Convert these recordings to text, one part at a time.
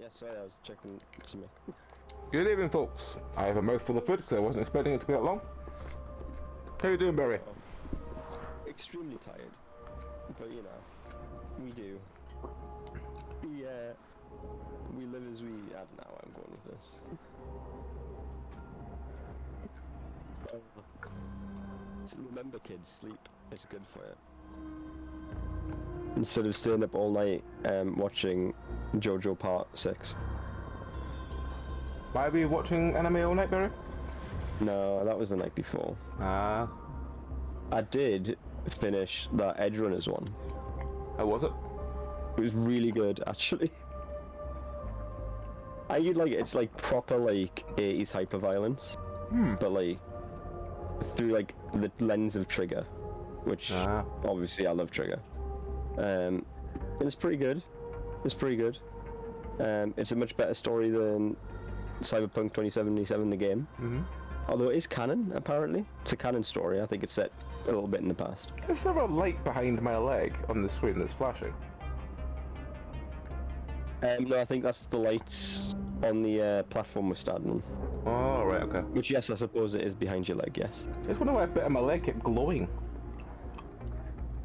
Yeah, sorry, I was checking to me. Good evening, folks. I have a mouthful of food because I wasn't expecting it to be that long. How you doing, Barry? Extremely tired, but you know, we do. We live as we. I don't know where I'm going with this. Remember, kids, sleep. It's good for you. Instead of staying up all night watching JoJo Part 6. Why were you watching anime all night, Barry? No, that was the night before. Ah. I did finish that Edge Runners one. How was it? It was really good, actually. You'd like it. It's like proper like 80s hyper-violence, but like through like the lens of Trigger, which obviously I love Trigger. And it's pretty good. It's pretty good. It's a much better story than Cyberpunk 2077, the game. Although it is canon, apparently. It's a canon story. I think it's set a little bit in the past. Is there a light behind my leg on the screen that's flashing? No, I think that's the lights on the platform we're standing on. Oh, right, okay. Which, yes, I suppose it is behind your leg, yes. I just wonder why a bit of my leg kept glowing.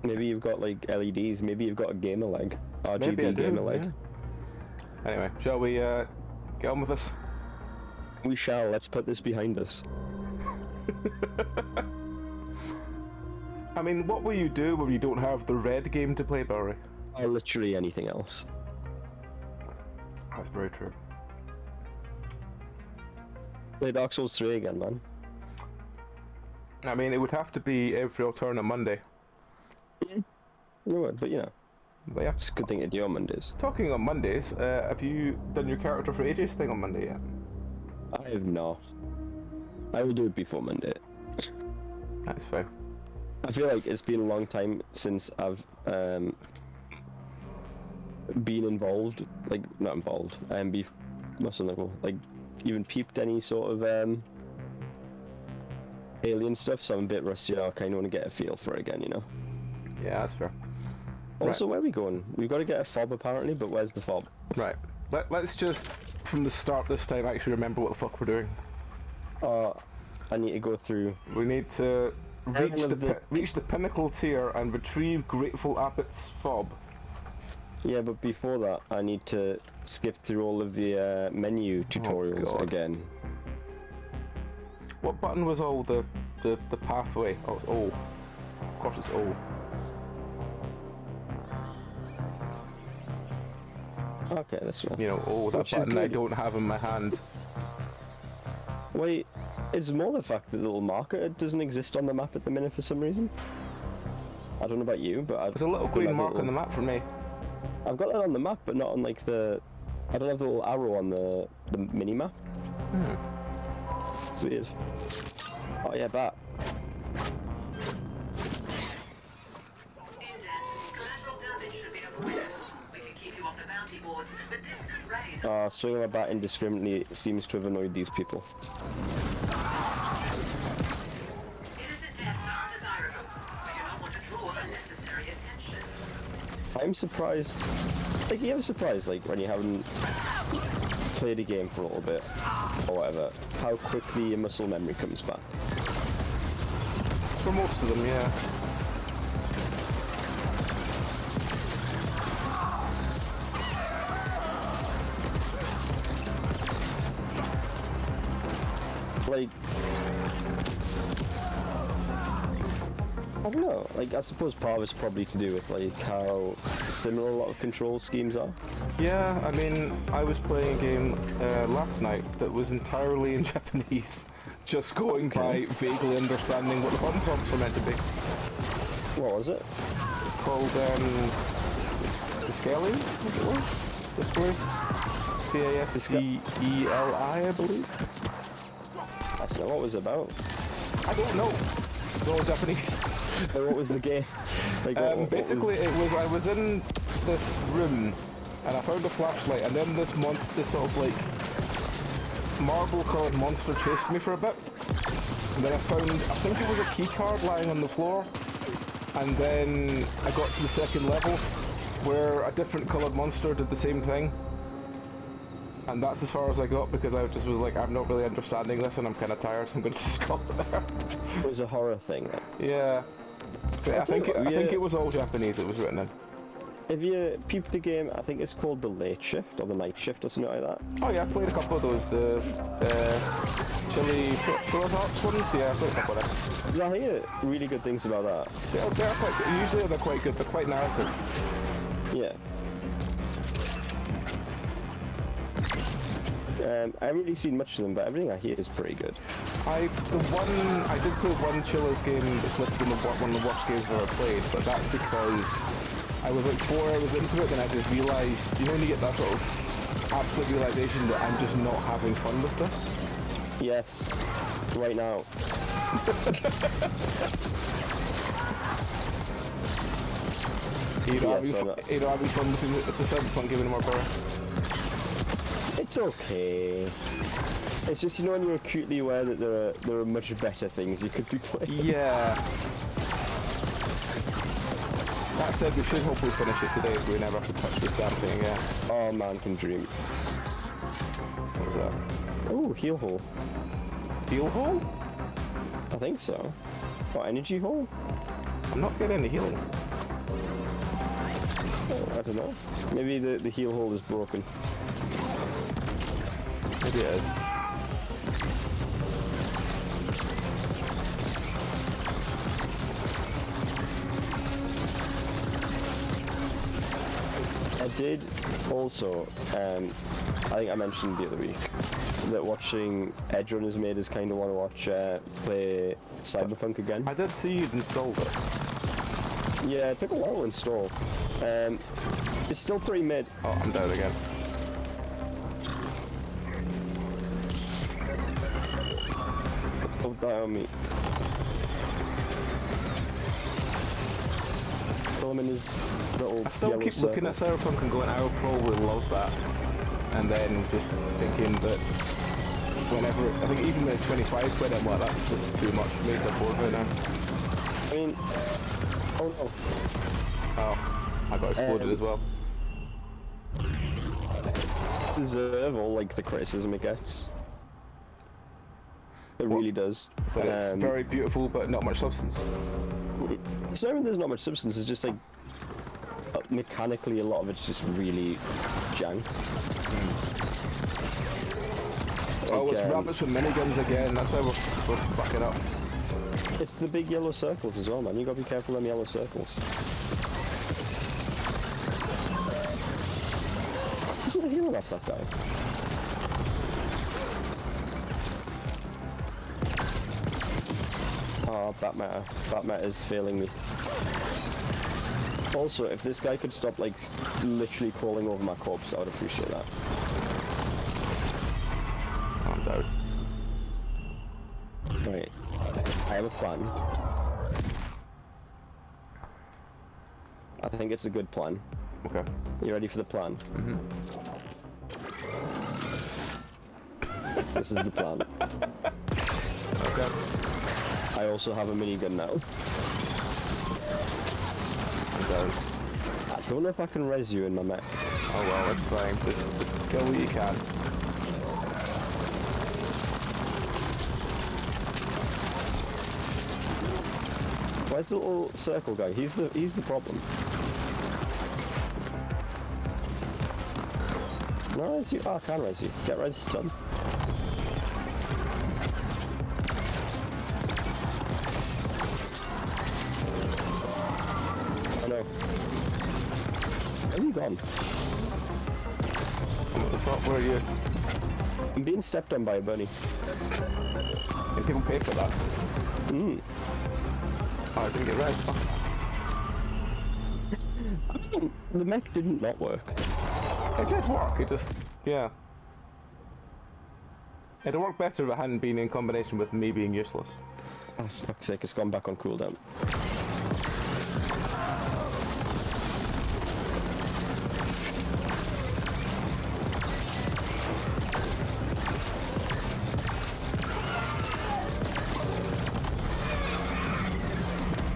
Maybe you've got, like, LEDs. Maybe you've got a gamer leg. RGB gamer leg. Yeah. Anyway, shall we get on with this? We shall. Let's put this behind us. I mean, what will you do when you don't have the red game to play, Barry? Or literally anything else. That's very true. Play Dark Souls 3 again, man. I mean, it would have to be every alternate Monday. You would, but you know. But yeah. It's a good thing to do on Mondays. Talking on Mondays, have you done your character for ages thing on Monday yet? I have not. I will do it before Monday. That's fine. I feel like it's been a long time since I've been involved, like not involved, what's the like even peeped any sort of alien stuff. So I'm a bit rusty. I kind of want to get a feel for it again, you know. Yeah, that's fair. Also, where are we going? We've got to get a fob apparently, but where's the fob? Right. Let's just from the start this time actually remember what the fuck we're doing. I need to go through. We need to reach the pinnacle tier and retrieve Grateful Appet's fob. Yeah, but before that, I need to skip through all of the menu tutorials again. What button was all the pathway? Oh, it's O. Of course, it's O. Okay, this one. You know, that button I don't have in my hand. Wait, it's more the fact that the little marker doesn't exist on the map at the minute for some reason. I don't know about you, but there's a little green mark on the map for me. I've got that on the map, but not on like the. I don't have the little arrow on the mini map. It's weird. Oh yeah, bat. Swinging a bat indiscriminately seems to have annoyed these people. I'm surprised. Like, you ever surprised, like, when you haven't played a game for a little bit, or whatever, how quickly your muscle memory comes back? For most of them, yeah. Like, I don't know, like, I suppose part of it's probably to do with, like, how similar a lot of control schemes are. Yeah, I mean, I was playing a game last night that was entirely in Japanese, just going by vaguely understanding what the button prompts were meant to be. What was it? It's called, Disceli, I think it was? Disceli? C-A-S-C-E-L-I, I believe. I don't know what it was about. I don't know. It's all Japanese. What was the game? Like, basically, I was in this room and I found a flashlight, and then this sort of like marble-coloured monster chased me for a bit. And then I think it was a key card lying on the floor. And then I got to the second level where a different coloured monster did the same thing. And that's as far as I got because I just was like, I'm not really understanding this and I'm kind of tired, so I'm going to stop there. It was a horror thing. Yeah. But I think it was all Japanese it was written in. Have you peeped the game? I think it's called the Late Shift or the Night Shift or something like that. Oh yeah, I played a couple of those. The Chili Hearts ones. Yeah, I played a couple of them. I hear really good things about that. They're quite good. Usually they're quite good. They're quite narrative. Yeah. I haven't really seen much of them, but everything I hear is pretty good. I did play one Chillers game that's listed in one of the worst games I've ever played, but that's because I was like 4 hours into it and I just realised, you know when you get that sort of absolute realisation that I'm just not having fun with this? Yes, right now. You know, having fun with the Cyberpunk giving more power. It's okay. It's just, you know, when you're acutely aware that there are much better things you could be playing. Yeah. That said, we should hopefully finish it today so we never have to touch this damn thing again. Oh, man can dream. What was that? Oh, heal hole. Heal hole? I think so. Or energy hole? I'm not getting any healing. Oh, I don't know. Maybe the heal hole is broken. Maybe it is. I did also, I think I mentioned the other week, that watching Edgerunners made us kind of want to watch play Cyberpunk again. I did see you'd installed it. Yeah, it took a while to install. It's still pretty mid. Oh, I'm down again. Don't die on me. Kill him in his little I still keep circle. looking at Cyberpunk and going, I would probably love that. And then just thinking that whenever, I think even when it's 25 quid, I'm like, that's just too much for me to afford right now. I mean, oh no. Oh, I got exploded as well. Deserve all like the criticism it gets. It really does. But it's very beautiful, but not much substance. It's not even there's not much substance, it's just like mechanically a lot of it's just really jank. Oh, it's rabbits with miniguns again, that's why we're backing up. It's the big yellow circles as well, man. You gotta be careful of them yellow circles. Isn't a healer off that guy? Oh, Batmat is failing me. Also, if this guy could stop, like, literally crawling over my corpse, I would appreciate that. I'm down. Right. I have a plan. I think it's a good plan. Okay. You ready for the plan? Mm-hmm. This is the plan. Okay. I also have a minigun now. I'm down. I don't know if I can res you in my mech. Oh well, it's fine. Just kill what you can. Where's the little circle guy? He's the problem. No, res you. Oh, I can res you. Get res, son. Oh no. Where are you gone? I'm at the top. Where are you? I'm being stepped on by a bunny. Can people pay for that? Hmm. Oh, I didn't get res. Oh. The mech didn't not work. It did work, it just, yeah. It'd work better if it hadn't been in combination with me being useless. Oh, for fuck's sake, it's gone back on cooldown.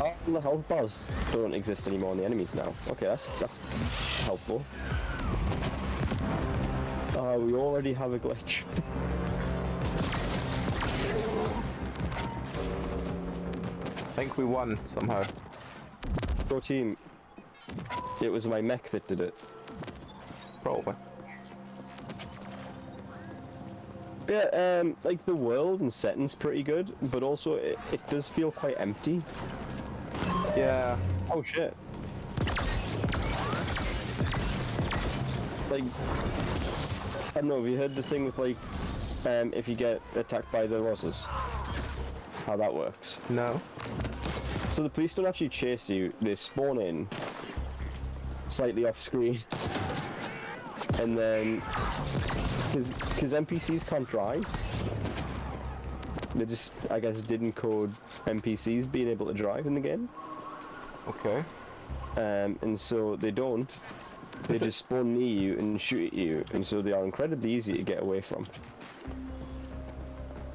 Oh, the health bars don't exist anymore on the enemies now. Okay, that's helpful. Oh, we already have a glitch. I think we won somehow. Go team. It was my mech that did it. Probably. Yeah, like the world and setting's pretty good, but also it does feel quite empty. Yeah. Oh shit. Like, I don't know, have you heard the thing with like, if you get attacked by the roses? How that works? No. So the police don't actually chase you, they spawn in, slightly off screen, and then, because NPCs can't drive, they just, I guess, didn't code NPCs being able to drive in the game. Okay. And so they don't. They just spawn near you and shoot at you, and so they are incredibly easy to get away from.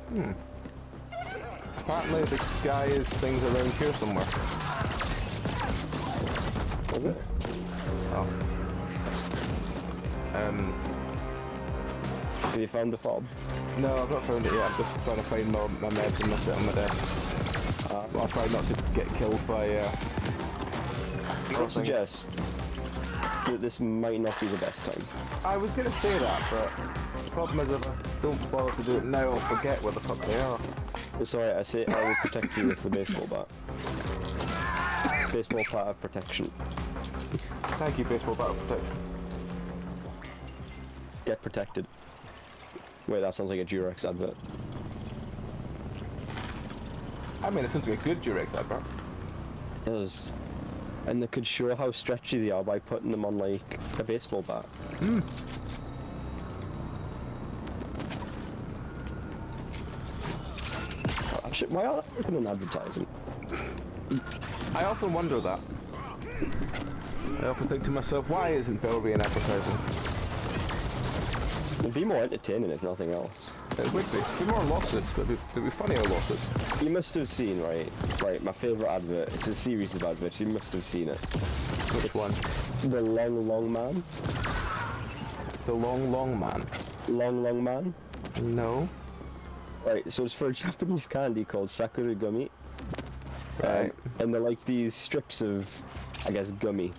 Hmm. Apparently the guy is things around here somewhere. Was it? Oh. Have you found the fob? No, I've not found it yet. I'm just trying to find my meds and that's it on my desk. I'll try not to get killed by I would suggest that this might not be the best time. I was going to say that, but the problem is if I don't bother to do it now, I'll forget where the fuck they are. It's alright, I say I will protect you with the baseball bat. Baseball bat of protection. Thank you, baseball bat of protection. Get protected. Wait, that sounds like a Durex advert. I mean, it seems to be a good Durex advert. It does. And they could show how stretchy they are by putting them on like a baseball bat. Hmm. Why are they working on advertising? I often wonder that. I often think to myself, why isn't Belry in advertising? It'd be more entertaining if nothing else. It would be. It'd be more lawsuits, but it'd be funnier lawsuits. You must have seen, right, my favourite advert. It's a series of adverts, you must have seen it. Which one? The Long Man. The Long Man? Long Man? No. Right, so it's for a Japanese candy called Sakura Gummy. Right. And they're like these strips of, I guess, gummy.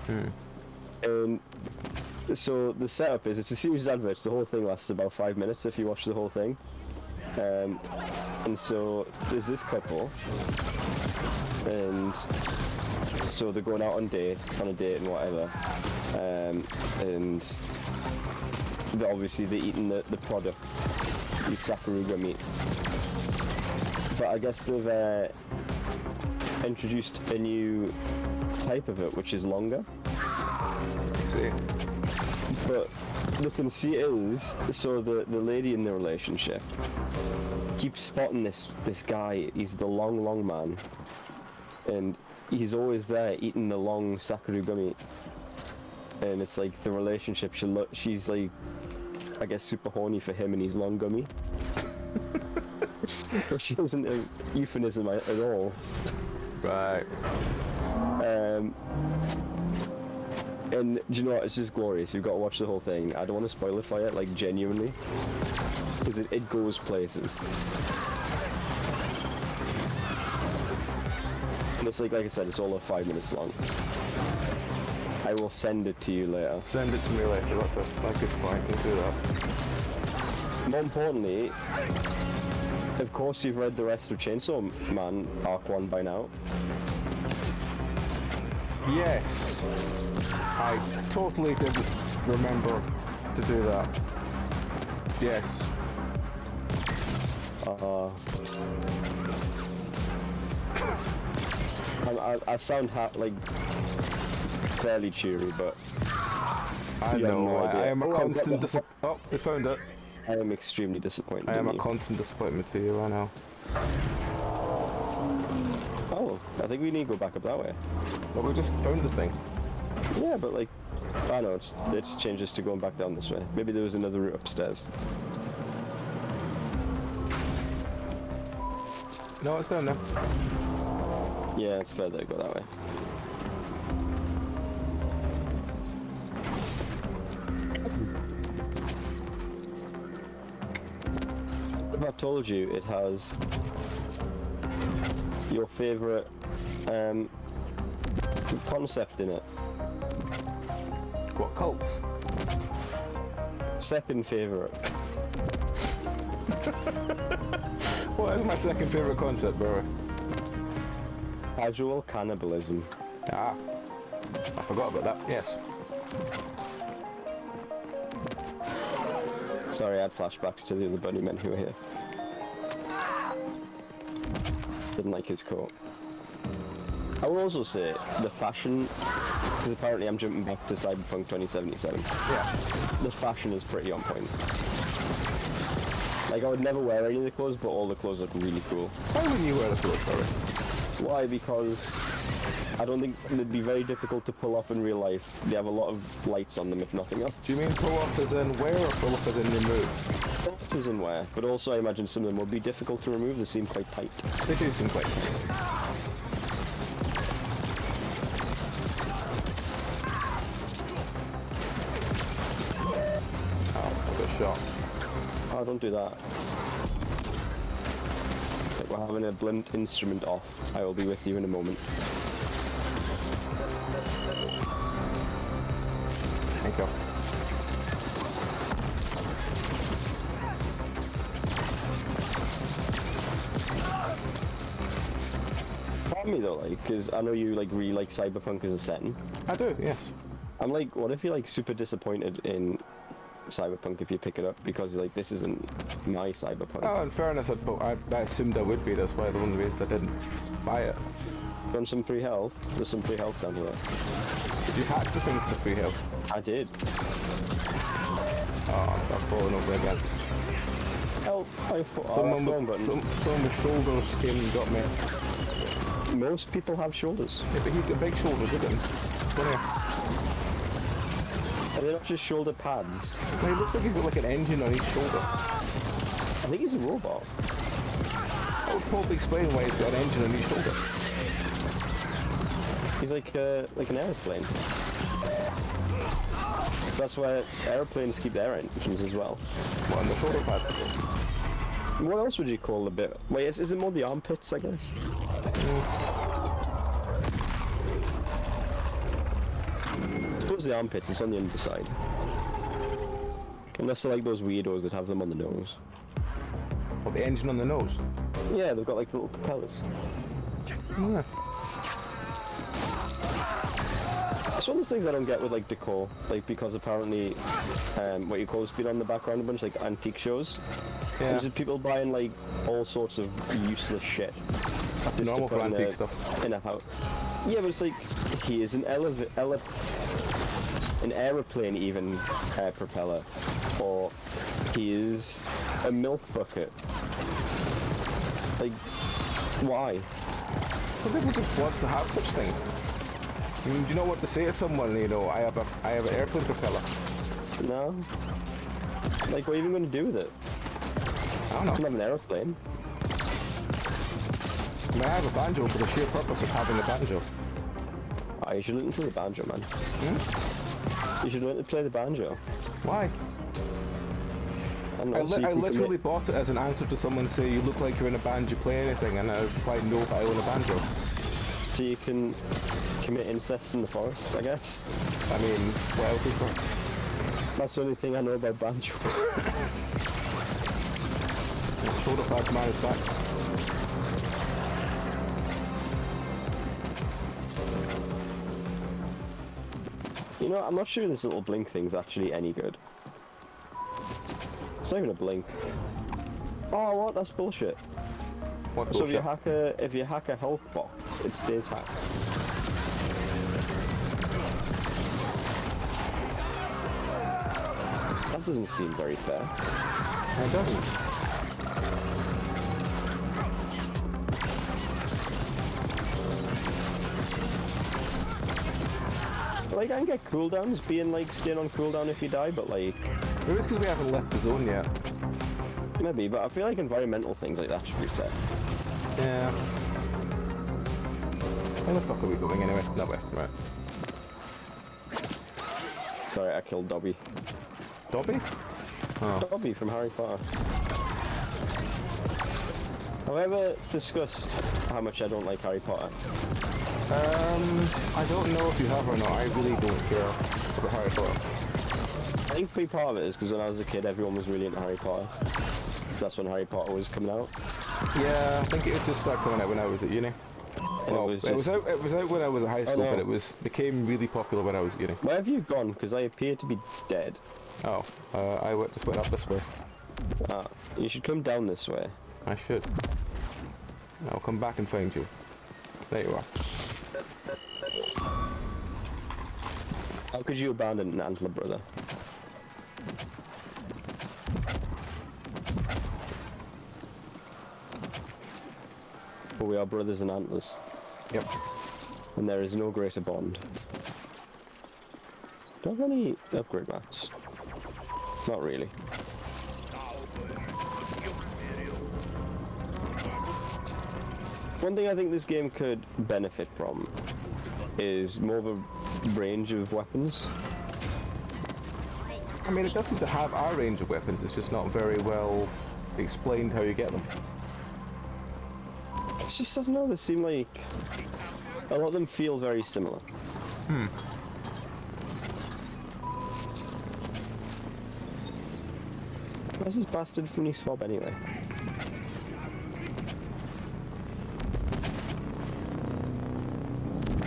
Hmm. And so the setup is, it's a series of adverts, the whole thing lasts about 5 minutes if you watch the whole thing. And so there's this couple, and so they're going out on a date and whatever, and they're eating the product, the Sakura Gummy. But I guess they've introduced a new type of it, which is longer. I see. But the conceit is, so the lady in the relationship keeps spotting this guy. He's the long man, and he's always there eating the long Sakura Gummy. And it's like the relationship. She's like, I guess, super horny for him and his long gummy. Which isn't a euphemism at all. Right. And do you know what? It's just glorious. You've got to watch the whole thing. I don't want to spoil it for you, like genuinely, because it goes places. And it's like I said, it's all of 5 minutes long. I will send it to you later. Send it to me later. That's a good point. We'll do that. More importantly, of course, you've read the rest of Chainsaw Man Arc 1 by now. Yes. I totally didn't remember to do that. Yes. I sound like fairly cheery, but I know. No I am a constant Oh, we found it. I am extremely disappointed. I am a constant disappointment to you. I know. Oh, I think we need to go back up that way. But we just found the thing. Yeah, but like, I know it's changes to going back down this way. Maybe there was another route upstairs. No, it's down there. Yeah, it's further to go that way. If I told you it has your favourite concept in it? What, cults? Second favourite. What is my second favourite concept, bro? Casual cannibalism. Ah, I forgot about that. Yes. Sorry, I had flashbacks to the other bunnymen who were here. Didn't like his coat. I will also say the fashion, because apparently I'm jumping back to Cyberpunk 2077. Yeah. The fashion is pretty on point. Like, I would never wear any of the clothes, but all the clothes look really cool. Why wouldn't you wear the clothes, sorry? Why? Because I don't think they'd be very difficult to pull off in real life. They have a lot of lights on them, if nothing else. Do you mean pull off as in wear or pull off as in remove? That is in wear, but also I imagine some of them would be difficult to remove. They seem quite tight. They do seem quite tight. Oh, I got shot. Oh, don't do that. Like, we're having a blunt instrument off. I will be with you in a moment. Thank you. Part of me though, like, because I know you like really like Cyberpunk as a setting. I do, yes. I'm like, what if you're like super disappointed in Cyberpunk if you pick it up because you're like, this isn't my Cyberpunk? Oh, in fairness, I assumed I would be. That's why the one reason I didn't buy it. Want some free health? There's some free health down here. Did you hack the thing for free health? I did. Oh, I'm falling over again. Help! I thought Someone with shoulders came and got me. Most people have shoulders. Yeah, but he's got big shoulders, look at him. Come here. Are they not just shoulder pads? No, he looks like he's got like an engine on each shoulder. I think he's a robot. That would probably explain why he's got an engine on each shoulder. He's like an airplane. That's why airplanes keep their engines as well. What, on the shoulder pads? What else would you call a bit? Wait, is it more the armpits, I guess? I suppose the armpit is on the underside. Unless they're like those weirdos that have them on the nose. What, the engine on the nose? Yeah, they've got like little propellers. Yeah. It's one of those things I don't get with like decor, like because apparently, what you call has been on the background a bunch, like antique shows. Yeah. And just people buying like all sorts of useless shit. That's normal for antique stuff. In a house. Yeah, but it's like, here's an an aeroplane even propeller, or here's a milk bucket. Like, why? Some people just want to have such things. I mean, do you know what to say to someone? You know, I have an airplane propeller. No. Like, what are you even going to do with it? I don't know. It's not an aeroplane. I mean, I have a banjo for the sheer purpose of having a banjo. Oh, you should learn to play the banjo, man. Hmm? You should learn to play the banjo. Why? I don't know, I literally bought it as an answer to someone saying, you look like you're in a band, you play anything, and I replied, no, but I own a banjo. So you can commit incest in the forest, I guess. I mean, what else is there? That's the only thing I know about banjos. Shoulder pads man is back. You know, I'm not sure this little blink thing's actually any good. It's not even a blink. Oh, what? That's bullshit. What So bullshit? if you hack a health box, it stays hacked. That doesn't seem very fair. It doesn't. Like, I can get cooldowns being like staying on cooldown if you die, but like... Maybe it's because we haven't left the zone yet. Maybe, but I feel like environmental things like that should reset. Yeah. Where the fuck are we going anyway? That way, right. Sorry, I killed Dobby. Dobby? Oh. Dobby from Harry Potter. Have I ever discussed how much I don't like Harry Potter? I don't know if you have or not. I really don't care about Harry Potter. I think a big part of it is because when I was a kid, everyone was really into Harry Potter. Because that's when Harry Potter was coming out. Yeah, I think it just started coming out when I was at uni. Well, it was out when I was at high school, but it became really popular when I was at uni. Where have you gone? Because I appear to be dead. Oh, just went up this way. Ah, you should come down this way. I should. I'll come back and find you. There you are. How could you abandon an Antler brother? But we are brothers and Antlers. Yep. And there is no greater bond. Do I have any upgrade mats? Not really. One thing I think this game could benefit from is more of a range of weapons. I mean, it does seem to have our range of weapons, it's just not very well explained how you get them. It's just, I don't know, they seem like... a lot of them feel very similar. Where's this bastard from East Fob anyway?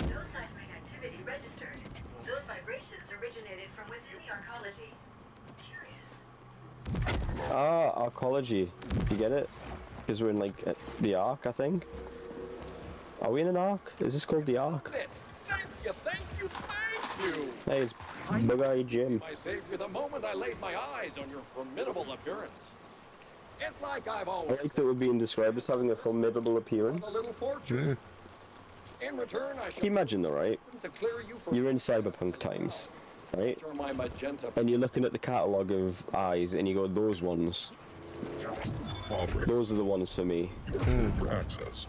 No seismic activity registered. Those vibrations originated from within the arcology. Curious. Ah, arcology. You get it? Because we're in like the Ark, I think. Are we in an Ark? Is this called the Ark? Thank you, thank you, thank you! Hey, it's Bug-Eye Jim. I saved you the moment I laid my eyes on your formidable appearance. It's like I've I always like that we're being described as having a formidable appearance. a little fortune. In return, I Can you shall imagine though, right? to clear you from You're in cyberpunk times, right? my magenta. And you're looking at the catalogue of eyes and you go, those ones. Those are the ones for me. For access.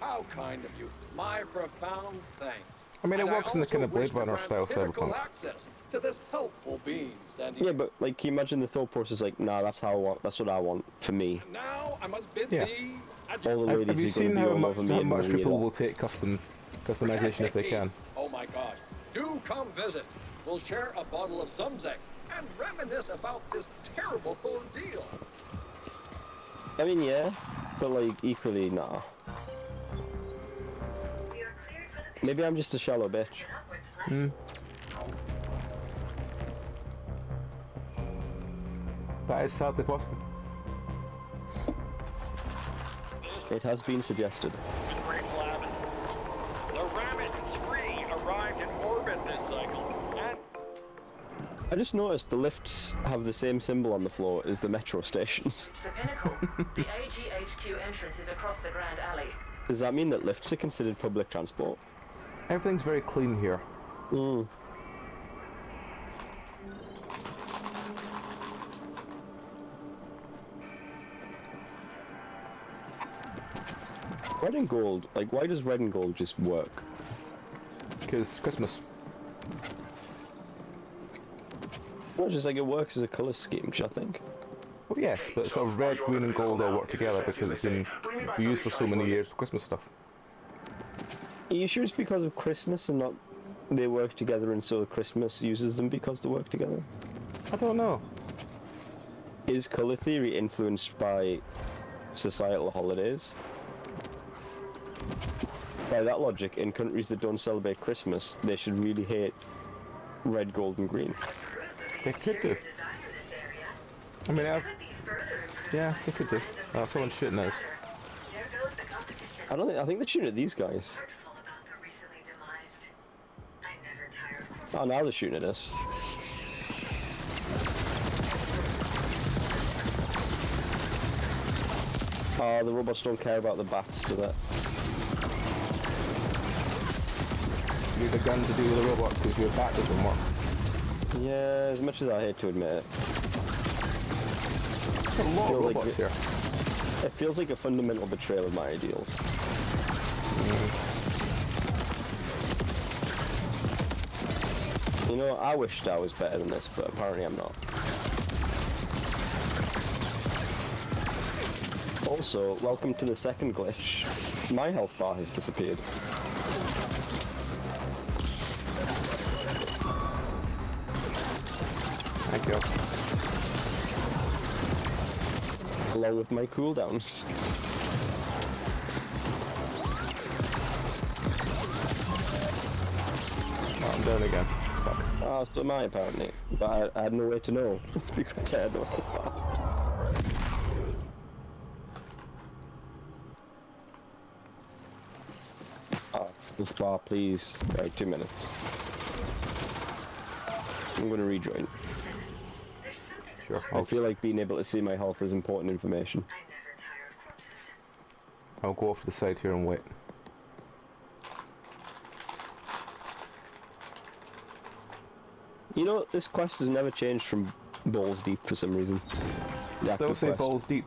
How kind of you. My profound thanks. I mean, it And works in the also kind of Blade wish to Runner grant style pinnacle cyberpunk. access to this helpful being standing. Yeah, but like, can you imagine the thought process? Like, nah, that's how I want. That's what I want for me. Now I must bid Yeah. thee All the adieu. ladies Have you are seen going to be how all much, over me and bring me people that. will take customization if they can? Oh my gosh. Do come visit. We'll share a bottle of Zumzek and reminisce about this terrible ordeal. I mean, yeah, but like, equally, nah. We are cleared for the Maybe I'm just a shallow bitch. upwards flight. That is sadly possible. It has been suggested. Great Lab. The Rabbit 3 arrived in orbit this cycle, and I just noticed the lifts have the same symbol on the floor as the metro stations. The Pinnacle. The AGHQ entrance is across the Grand Alley. Does that mean that lifts are considered public transport? Everything's very clean here. Hmm. Red and gold, like, why does red and gold just work? Because Christmas. Well, just like it works as a colour scheme, I think. Well, yes, but sort of red, green and gold all work together because it's been used for so many years for Christmas stuff. Are you sure it's because of Christmas and not they work together and so Christmas uses them because they work together? I don't know. Is colour theory influenced by societal holidays? By that logic, in countries that don't celebrate Christmas, they should really hate red, gold and green. They could do. I mean, yeah, they could do. Oh, someone's shooting us. There goes the competition. I think they're shooting at these guys. Full about the recently demised. I never tire. Oh, now they're shooting at us. Oh, the robots don't care about the bats, do they? You need a gun to deal with the robots because your bat doesn't work. Yeah, as much as I hate to admit it. There's a lot of Feel like robots here. It feels like a fundamental betrayal of my ideals. You know, I wished I was better than this, but apparently I'm not. Also, welcome to the second glitch. My health bar has disappeared. Thank you. Along with my cooldowns. Oh, I'm down again. Fuck. Oh, so am I apparently. But I had no way to know. Because I had no health bar. Health bar, please. Right, 2 minutes. I'm gonna rejoin. Sure. I feel like being able to see my health is important information. I never tire of corpses. I'll go off to the side here and wait. You know, this quest has never changed from balls deep for some reason. The Still active say quest. balls deep.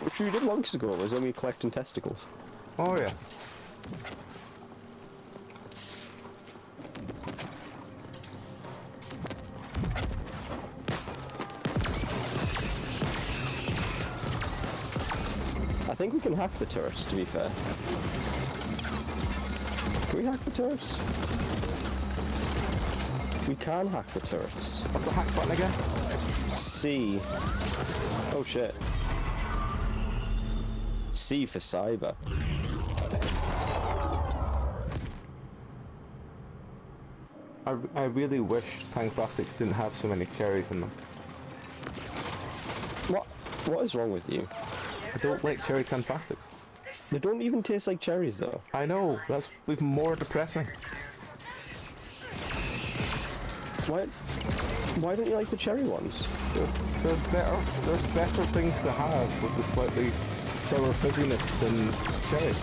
Which we did months ago, was when we were collecting testicles. Oh yeah. I think we can hack the turrets, to be fair. Can we hack the turrets? We can hack the turrets. What's the hack button again? C. Oh shit. C for cyber. I really wish Tang Plastics didn't have so many cherries in them. What is wrong with you? I don't like cherry Tang Plastics. They don't even taste like cherries though. I know, that's even more depressing. Why don't you like the cherry ones? There's better things to have with the slightly sour fizziness than cherry.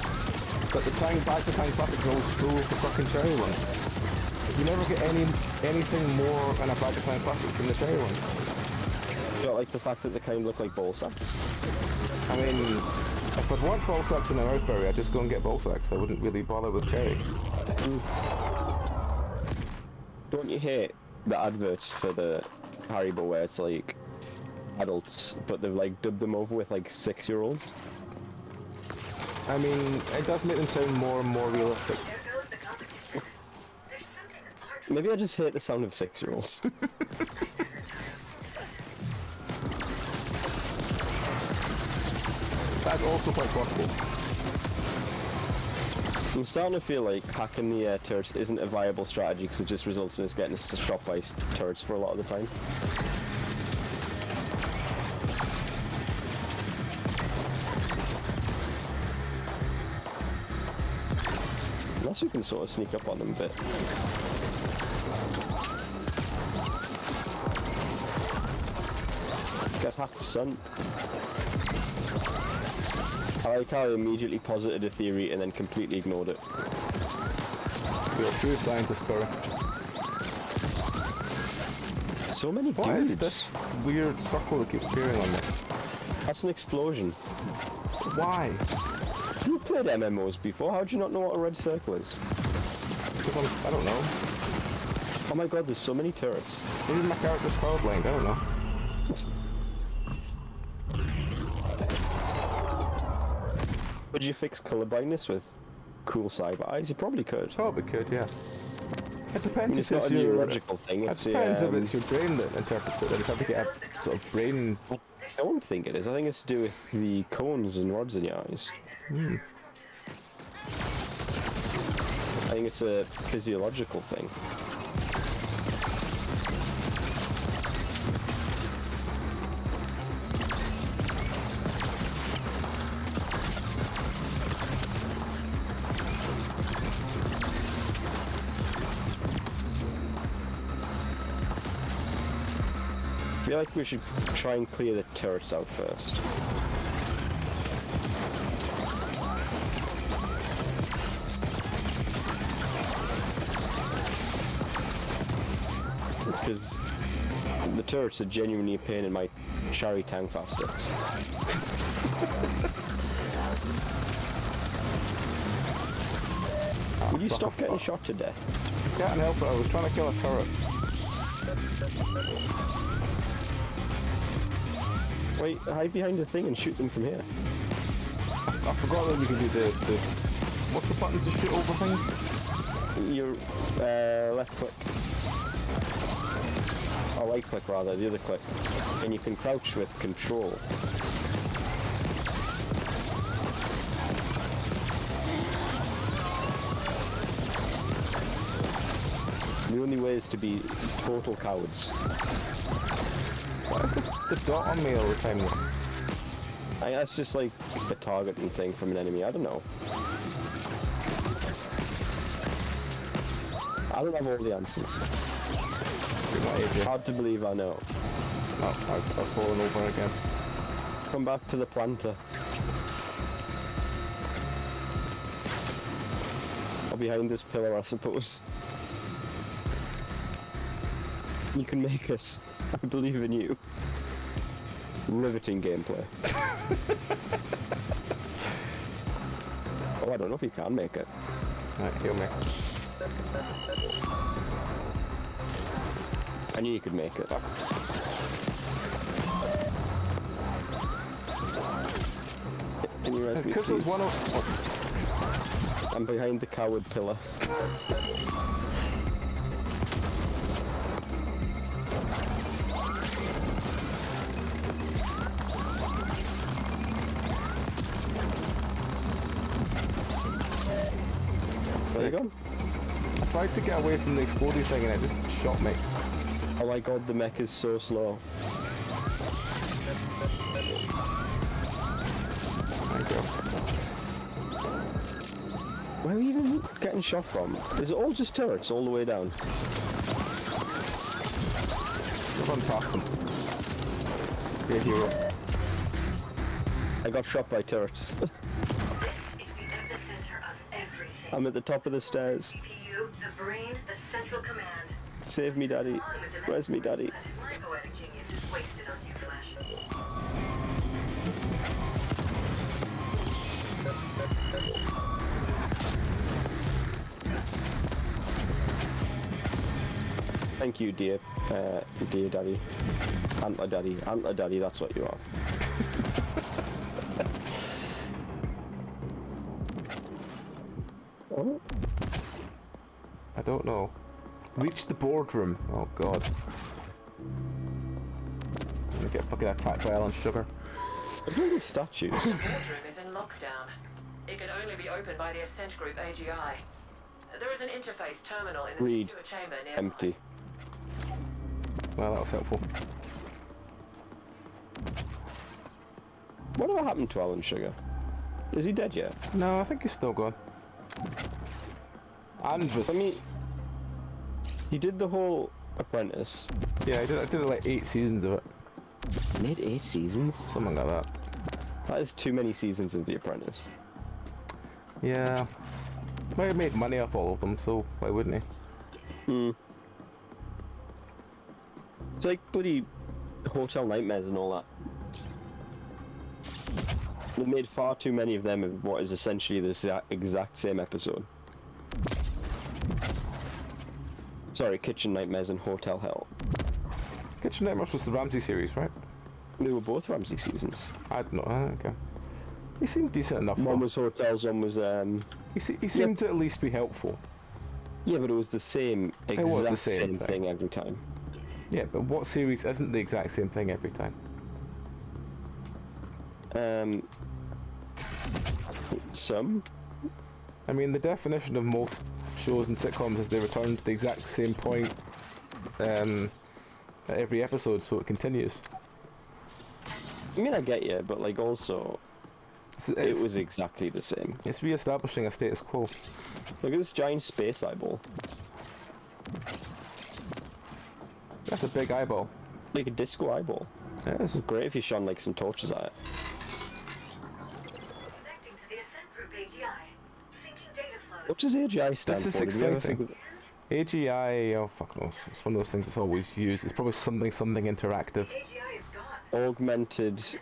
But the bags of Tang Plastics are always full of the fucking cherry ones. You never get anything more in a bag of Tang Plastics than the cherry ones. You don't like the fact that they kind of look like ball sacks? I mean, if I'd want ball sacks in a mouthberry, I'd just go and get ball sacks. I wouldn't really bother with cherry. Don't you hate the adverts for the Haribo where it's like adults, but they've like dubbed them over with like 6-year-olds? I mean, it does make them sound more and more realistic. There goes the competition. There's something apart Maybe I just hate the sound of 6-year-olds. That's also quite possible. I'm starting to feel like hacking the turrets isn't a viable strategy because it just results in us getting shot by turrets for a lot of the time. Unless we can sort of sneak up on them a bit. Get hacked, son. I like how I immediately posited a theory and then completely ignored it. You're a true scientist, Corey. So many What dudes. is this weird circle that keeps appearing on me? That's an explosion. Why? You played MMOs before, how do you not know what a red circle is? Because I don't know. Oh my god, there's so many turrets. Maybe my character's colorblind, I don't know. Could you fix color blindness with cool cyber eyes? You probably could. Probably could, yeah. It I depends mean, if it's not it's a your... neurological thing. It It's depends if it's your brain that interprets it. Then you have to get a sort of brain... I don't think it is. I think it's to do with the cones and rods in your eyes. I think it's a physiological thing. I feel like we should try and clear the turrets out first. Because the turrets are genuinely a pain in my cherry tang fastics. Would you stop getting shot to death? Can't help it, I was trying to kill a turret. Wait, hide behind the thing and shoot them from here. I forgot that you can do the what's the button to shoot over things? Your left click. Or right click rather, the other click. And you can crouch with control. The only way is to be total cowards. What is the dot on me all the time? I think that's just like the targeting thing from an enemy, I don't know. I don't have all the answers. Hard to believe I know. Oh, I've fallen over again. Come back to the planter. Or behind this pillar, I suppose. You can make it. I believe in you. Riveting gameplay. Oh, I don't know if you can make it. Right, heal me. I knew you could make it. Can you rescue me, please? I'm behind the coward pillar. There you go. I tried to get away from the exploding thing and it just shot me. Oh my god, the mech is so slow. Thank you. Where are we even getting shot from? Is it all just turrets all the way down? Run past them. Be a hero. I got shot by turrets. This is the epicenter of everything. I'm at the top of the stairs. CPU, the brain, the central command. Save me, daddy. Where's me, daddy? My poetic genius is wasted on you, Flash. Thank you, dear daddy. Antler daddy, that's what you are. Oh. I don't know. Reach the boardroom. Oh god. I'm gonna get fucking attacked by Alan Sugar. What are these statues? The boardroom is in lockdown. It can only be opened by the Ascent Group AGI. There is an interface terminal in the Read. secure chamber near. Empty. Well, that was helpful. Whatever happened to Alan Sugar? Is he dead yet? No, I think he's still gone. Antlers. I mean, he did the whole Apprentice. Yeah, I did like 8 seasons of it. Made 8 seasons? Something like that. That is too many seasons of The Apprentice. Yeah. Might have made money off all of them, so why wouldn't he? Hmm. It's like bloody Hotel Nightmares and all that. They made far too many of them of what is essentially the exact same episode. Sorry, Kitchen Nightmares and Hotel Hell. Kitchen Nightmares was the Ramsey series, right? They were both Ramsey seasons. I don't know. Okay. He seemed decent enough. One though. was hotels, one was He seemed to at least be helpful. yeah, but it was the same exact was the same same thing every time. Yeah, but what series isn't the exact same thing every time? Some. I mean, the definition of most shows and sitcoms is they return to the exact same point at every episode, so it continues. I mean, I get you, but like also, it It's- was exactly the same. It's re-establishing a status quo. Look at this giant space eyeball. That's a big eyeball. Like a disco eyeball. It is. It's great if you shone like some torches at it. Connecting to the Ascent Group AGI. Syncing data flow. What does AGI stand This is for? Did you ever exciting. think of- AGI, oh fuck knows. It's one of those things that's always used. It's probably something interactive. AGI is gone. Augmented. Died.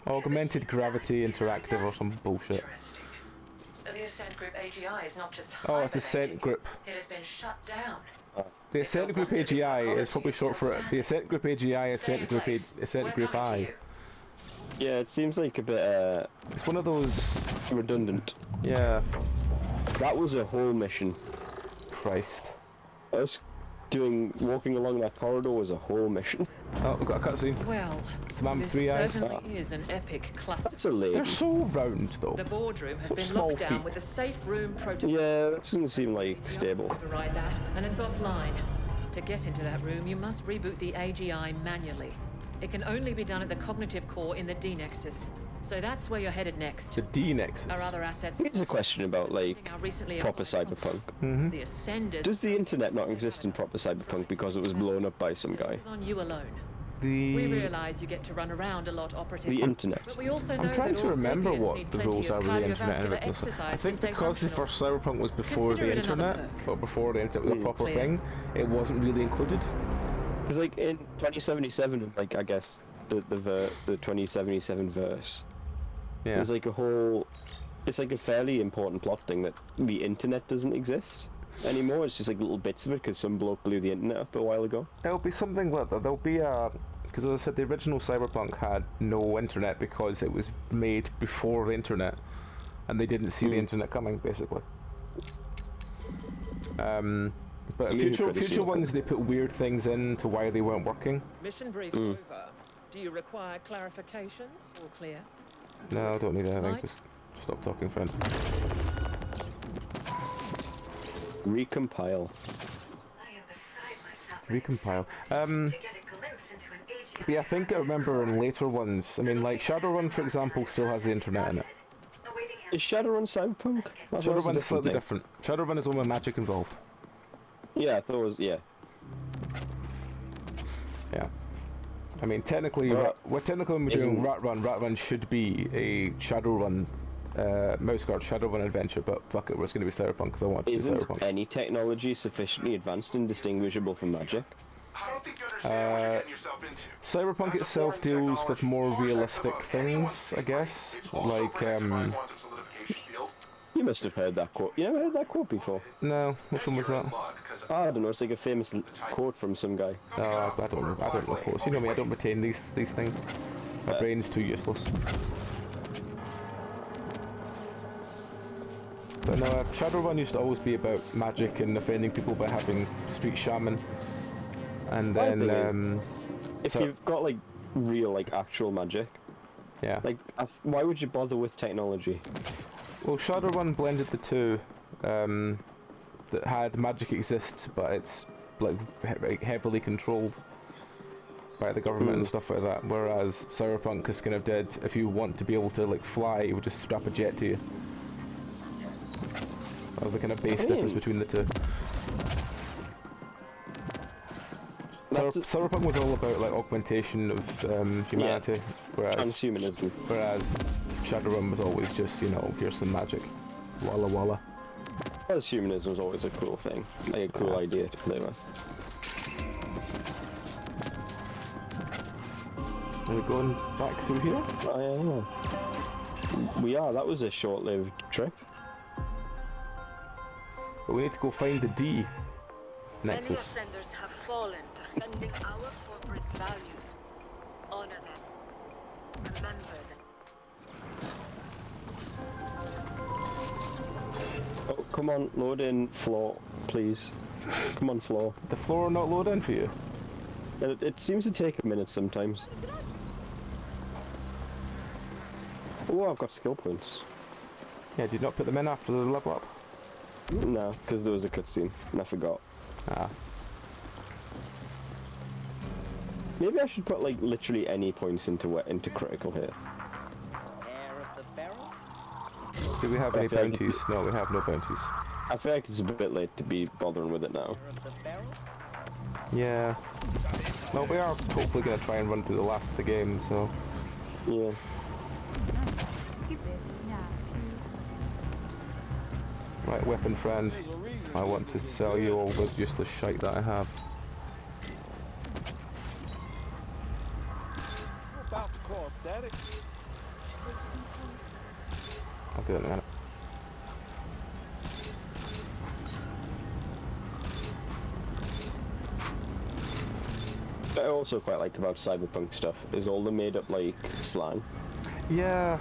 Augmented gravity interactive or some bullshit. Interesting. The Ascent Group AGI is not just Oh, it's Ascent hibernating, Group. It has been shut down. The Ascent Group AGI is probably short for the Ascent Group AGI, Stay in Ascent Group place. Ascent We're Group coming to I. you. Yeah, it seems like a bit It's one of those... redundant. Yeah. That was a whole mission. Christ. Us walking along that corridor was a whole mission. Oh, we've got a cutscene. Well, It's a man with this 3 eyes. certainly is an epic cluster. That's a lady. They're so round, though. The boardroom has So been small locked down feet. with the safe room protocol. Yeah, that doesn't seem like stable. Override that, and it's offline. To get into that room, you must reboot the AGI manually. It can only be done at the cognitive core in the D-Nexus. So that's where you're headed next. The D-Nexus. Our other assets... Here's a question about, like, our recently proper acquired- cyberpunk. The Ascenders... Does the internet not exist in proper cyberpunk because it was blown up by some guy? This is on you alone. The... We realize you get to run around a lot, Operative. The internet. But we also know I'm trying that to all remember sapiens what need the plenty rules of are with the internet and cardiovascular everything. exercise I think to stay because the functional. first Cyberpunk was before Consider the it another internet, perk. or before the internet was a proper Clear. thing, it wasn't really included. Because, like, in 2077, like, I guess the 2077 verse, Yeah. there's like a whole... It's like a fairly important plot thing that the internet doesn't exist anymore. It's just like little bits of it because some bloke blew the internet up a while ago. It'll be something like that. There'll be a... Because as I said, the original Cyberpunk had no internet because it was made before the internet, and they didn't see the internet coming, basically. But I mean, future you could've seen it. ones, they put weird things in to why they weren't working. Mission brief over. Do you require clarifications? All clear. No, I don't need anything. Right. Just stop talking, friend. Recompile. I am beside myself. Recompile. To get a glimpse into an AGI. Yeah, I think I remember in later ones. I mean, like Shadowrun, for example, still has the internet in it. Awaiting Is Shadowrun cyberpunk? I thought it was a Shadowrun is slightly thing. different. Shadowrun is one with magic involved. Yeah, I thought it was, yeah. Yeah. I mean, technically, But when we're doing isn't- Rat Run should be a Shadowrun, mouse guard Shadowrun adventure, but fuck it, we're just going to be Cyberpunk because I want to do Isn't Cyberpunk. any technology sufficiently advanced and distinguishable from magic? I don't think you understand what you're getting yourself into. Cyberpunk That's a itself foreign deals with technology. more Far realistic sex above anyone's things, I guess. It's also Like, related to my quantum solidification field. You must have heard that quote. You never heard that quote before? no, which one was You're that? in luck, 'cause I don't know, it's like a famous quote from some guy. No, I don't know quotes. You know me, I don't retain these things. My brain's too useless. But no, Shadowrun used to always be about magic and offending people by having street shaman. And My thing is, then, If so- you've got like real, like actual magic, yeah. like why would you bother with technology? Well, Shadowrun blended the two. That had magic exists, but it's like heavily controlled by the government and stuff like that. Whereas Cyberpunk is kind of dead. If you want to be able to like fly, you would just strap a jet to you. That was the kind of base difference between the two. Cyberpunk was all about like augmentation of humanity, whereas Transhumanism. Shadowrun was always just, you know, here's some magic, walla walla. Transhumanism is always a cool thing, like a cool idea to play with. Are we going back through here? Oh, yeah. We are. That was a short-lived trip. But we need to go find the D Many Nexus. ascenders have fallen defending our corporate values. Honor them. Remember them. Oh, come on, load in floor, please. Come on, floor. The floor not load in for you? It seems to take a minute sometimes. Oh, I've got skill points. Yeah, did you not put them in after the level up? No, because there was a cutscene, and I forgot. Ah. Maybe I should put like literally any points into critical here. Do we have any I feel like bounties? No, we have no bounties. I feel like it's a bit late to be bothering with it now. Yeah. Well, we are hopefully going to try and run through the last of the game, so... Yeah. Right, weapon friend. I want to sell you all the useless shite that I have. About to call static. I'll do it in a minute. I also quite like about cyberpunk stuff is all the made up like slang. Yeah,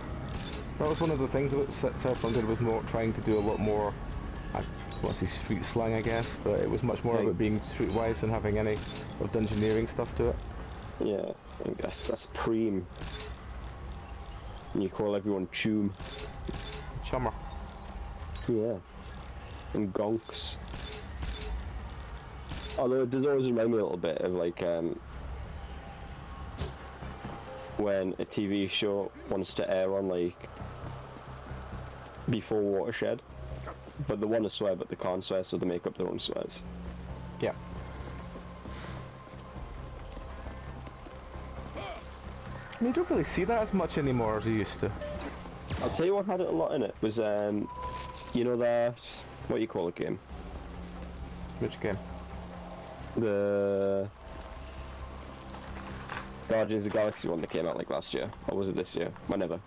that was one of the things that Cyberpunk did, was more trying to do a lot more, I want to say street slang I guess, but it was much more about being streetwise than having any of dungeoneering stuff to it. Yeah, I guess that's preem. And you call everyone choom. Chummer. Yeah. And gonks. Although it does always remind me a little bit of like when a TV show wants to air on like before Watershed, but they want to swear but they can't swear, so they make up their own swears. Yeah. I mean, you don't really see that as much anymore as you used to. I'll tell you what had it a lot in it was you know that, what do you call a game? Which game? The Guardians of the Galaxy one that came out like last year, or was it this year? Whenever.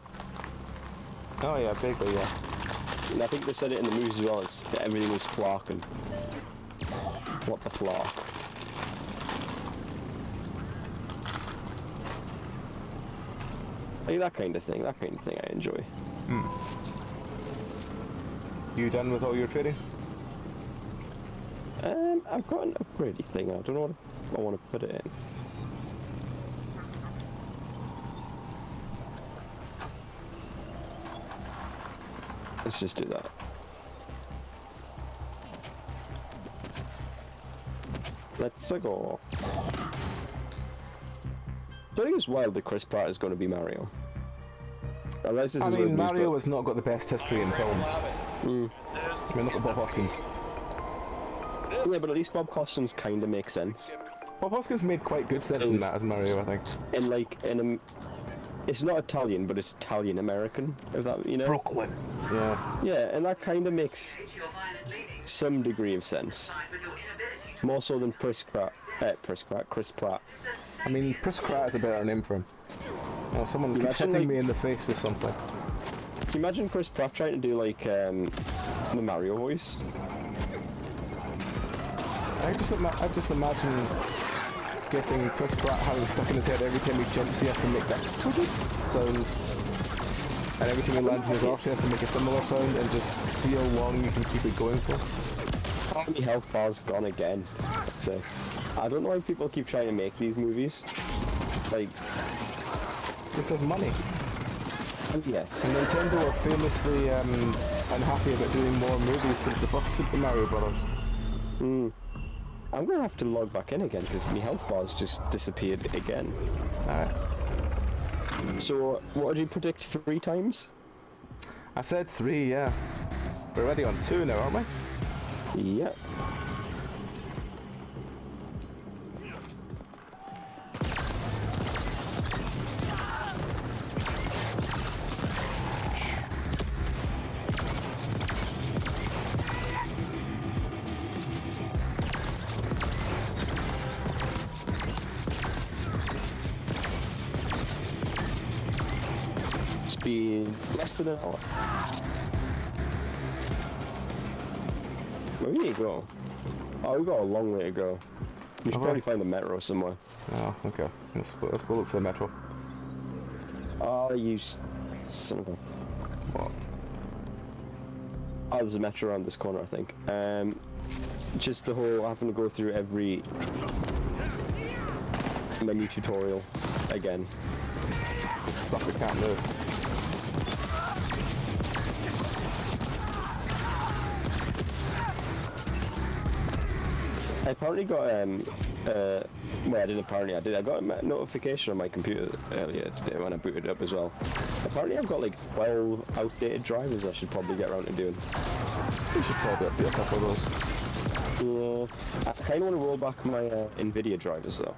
Oh yeah, vaguely, yeah. And I think they said it in the news as well, that everything was flarking. What the flark? Like that kind of thing I enjoy. You done with all your trading? I've got an upgradey thing, I don't know what I want to put it in. Let's just do that. Let's go. I think it's wild that Chris Pratt is going to be Mario. I mean, Mario has not got the best history in films. I mean, look at Bob Hoskins. Yeah, but at least Bob Hoskins kind of makes sense. Bob Hoskins made quite good sense in that as Mario, I think. And like, it's not Italian, but it's Italian American, if that, you know? Brooklyn. Yeah. Yeah, and that kind of makes some degree of sense. More so than Chris Pratt. I mean, Chris Pratt is a better name for him. Oh, someone keeps hitting me in the face with something. Can you imagine Chris Pratt trying to do like the Mario voice? I just imagine getting Chris Pratt having stuck in his head every time he jumps, he has to make that sound. And every time he lands in his arse, he has to make a similar sound, and just see how long you can keep it going for. How many health bars gone again? So, I don't know why people keep trying to make these movies. Like, this is money. Yes. And Nintendo are famously unhappy about doing more movies since the first Super Mario Brothers. I'm gonna have to log back in again because my health bars just disappeared again. Alright. So, what did you predict 3 times? I said 3, yeah. We're already on 2 now, aren't we? Yep. Been less than an hour. Where do we need to go? Oh, we've got a long way to go. We should probably find the metro somewhere. Oh, okay. Let's go look for the metro. Oh, you son of a... What? Oh, there's a metro around this corner, I think. Just the whole having to go through every menu tutorial again. Stuff we can't move. I apparently got well, I got a notification on my computer earlier today when I booted it up as well. Apparently I've got like 12 outdated drivers I should probably get around to doing. We should probably update a couple of those. Yeah, I kind of want to roll back my NVIDIA drivers though.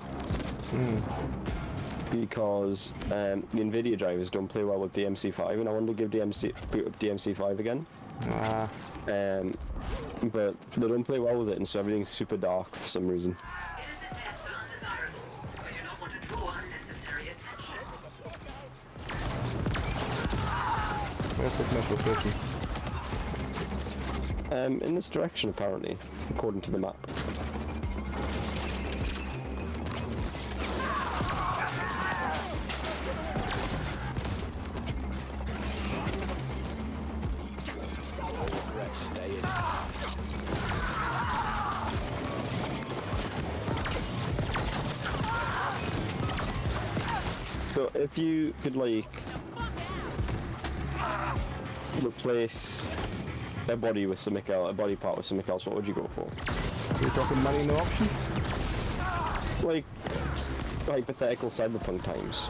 Because the NVIDIA drivers don't play well with DMC5 and I want to give boot up DMC5 again. But they don't play well with it and so everything's super dark for some reason. Where's this metro station? In this direction apparently, according to the map. So if you could like replace a body with something else, a body part with something else, what would you go for? You're talking money, no option? Like hypothetical cyberpunk times.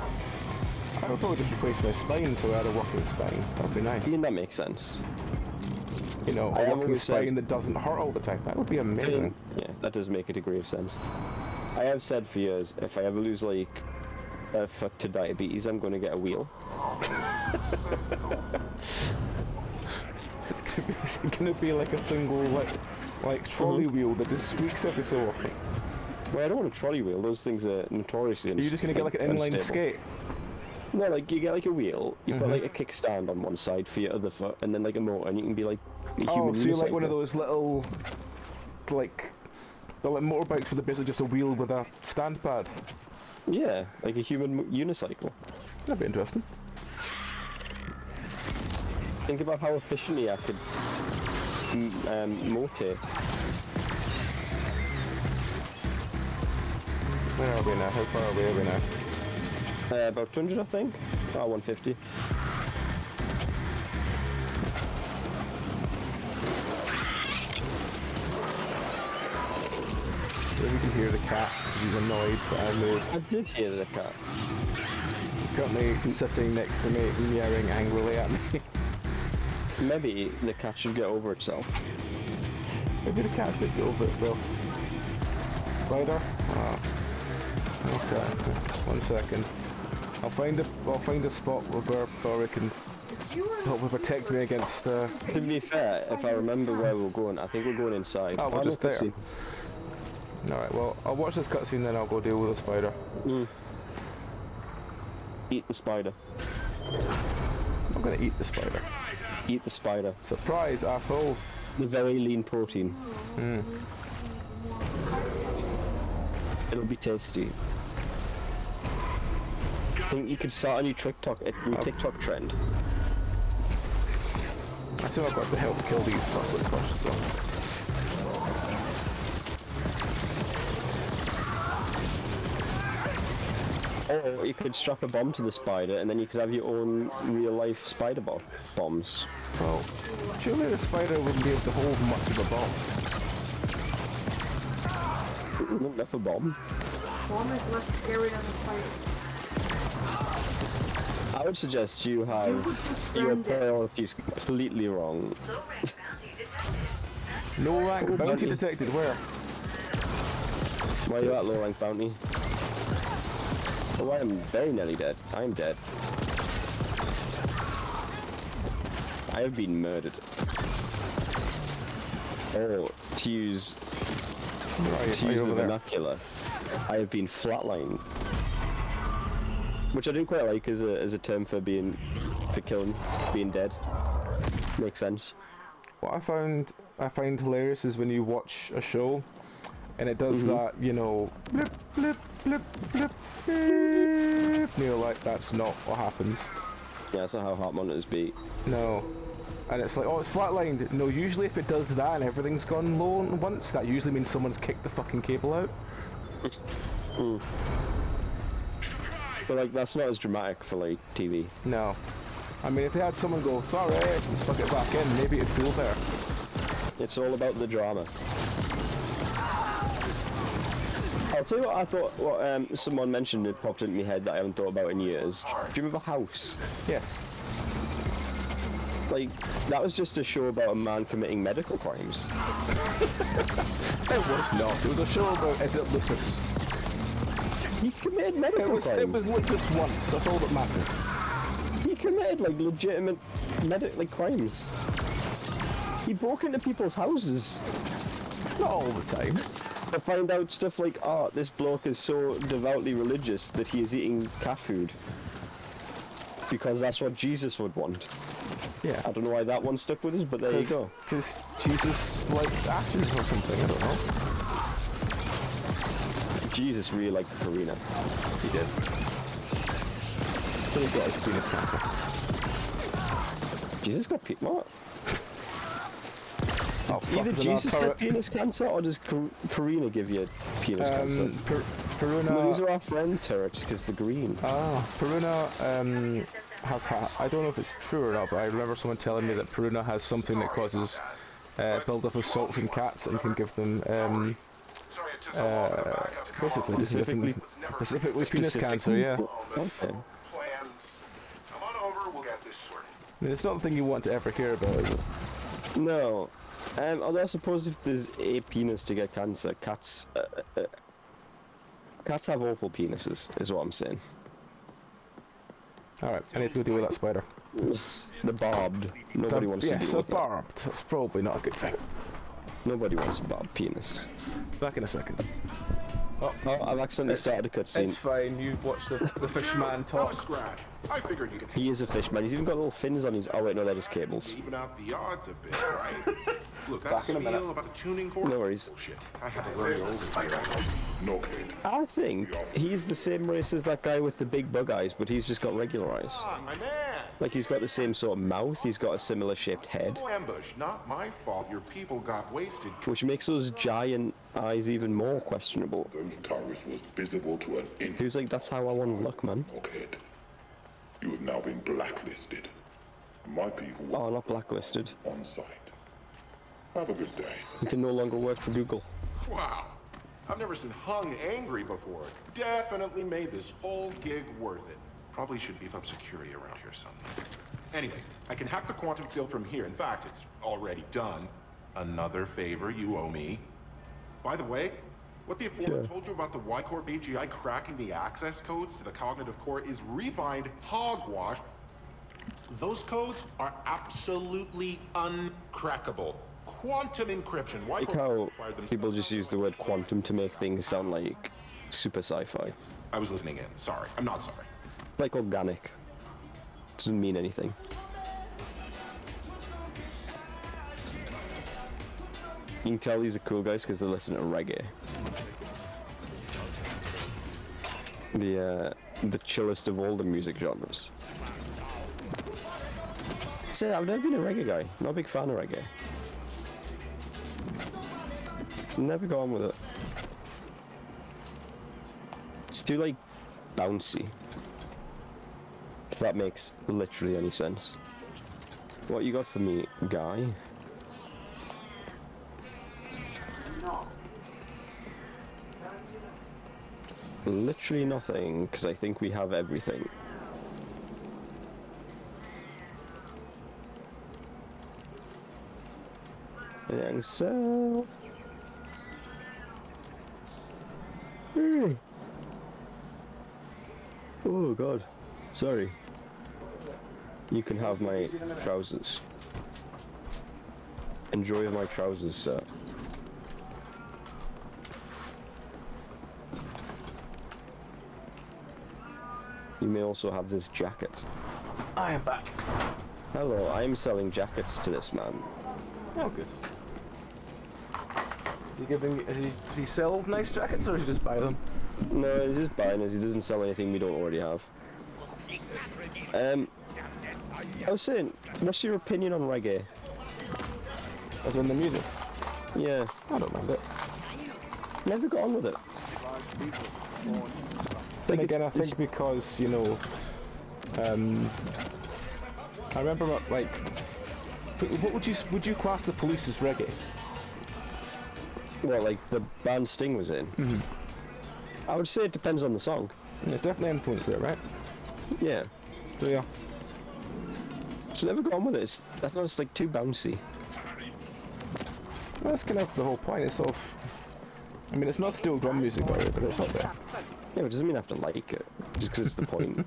I would probably just replace my spine so I had a working spine. That would be nice. I mean, that makes sense. You know, a working spine that doesn't hurt all the time. That would be amazing. Yeah, that does make a degree of sense. I have said for years, if I ever lose like a foot to diabetes, I'm going to get a wheel. It's going to be like a single like trolley wheel that just squeaks every so often. Well, I don't want a trolley wheel. Those things are notoriously Are you just going to get like an inline skate? No, like you get like a wheel, you put like a kickstand on one side for your other foot, and then like a motor, and you can be like a human. Oh, so you're like one of unicycle. those little, like, the like motorbikes with basically just a wheel with a stand pad. Yeah, like a human unicycle. That'd be interesting. Think about how efficiently I could motate. Where are we now? How far away are we now? About 200, I think. 150. Maybe we can hear the cat. He's annoyed that I moved. I did hear the cat. He's got me sitting next to me, meowing angrily at me. Maybe the cat should get over itself. Maybe the cat should get over itself. Spider? Oh. Okay. 1 second. I'll find a spot where Belry can help me protect me against. To be fair, if I remember where we're going, I think we're going inside. Oh, we're just no, there. cutscene. Alright, well, I'll watch this cutscene, then I'll go deal with the spider. Eat the spider. I'm gonna eat the spider. Eat the spider. Surprise, asshole! The very lean protein. It'll be tasty. I think you could start a new TikTok trend. I still have got to help kill these fuckers first, so. Or you could strap a bomb to the spider, and then you could have your own real-life spider bombs. Well, surely the spider wouldn't be able to hold much of a bomb. Not enough a bomb. Bomb is less scary than the spider. I would suggest you have your priorities completely wrong. Low rank bounty detected. No rank bounty detected, where? Why are you at low rank bounty? Oh, I am very nearly dead. I am dead. I have been murdered. Oh, to use the vernacular, I have been flatlined. Which I do quite like as a term for killing, being dead. Makes sense. What I find hilarious is when you watch a show, and it does that, you know, blip blip blip blip blip. You know, like that's not what happens. Yeah, that's not how heart monitors beat. No. And it's like, oh, it's flatlined. No, usually if it does that and everything's gone low once, that usually means someone's kicked the fucking cable out. But like, that's not as dramatic for like TV. No. I mean, if they had someone go, sorry, and plug it back in, maybe it'd feel better. It's all about the drama. I'll tell you what I thought, what someone mentioned, it popped into my head that I haven't thought about in years. Do you remember House? Yes. Like, that was just a show about a man committing medical crimes. It was not. It was a show about, is it lupus? He committed medical crimes. It was lupus once, that's all that mattered. He committed, like, legitimate crimes. He broke into people's houses. Not all the time. To find out stuff like, oh, this bloke is so devoutly religious that he is eating cat food. Because that's what Jesus would want. Yeah. I don't know why that one stuck with us, but there you go. Because Jesus liked ashes or something, I don't know. Jesus really liked Karina. He did. But he got his penis cancer. Jesus got what? Oh, Either Jesus got penis cancer or does Karina give you penis cancer? Peruna. No, these are our friend turrets because they're green. Ah, Peruna I don't know if it's true or not, but I remember someone telling me that Peruna has something that causes build-up of salts in cats and can give them basically specifically penis cancer. Yeah. Okay. Plans. Come on over, we'll get this sorted. I mean, it's not the thing you want to ever hear about, is it? No. Although I suppose if there's a penis to get cancer, cats have awful penises, is what I'm saying. Alright, I need to go deal with that spider. They're barbed. Nobody wants to deal with that. Yes, they're barbed. That's probably not a good thing. Nobody wants a barbed penis. Back in a second. Oh, I've accidentally started a cutscene. It's fine, you've watched the fishman Not talk. a scratch. I figured you could He is a fishman. He's even got little fins on his... Oh wait, no, they're just cables. even out the odds a bit, right? Look, that Back in a minute. spiel about the tuning fork. No worries. Bullshit. I had to learn over. No kid. I think he's the same race as that guy with the big bug eyes, but he's just got regular eyes. Ah, my man. Like, he's got the same sort of mouth, he's got a similar shaped head, No ambush. Not my fault. Your people got wasted. which makes those giant eyes even more questionable. Those towers was visible to an inch. He was like, that's how I want to look, man. Okay. You have now been blacklisted. My people were Oh, not blacklisted. on site. Have a good day. He can no longer work for Google. Wow. I've never seen Hung angry before. Definitely made this whole gig worth it. Probably should beef up security around here someday. Anyway, I can hack the quantum field from here. In fact, it's already done. Another favor you owe me. By the way, what the informant told you about the Y-Corp AGI cracking the access codes to the cognitive core is refined hogwash. Those codes are absolutely uncrackable. Quantum encryption. Like how people just use the word quantum to make things sound like super sci-fi. I was listening in. Sorry. I'm not sorry. Like organic. Doesn't mean anything. You can tell these are cool guys because they listen to reggae. The chillest of all the music genres. Say I've never been a reggae guy. Not a big fan of reggae. Never go on with it. It's too like bouncy. If that makes literally any sense. What you got for me, guy? Literally nothing, because I think we have everything. And so... Oh god, sorry. You can have my trousers. Enjoy my trousers, sir. You may also have this jacket. I am back. Hello, I am selling jackets to this man. Oh, good. Does he sell nice jackets or does he just buy them? No, he's just buying us. He doesn't sell anything we don't already have. I was saying, what's your opinion on reggae? As in the music? Yeah. I don't mind it. Never got on with it. Then again, I think because, you know, I remember like, what would you class the Police as reggae? Well, like the band Sting was in. Mm-hmm. I would say it depends on the song. There's definitely influence there, right? Yeah. So yeah. So never got on with it. I thought it's like too bouncy. Well, that's kind of the whole point. It's sort of, I mean, it's not steel drum music, but it's up there. Yeah, but it doesn't mean I have to like it. Just because it's the point.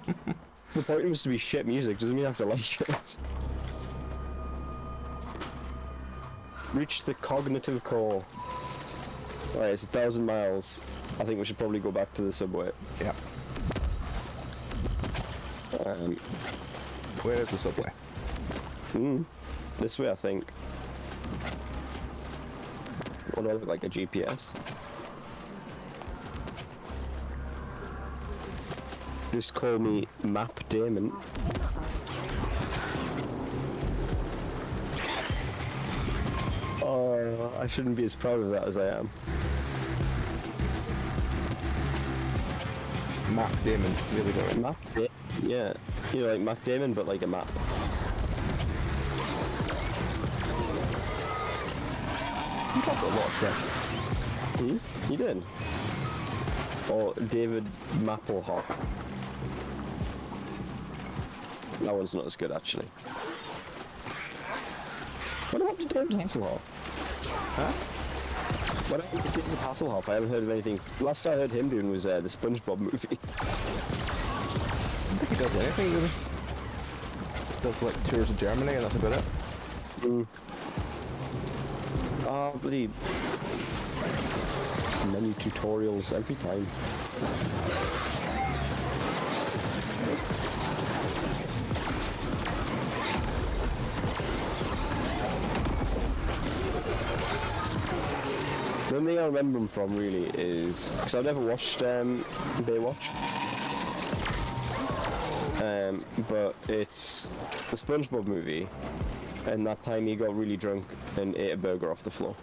The point was to be shit music. Doesn't mean I have to like it. Reach the cognitive core. Alright, it's 1,000 miles. I think we should probably go back to the subway. Yeah. Where is the subway? This way, I think. What do I look like, a GPS? Just call me Map Damon. Oh, I shouldn't be as proud of that as I am. Matt Damon, really don't. Yeah, you know, like Matt Damon, but like a map. You talked a lot of shit. You did. Or David Mapplehawk. That one's not as good, actually. What about David Hasselhoff? Huh? What about David Hasselhoff? I haven't heard of anything. Last I heard him doing was the SpongeBob movie. I don't think he does anything really. Just does like tours of Germany and that's about it. Oh, bloody menu tutorials every time. The only thing I remember him from really is because I've never watched Baywatch, but it's the SpongeBob movie, and that time he got really drunk and ate a burger off the floor.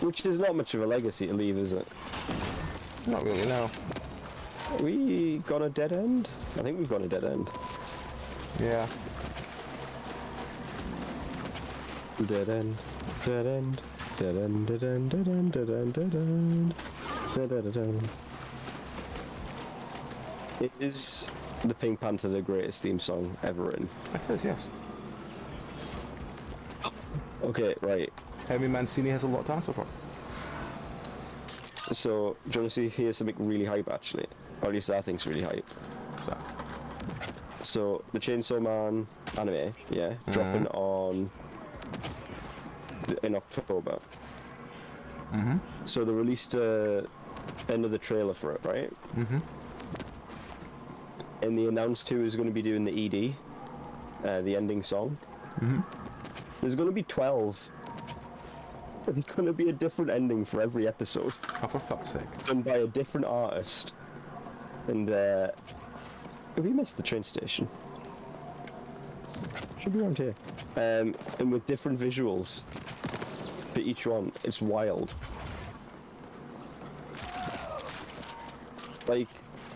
Which is not much of a legacy to leave, is it? Not really, no. We got a dead end? I think we've got a dead end. Yeah. Dead end. Dead end. Dead end. Dead end. Dead end. Dead end. Dead end. Dead end. Dead end. Is the Pink Panther the greatest theme song ever written? It is, yes. Okay, right. Henry Mancini has a lot to answer for. So, do you want to hear something really hype, actually? Or at least I think's really hype. So, the Chainsaw Man anime, yeah, dropping on in October. So they released another trailer for it, right? And they announced who is going to be doing the ED, the ending song. There's going to be 12. There's going to be a different ending for every episode. Oh, for fuck's sake. Done by a different artist. And have we missed the train station? Should be around here. And with different visuals for each one. It's wild. Like,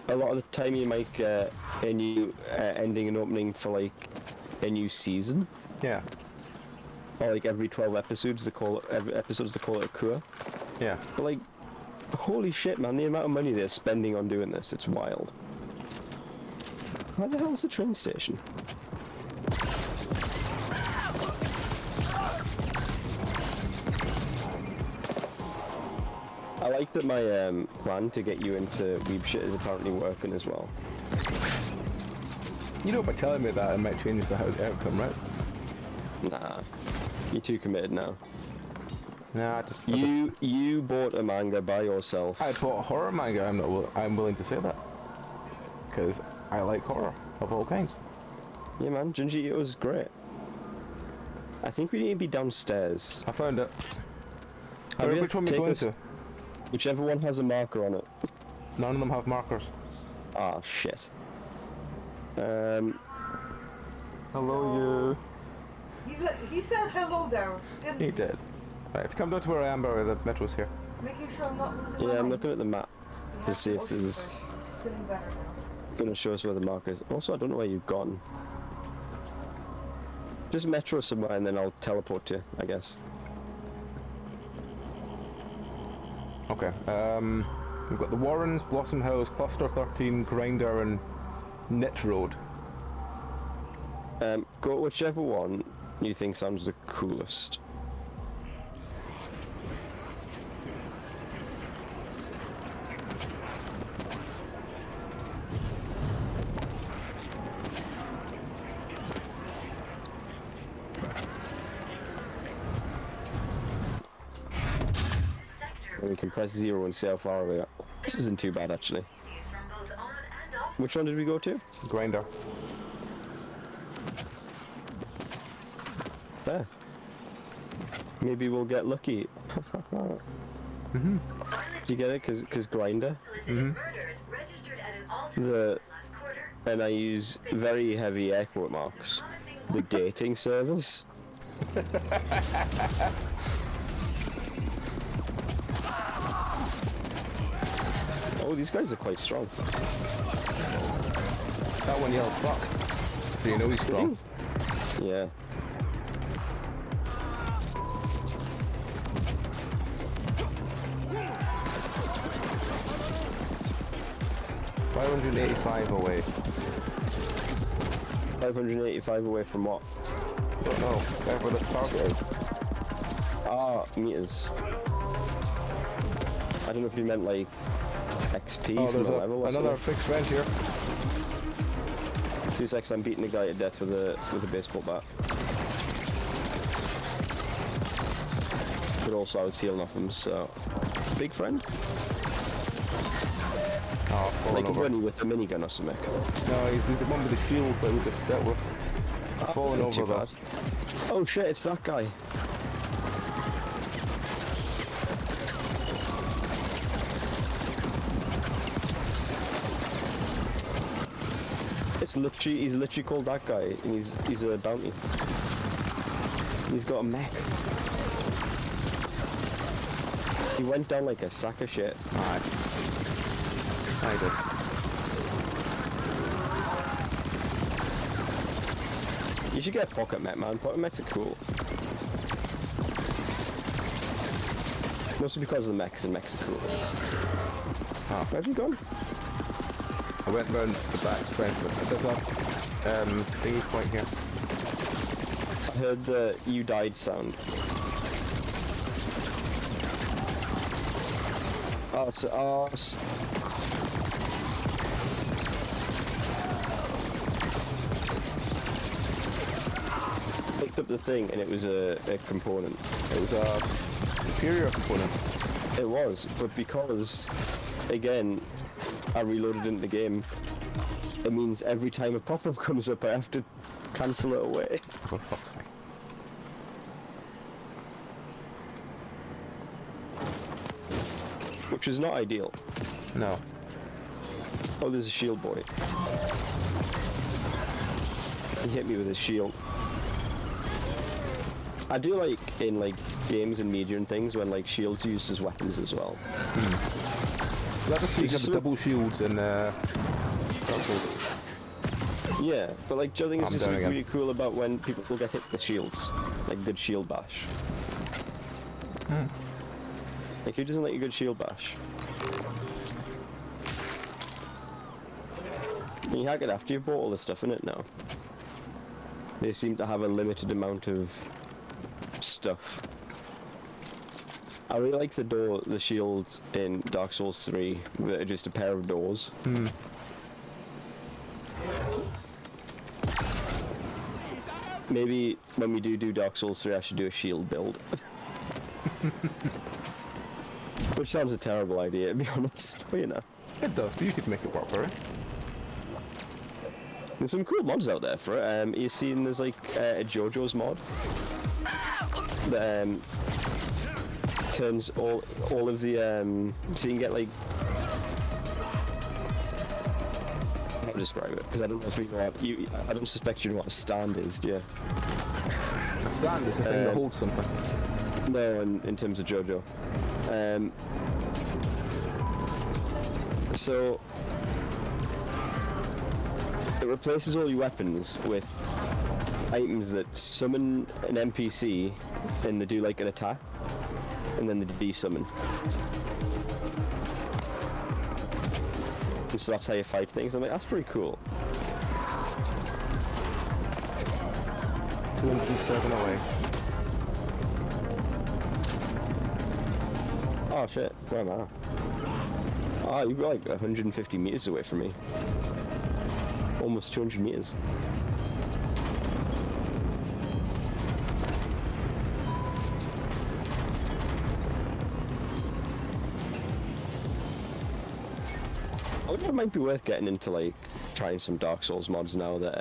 a lot of the time you might get a new ending and opening for like a new season. Yeah. Or like every 12 episodes they call it a Kua. Yeah. But like, holy shit, man, the amount of money they're spending on doing this, it's wild. Where the hell's the train station? I like that my plan to get you into weeb shit is apparently working as well. You know, by telling me that, it might change the outcome, right? Nah, you're too committed now. Nah, you bought a manga by yourself. I bought a horror manga. I'm willing to say that because I like horror of all kinds. Yeah, man, Junji Ito's great. I think we need to be downstairs. I found it. Which one are we going to? Whichever one has a marker on it. None of them have markers. Ah, shit. Hello, you. He said hello there, didn't he? He did. Right, if you come down to where I am, Barry, the metro's here. Making sure I'm not losing Yeah, my I'm mind. looking at the map to see if there's Feeling better now. gonna show us where the marker is. Also, I don't know where you've gone. Just metro somewhere and then I'll teleport to you, I guess. Okay, we've got the Warrens, Blossom House, Cluster 13, Grinder, and Knit Road. Go whichever one you think sounds the coolest. And we can press 0 and see how far we are. This isn't too bad, actually. Which one did we go to? Grinder. There. Maybe we'll get lucky. Mm-hmm. Did you get it? Cause Grinder. Mm-hmm. And I use very heavy air quote marks. The dating service. Oh, these guys are quite strong. That one yelled fuck. So you know he's strong. Yeah. $585 away. 585 away from what? Don't know. Wherever the target is. Ah, meters. I don't know if you meant like XP Oh, from there's the level or another something. fixed vent here. 2 seconds, I'm beating a guy to death with a baseball bat. But also I was healing off him, so... Big friend? Oh, like over. running with a minigun or something. No, he's the one with the shield that we just dealt with. Falling Not over too bad. Oh shit, it's that guy. He's literally called that guy, and he's a bounty. He's got a mech. He went down like a sack of shit. Alright. I did. You should get a pocket mech, man. Pocket mechs are cool. Mostly because of the mechs, and mechs are cool. Oh. Where have you gone? I went round the back strength, but there's a thingy point here. I heard the you died sound. Picked up the thing and it was a component. It was a superior component. It was, but because, again, I reloaded into the game, it means every time a pop-up comes up I have to cancel it away. For fuck's sake. Which is not ideal. No. Oh, there's a shield boy. He hit me with his shield. I do like in like games and media and things when like shields are used as weapons as well. Glad to see you have the double shields and yeah, but like, do you think it's I'm just down really again. cool about when people get hit with shields? Like good shield bash. Like who doesn't like a good shield bash? Can you hack it after you've bought all the stuff in it now? They seem to have a limited amount of stuff. I really like the shields in Dark Souls 3 that are just a pair of doors. Maybe when we do Dark Souls 3 I should do a shield build. Which sounds a terrible idea to be honest, but you know. It does, but you could make it work for it. There's some cool mods out there for it. You've seen there's like a JoJo's mod that turns all of the so you can get like, how to describe it, because I don't know if you know what I don't suspect you know what a stand is, do you? A stand is a thing that holds something. No, in terms of JoJo. So it replaces all your weapons with items that summon an NPC and they do like an attack and then they de-summon. And so that's how you fight things. I'm like, that's pretty cool. 207 away. Oh shit, where am I? Oh, you're like 150 meters away from me. Almost 200 meters. I wonder if it might be worth getting into like trying some Dark Souls mods now that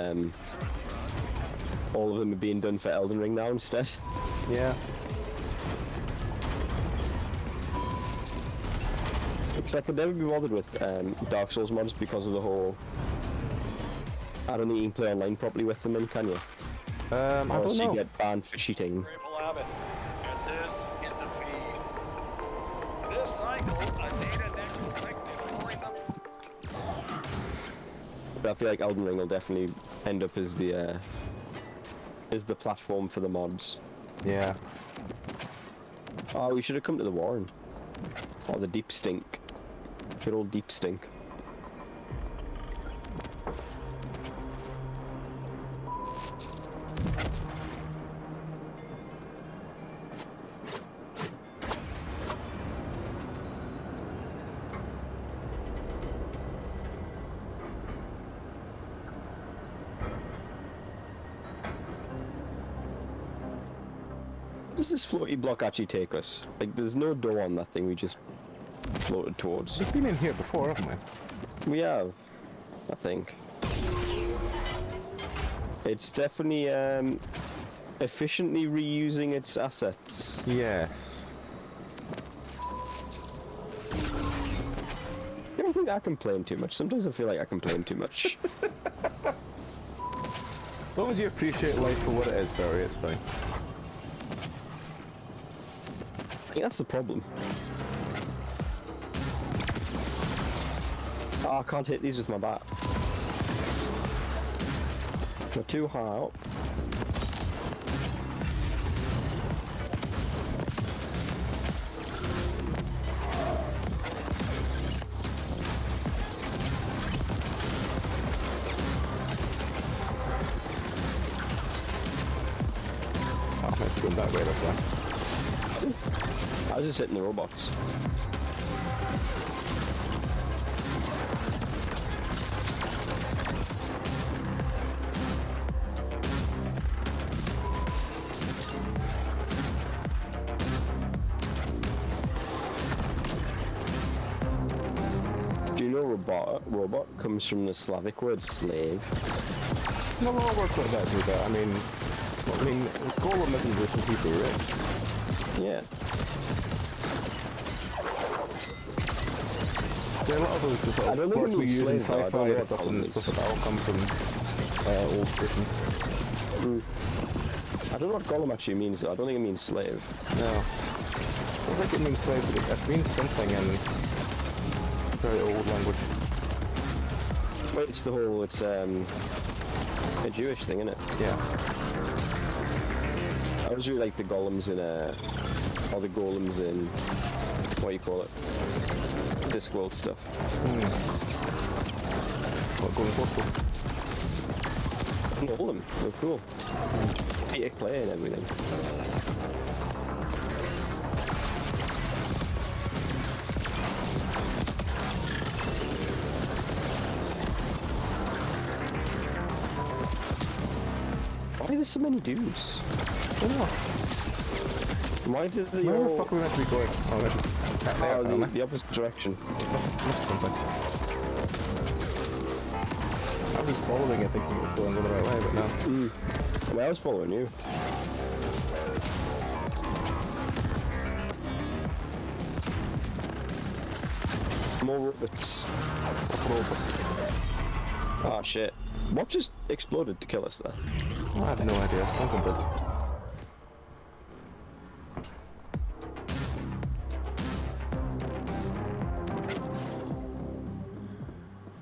all of them are being done for Elden Ring now instead. Yeah. Because I could never be bothered with Dark Souls mods because of the whole... I don't think you can play online properly with them, then, can you? I don't know. you get banned for cheating. Grateful Abbott, and this is the feed. This cycle, a data net collected pulling But I feel like Elden Ring will definitely end up as the platform for the mods. Yeah. Oh, we should have come to the Warren. Or the Deep Stink. Good old Deep Stink. Does this floaty block actually take us? Like, there's no door on that thing we just floated towards. We've been in here before, haven't we? We have, I think. It's definitely efficiently reusing its assets. Yes. You ever think I complain too much? Sometimes I feel like I complain too much. As long as you appreciate life for what it is, Barry, it's fine. I think that's the problem. Oh, I can't hit these with my bat. They're too high up. I'm actually going that way, that's why. I was just hitting the robots. Do you know robot comes from the Slavic word slave? No, a lot of words like that do that. I mean, it's Golem isn't Russian people, right? Yeah. There are a lot of those sort of words we use in sci-fi and stuff like that all come from old Christians. I don't know what golem actually means though. I don't think it means slave. No. I don't think it means slave, but it means something in very old language. Wait, it's the whole, it's a Jewish thing, isn't it? Yeah. I always really like the golems in or the golems in, what do you call it? Discworld stuff. What, Golem Postal? All of them, they're cool. Peter Clay and everything. Why are there so many dudes? I don't know. Why did they Where all... the fuck are we meant to be going? The opposite direction. I was following it thinking it was still going the right way, but no. Well, I was following you. More robots. Ah, shit. What just exploded to kill us there? Oh, I have no idea. Something did.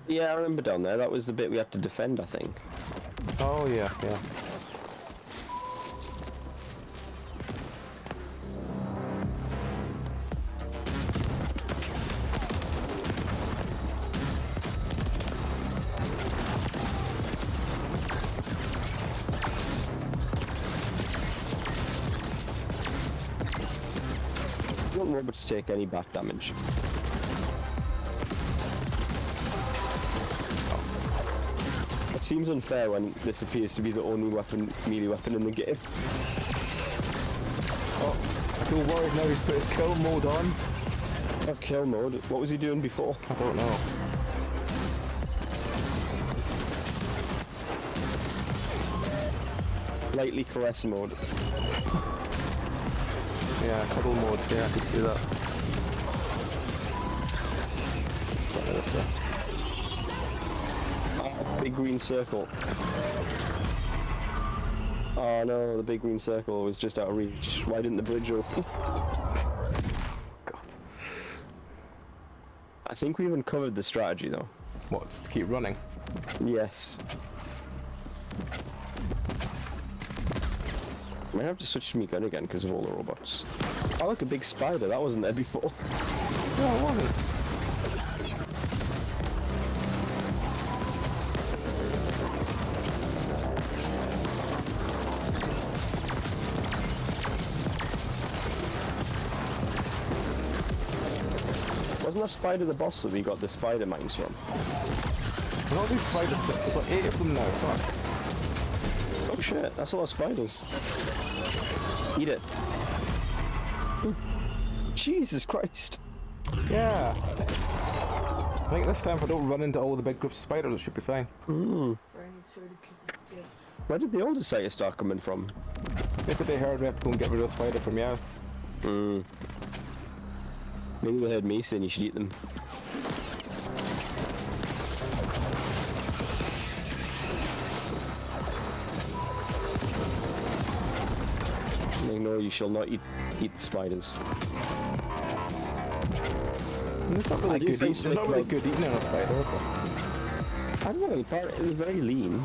Yeah, I remember down there. That was the bit we had to defend, I think. Oh, yeah, yeah. Don't robots take any bat damage? It seems unfair when this appears to be the only melee weapon in the game. Oh, I feel worried now he's put his kill mode on. Oh, kill mode? What was he doing before? I don't know. Lightly caress mode. Yeah, cuddle mode, yeah, I could do that. This way. Big green circle. Oh no, the big green circle was just out of reach. Why didn't the bridge open? God. I think we've uncovered the strategy though. What, just to keep running? Yes. I might have to switch to my gun again because of all the robots. Oh look, a big spider, that wasn't there before. No, it wasn't. Wasn't that spider the boss that we got the spider mines from? All these spiders, there's like 8 of them now, fuck. Oh shit, that's a lot of spiders. Eat it. Ooh. Jesus Christ. Yeah. I think this time if I don't run into all the big groups of spiders, it should be fine. Mm. Sorry, I need to show the kids this. Where did the older site start coming from? Maybe they heard we have to go and get rid of the spider from Meow. Mm. Maybe they heard me saying you should eat them. No, you shall not eat the spiders. It's not really good. It's not really good eating on a spider, is it? I don't know. It was very lean.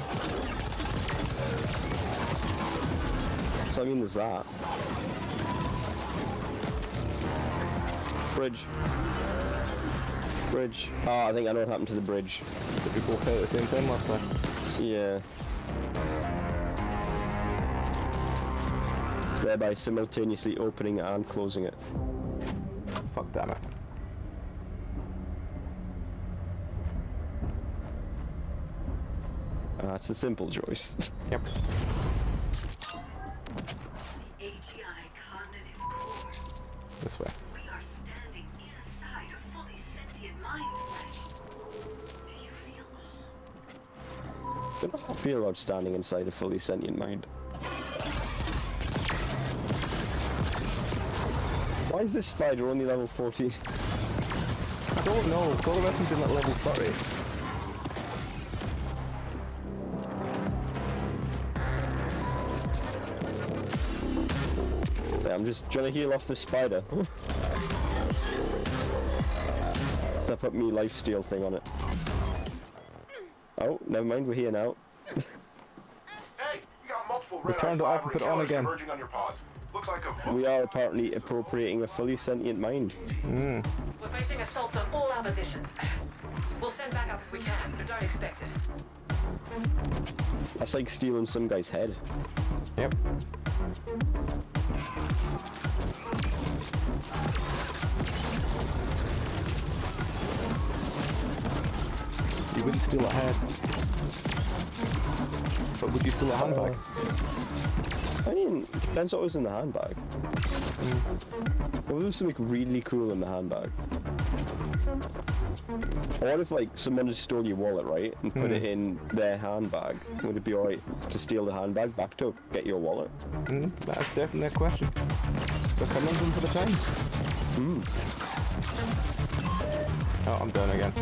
So I mean, there's that. Bridge. Bridge. Oh, I think I know what happened to the bridge. Did we both hit at the same time last time? Yeah. Thereby simultaneously opening and closing it. Fuck damn it. It's a simple choice. Yep. AGI cognitive core. This way. We are standing inside a fully sentient mind flash. Do you feel I don't know how I feel about standing inside a fully sentient mind. Why is this spider only level 14? I don't know. It's all the rest of them at level 30. I'm just trying to heal off this spider. So I put me lifesteal thing on it. Oh, never mind, we're here now. Hey, you got multiple We turned it off and put it on again. converging on your paws. Looks like a We are apparently appropriating a fully sentient mind. We're facing assaults on all our positions. We'll send backup if we can, but don't expect it. That's like stealing some guy's head. Yep. You wouldn't steal a head. But would you steal a handbag? I mean, depends what was in the handbag. What was something really cool in the handbag? Or what if like someone just stole your wallet, right, and put it in their handbag? Would it be alright to steal the handbag back to get your wallet? That's definitely a question. So conundrum for the times. Oh, I'm down again.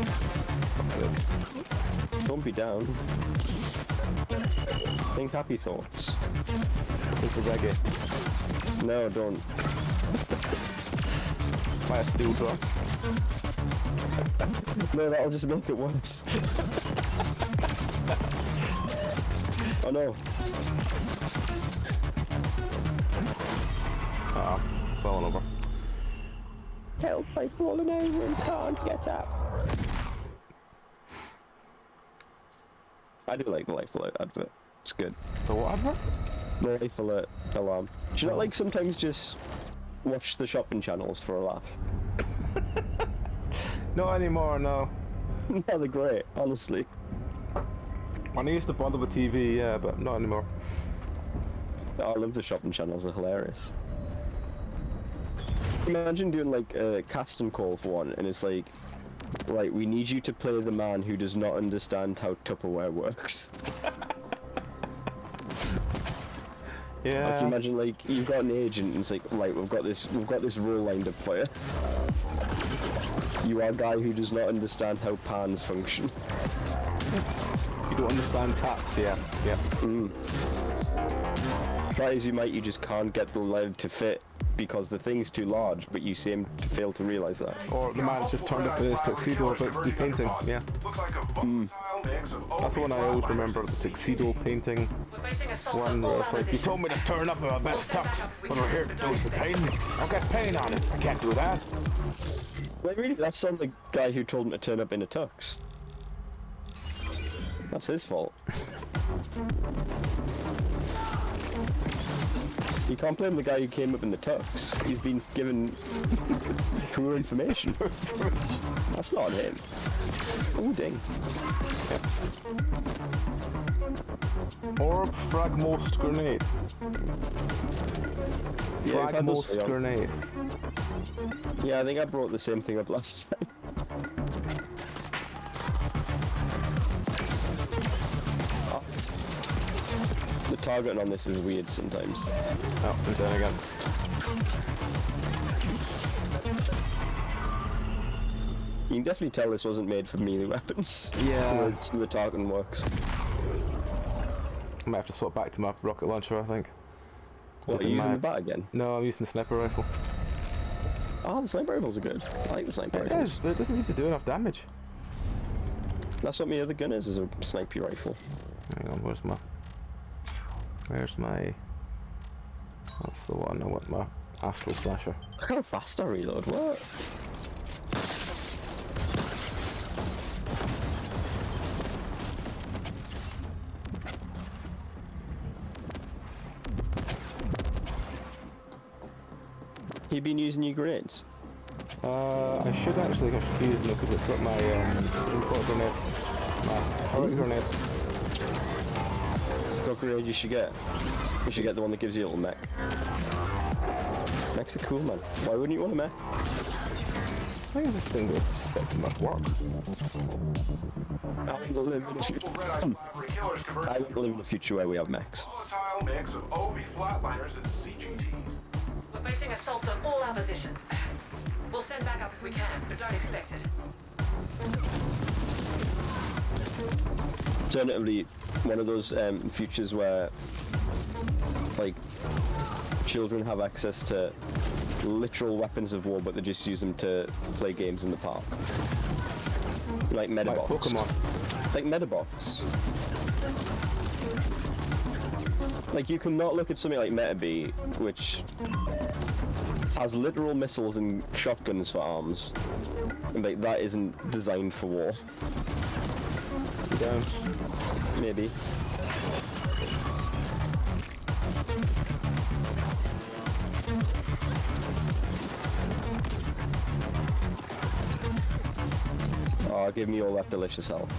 Don't be down. Think happy thoughts. Think the reggae. No, don't. Buy a steel drum. No, that'll just make it worse. Oh no. Ah, falling over. Help, I've fallen over and can't get up. I do like the Life Alert advert. It's good. The what advert? The Life Alert alarm. Do you not like sometimes just watch the shopping channels for a laugh? Not anymore, no. No, they're great, honestly. When I used to bother with TV, yeah, but not anymore. I love the shopping channels, they're hilarious. Imagine doing like a casting call for one, and it's like, right, we need you to play the man who does not understand how Tupperware works. Yeah. Like, imagine like you've got an agent, and it's like, right, we've got this role lined up for you. You are a guy who does not understand how pans function. You don't understand taps, yeah. Try as you might, you just can't get the lev to fit because the thing's too large, but you seem to fail to realise that. Or the man's just turned up in his tuxedo about the painting, yeah. That's the one I always remember, the tuxedo painting one where it's like, you told me to turn up in my best tux, but we're here to do the painting. I've got paint on it, I can't do that. Wait, really? That's not the guy who told him to turn up in a tux. That's his fault. You can't blame the guy who came up in the tux. He's been given poor information. That's not him. Oh, ding. Orb, fragmost grenade. Yeah, Fragmost grenade. Yeah, I think I brought the same thing up last time. The targeting on this is weird sometimes. Oh, and then again. You can definitely tell this wasn't made for melee weapons. Yeah. Some of the targeting works. I might have to swap back to my rocket launcher, I think. What, are you using the bat again? No, I'm using the sniper rifle. Oh, the sniper rifles are good. I like the sniper rifles. It is, but it doesn't seem to do enough damage. That's what my other gun is a sniper rifle. Hang on, where's my... That's the one, I want my Astral Slasher. Look how fast I reload, what? You been using your grenades? I should be using it because it's got my import grenade, my turret grenade. What grenade you should get? You should get the one that gives you a little mech. Mechs are cool, man. Why wouldn't you want a mech? I think this thing would spec too much work. I want to live in a future where we have mechs. Volatile mix of OB flatliners and CGTs. We're facing assaults on all our positions. We'll send backup if we can, but don't expect it. Alternatively, one of those futures where, like, children have access to literal weapons of war, but they just use them to play games in the park. Like Metabox. Like Pokemon. Like Metabox. Like, you cannot look at something like Metabee, which has literal missiles and shotguns for arms, and like, that isn't designed for war. Yeah. Maybe. Oh, give me all that delicious health.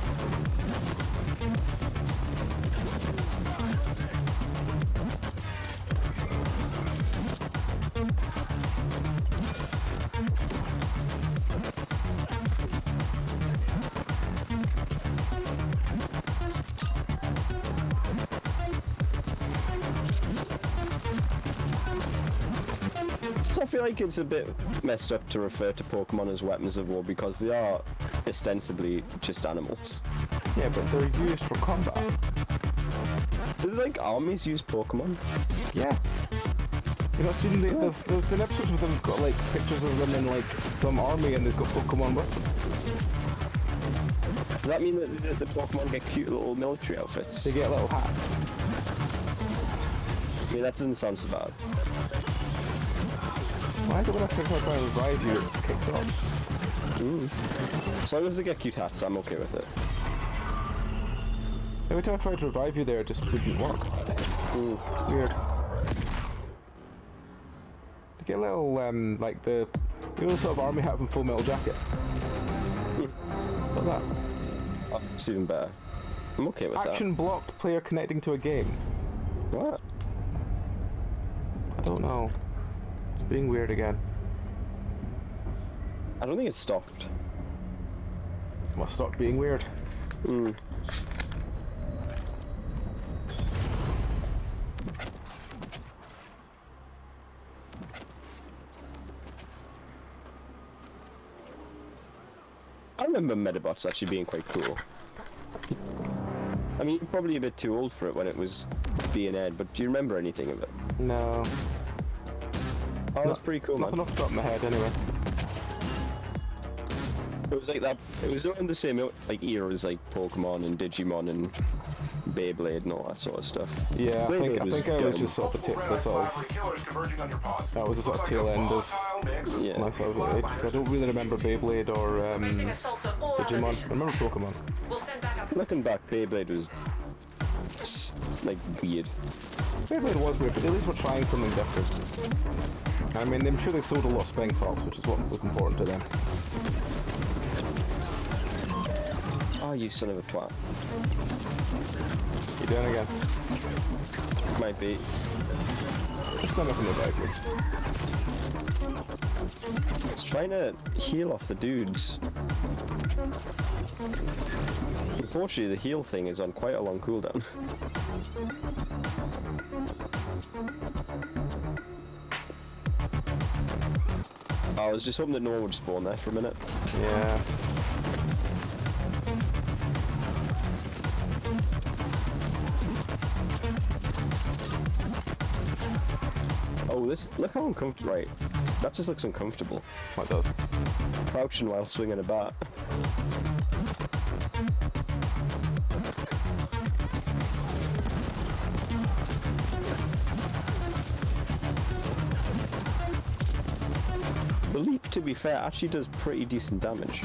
I feel like it's a bit messed up to refer to Pokemon as weapons of war because they are ostensibly just animals. Yeah, but they're used for combat. Do like armies use Pokemon? Yeah. You know, seen there's been episodes with them got like pictures of them in like some army and they've got Pokemon with them. Does that mean that the Pokemon get cute little military outfits? They get little hats. I mean, that doesn't sound so bad. Why is it when I try to revive you, it kicks off? As long as they get cute hats, I'm okay with it. Every time I tried to revive you there, it just didn't work. Weird. To get a little, like the sort of army hat from Full Metal Jacket. Like that. Oh, it's even better. I'm okay with Action blocked player connecting to a game. What? I don't know. It's being weird again. I don't think it's stopped. Must stop being weird. remember Medabots actually being quite cool. I mean, you're probably a bit too old for it when it was being aired, but do you remember anything of it? No. Oh, that's pretty cool, man. Nothing off the top of my head, anyway. It was like that. It was around the same like era as like Pokemon and Digimon and Beyblade and all that sort of stuff. Yeah, I think I was just sort of that was the sort of tail end of my sort of age. Because I don't really remember Beyblade or Digimon. I remember Pokemon. Looking back, Beyblade was like weird. Beyblade was weird, but at least we're trying something different. I mean, I'm sure they sold a lot of spring tops, which is what was important to them. Oh, you son of a twat. You doing again? Might be. It's not nothing about you. It's trying to heal off the dudes. Unfortunately, the heal thing is on quite a long cooldown. I was just hoping that no one would spawn there for a minute. Yeah. Oh, this, look how uncomfortable, right, that just looks uncomfortable. What does? Crouching while swinging a bat. The leap, to be fair, actually does pretty decent damage.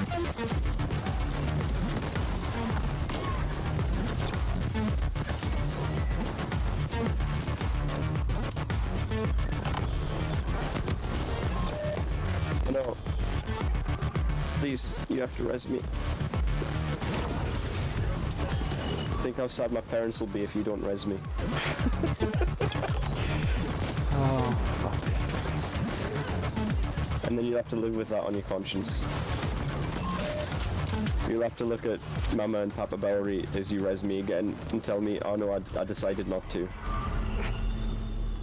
No. Please, you have to res me. Think how sad my parents will be if you don't res me. Oh, fucks. And then you'll have to live with that on your conscience. You'll have to look at Mama and Papa Belry as you res me again and tell me, oh no, I decided not to.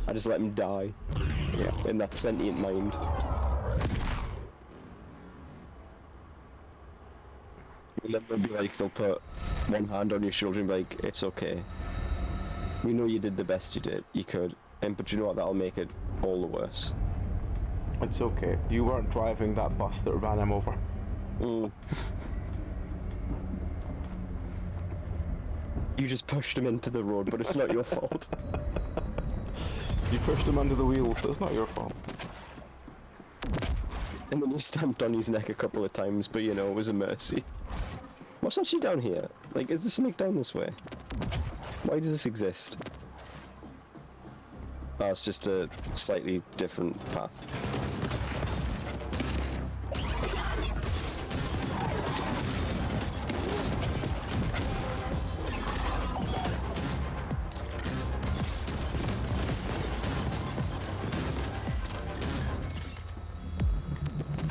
I just let him die. Yeah, in that sentient mind. You'll never be like, they'll put one hand on your shoulder and be like, it's okay. We know you did the best you could, but you know what, that'll make it all the worse. It's okay. You weren't driving that bus that ran him over. Mm. You just pushed him into the road, but it's not your fault. You pushed him under the wheel, so it's not your fault. And then you stamped on his neck a couple of times, but you know, it was a mercy. What's actually down here? Like, is there something down this way? Why does this exist? Oh, it's just a slightly different path.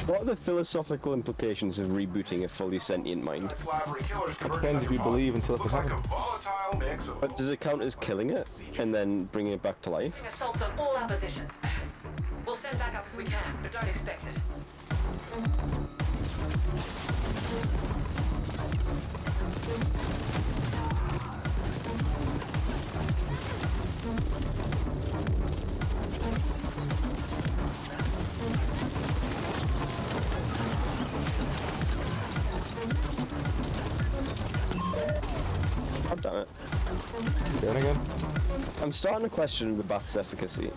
What are the philosophical implications of rebooting a fully sentient mind? It depends if you believe in silicon heaven. But does it count as killing it and then bringing it back to life? Assaults on all our positions. We'll send backup if we can, but don't expect it. God damn it. Doing again? I'm starting to question the bat's efficacy.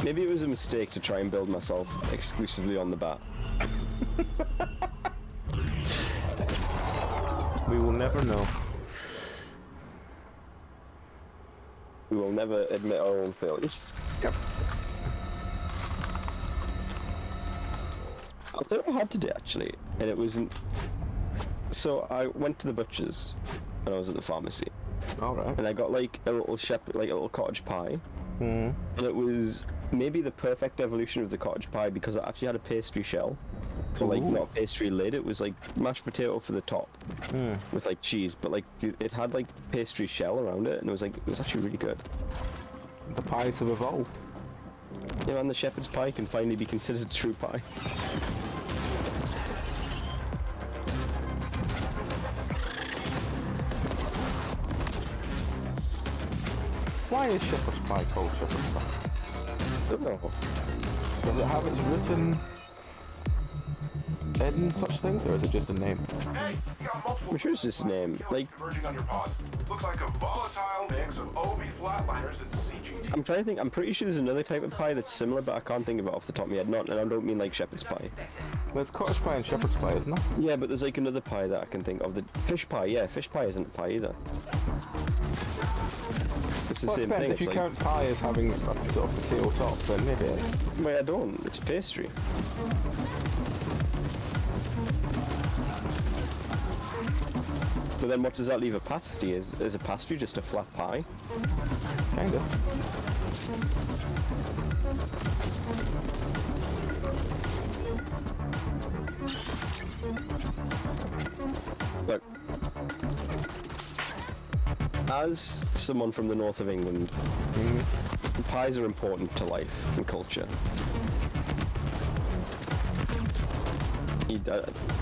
Maybe it was a mistake to try and build myself exclusively on the bat. We will never know. We will never admit our own failures. Yep. I'll tell you what I had today actually, and it wasn't. So I went to the butcher's, and I was at the pharmacy. All right. And I got like a little shepherd, like a little cottage pie, Mm. And it was maybe the perfect evolution of the cottage pie because it actually had a pastry shell. But like Ooh. not a pastry lid, it was like mashed potato for the top Mm. with like cheese, but like it had like pastry shell around it, and it was actually really good. The pies have evolved. Yeah, man, the shepherd's pie can finally be considered a true pie. Why is shepherd's pie called shepherd's pie? I don't know. Does it have its written in such things, or is it just a name? Hey, you got multiple. I'm sure it's just a name. Like, Converging on your paws. Looks like a volatile mix of OB flatliners and CGT. I'm trying to think. I'm pretty sure there's another type of pie that's similar, but I can't think of it off the top of my head. Not, and I don't mean like shepherd's pie. There's cottage pie and shepherd's pie, isn't there? Yeah, but there's like another pie that I can think of. The fish pie. Yeah, fish pie isn't a pie either. It's the Well, it same depends. thing. If you It's count pie as having a sort of potato top, then maybe. Wait, I don't. It's pastry. But then what does that leave a pasty? Is a pasty just a flat pie? Kind of. Look. As someone from the north of England, pies are important to life and culture.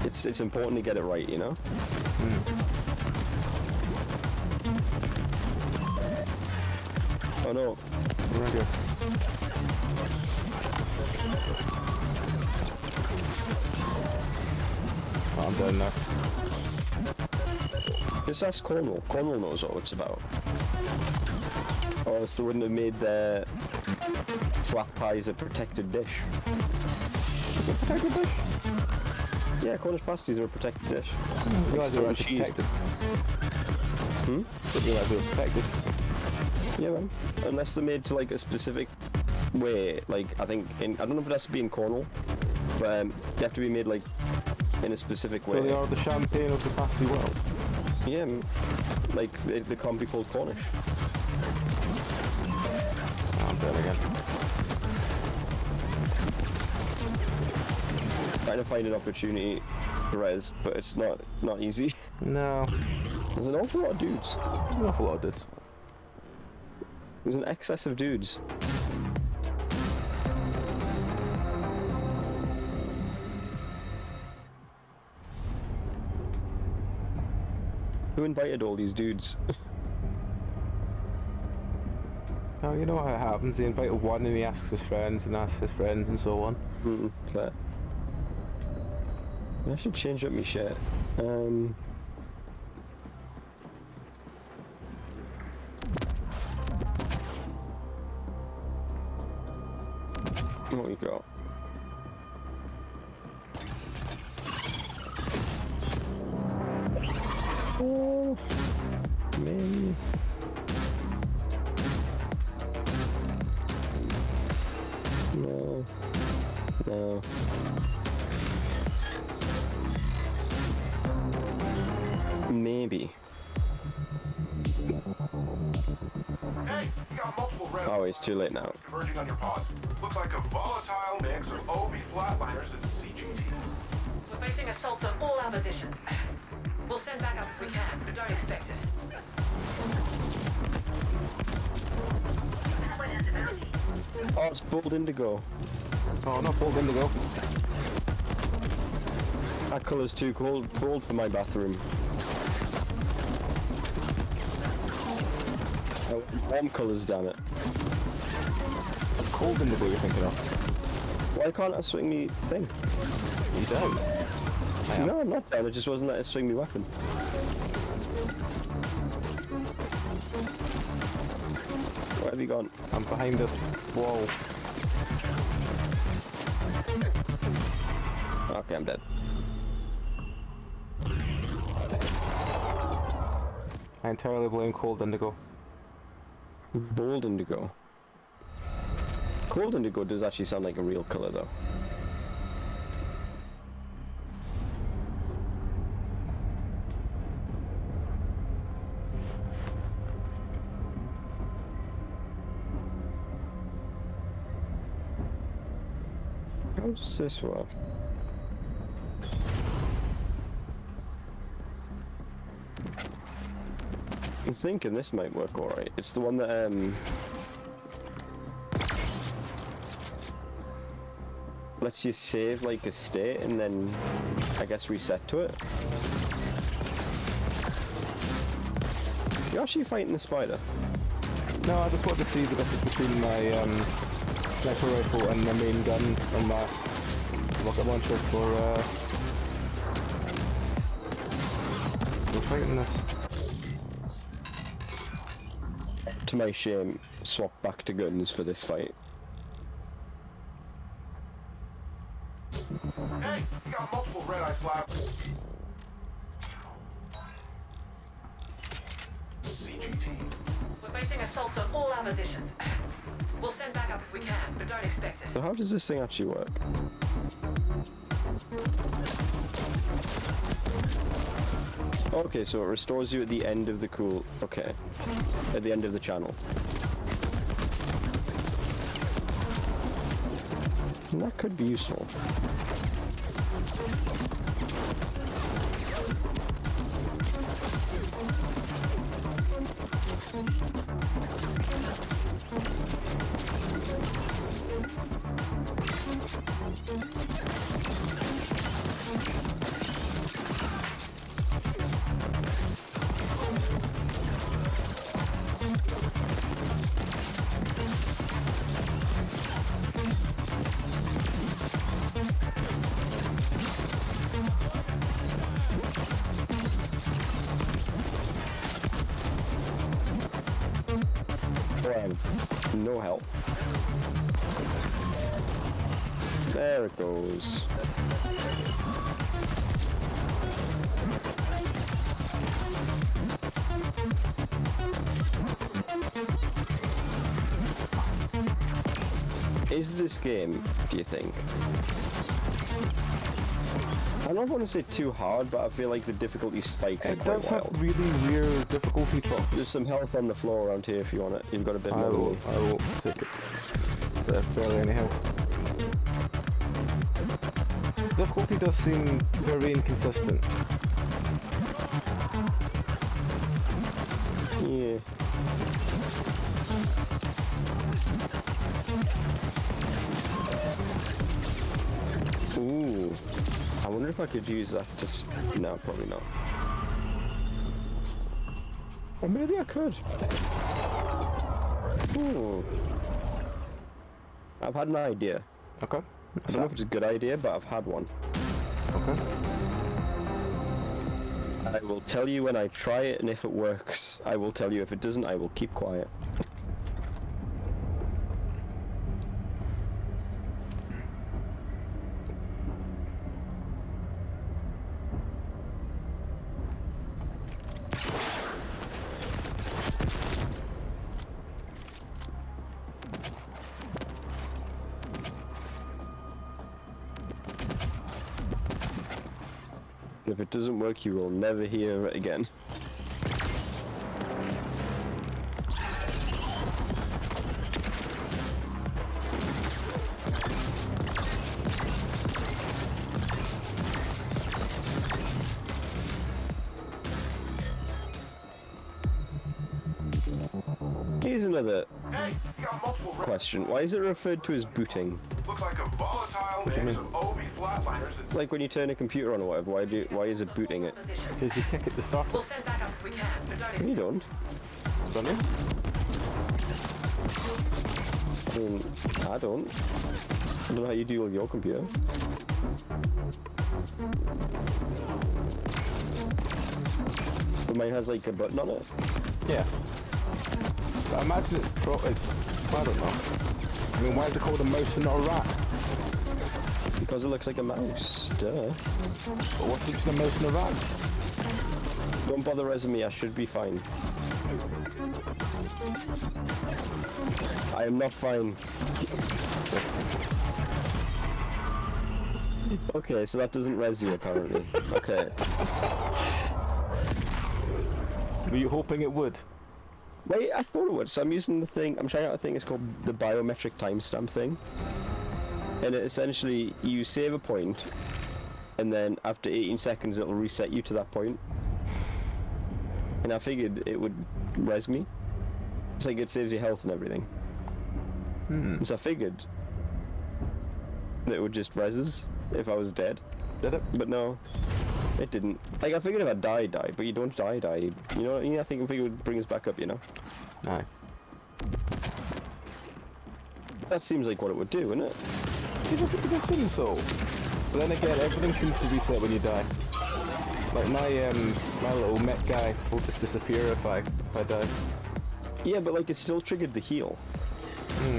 It's important to get it right, you know? Oh no. Right here. Oh, I'm done now. Just ask Cornwall. Cornwall knows what it's about. Or else they wouldn't have made their flat pies a protected dish. Protected dish? Yeah, Cornish pasties are a protected dish. You realize they were Like actually cheese. protected. Hmm? Didn't realise they were protected. Yeah, man. Unless they're made to like a specific way. Like I think I don't know if it has to be in Cornwall, but they have to be made like in a specific way. So they are the champagne of the pasty world. Yeah, like they can't be called Cornish. Oh, I'm done again. Trying to find an opportunity to res, but it's not easy. No. There's an awful lot of dudes. There's an awful lot of dudes. There's an excess of dudes. Who invited all these dudes? Oh, you know how it happens. They invite one and he asks his friends and asks his friends and so on. Fair. I should change up my shirt. What we got? Oh, man. No. No. Maybe. Hey, you got multiple red. Oh, it's too late now. Converging on your paws. Looks like a volatile mix of OB flatliners and CGTs. We're facing assaults on all our positions. We'll send backup if we can, but don't expect it. Oh, it's Bold Indigo. Oh, not Bold Indigo. That colour's too bold for my bathroom. Oh, warm colours, damn it. It's Cold Indigo you're thinking of. Why can't I swing me thing? You don't. No, I'm not down. It just wasn't letting it swing me weapon. Where have you gone? I'm behind this wall. Okay, I'm dead. I entirely blame Cold Indigo. Bold Indigo. Cold Indigo does actually sound like a real colour, though. How does this work? I'm thinking this might work alright. It's the one that lets you save like a state and then I guess reset to it. You're actually fighting the spider? No, I just wanted to see the difference between my sniper rifle and my main gun on my rocket launcher for fighting this. To my shame, swap back to guns for this fight. Hey, you got multiple red-eye slabs. CGTs. We're facing assaults on all our positions. We'll send backup if we can, but don't expect it. So how does this thing actually work? Okay, so it restores you at the end of the okay. At the end of the channel. And that could be useful. No help. There it goes. Is this game, do you think? I don't want to say too hard, but I feel like the difficulty spikes are quite wild. It does have really weird difficulty drops. There's some health on the floor around here if you want it. You've got a bit more. I will take it. There's barely any health. Difficulty does seem very inconsistent. Yeah. Ooh. I wonder if I could use that to... No, probably not. Or maybe I could. Ooh. I've had an idea. Okay. I don't know if it's a good idea, but I've had one. Okay. I will tell you when I try it, and if it works, I will tell you. If it doesn't, I will keep quiet. If it doesn't work, you will never hear it again. Here's another question. Why is it referred to as booting? Looks like a volatile mix of OB flatliners and... Like when you turn a computer on or whatever, why is it booting it? Because you kick it to start. We'll send backup if we can, but don't... You don't. Don't you? I mean, I don't. I don't know how you deal with your computer. But mine has like a button on it. Yeah. But I imagine it's I don't know. I mean, why is it called a mouse and not a rat? Because it looks like a mouse, duh. But what's the mouse and a rat? Don't bother resing me, I should be fine. I am not fine. Okay, so that doesn't res you apparently. Okay. Were you hoping it would? Wait, I thought it would. So I'm using the thing, I'm trying out a thing, it's called the biometric timestamp thing. And essentially, you save a point, and then after 18 seconds, it'll reset you to that point. And I figured it would res me. It's like it saves your health and everything. So I figured that it would just res if I was dead. Did it? But no, it didn't. Like, I figured if I die, but you don't die. You know what I mean? I figured it would bring us back up, you know? Aye. That seems like what it would do, wouldn't it? It does seem so. But then again, everything seems to reset when you die. Like my little mech guy will just disappear if I die. Yeah, but like it still triggered the heal.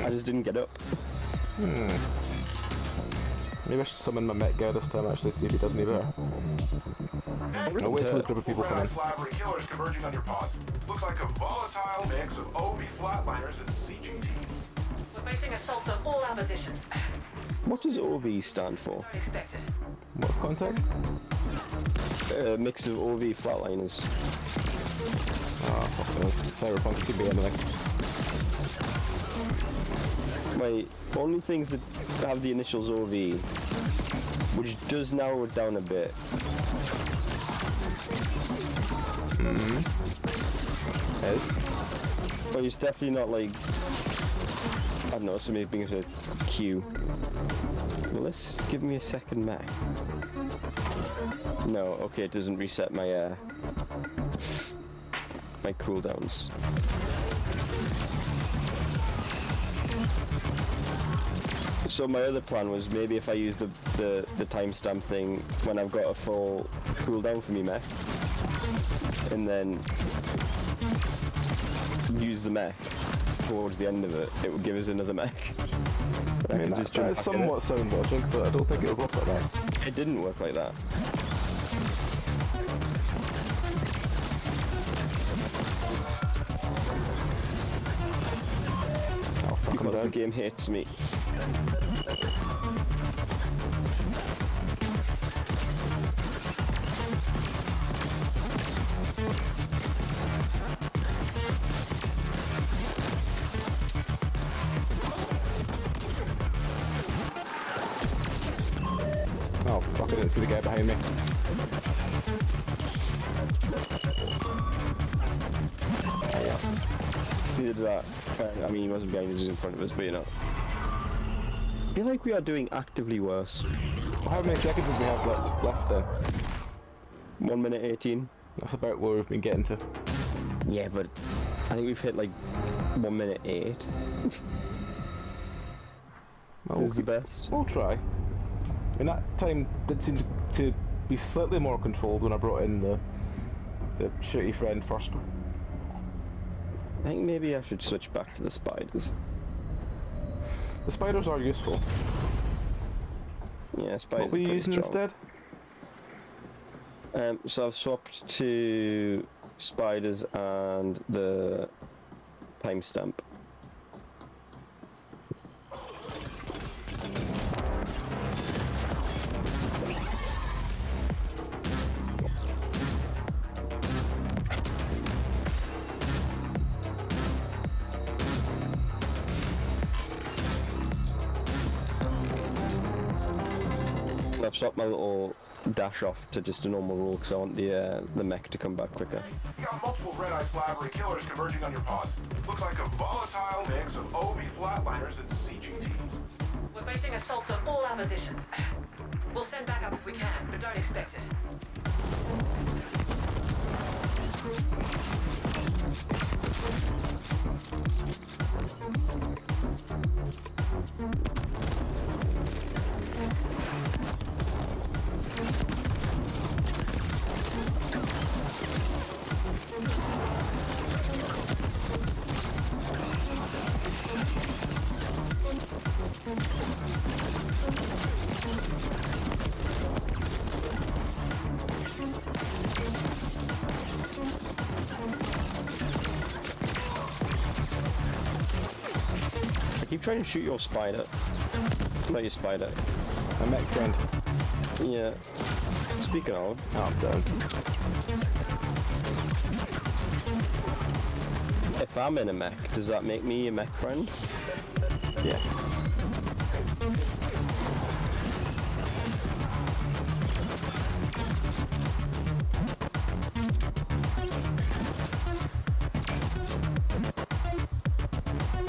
I just didn't get up. Maybe I should summon my mech guy this time actually, see if he does any better. I'll wait till the group of people come in. Library killers converging on your paws. Looks like a volatile mix of OB flatliners and CGTs. We're basing assaults on all our positions. What does OV stand for? Don't expect it. What's context? A mix of OV flatliners. Oh, fuck knows. Cyberpunk could be anything. My only things that have the initials OV, which does narrow it down a bit. Well, it's definitely not like, I don't know, somebody being a Q. Well, let's give me a second Mac. No, okay, it doesn't reset my my cooldowns. So my other plan was maybe if I use the timestamp thing when I've got a full cooldown for me mech, and then use the mech towards the end of it, it would give us another mech. I mean, that is somewhat sound logic, but I don't think it would work like that. It didn't work like that. Because the game hates me. Oh, fuck, I didn't see the guy behind me. Neither did that. I mean, he wasn't behind us, he was in front of us, but you know. I feel like we are doing actively worse. How many seconds have we have left then? 1 minute 18. That's about where we've been getting to. Yeah, but I think we've hit like 1 minute 8. Well, This is the best. We'll try. I mean, that time did seem to be slightly more controlled when I brought in the shitty friend first. I think maybe I should switch back to the spiders. The spiders are useful. Yeah, spiders. What were you using instead? So I've swapped to spiders and the timestamp. I've swapped my little dash off to just a normal roll because I want the mech to come back quicker. You got multiple Red Ice Library killers converging on your paws. Looks like a volatile mix of OB flatliners and CGTs. We're basing assaults on all our positions. We'll send backup if we can, but don't expect it. Keep trying to shoot your spider. Not your spider. My mech friend. Yeah. Speaking of, oh, I'm done. If I'm in a mech, does that make me a mech friend? Yes.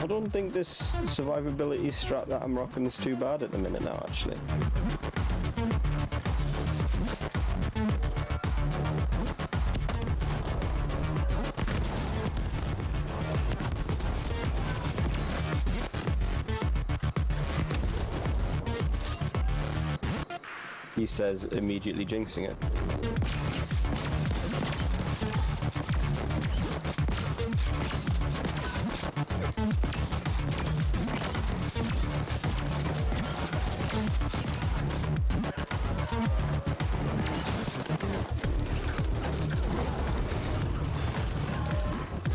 I don't think this survivability strat that I'm rocking is too bad at the minute now, actually. He says, immediately jinxing it.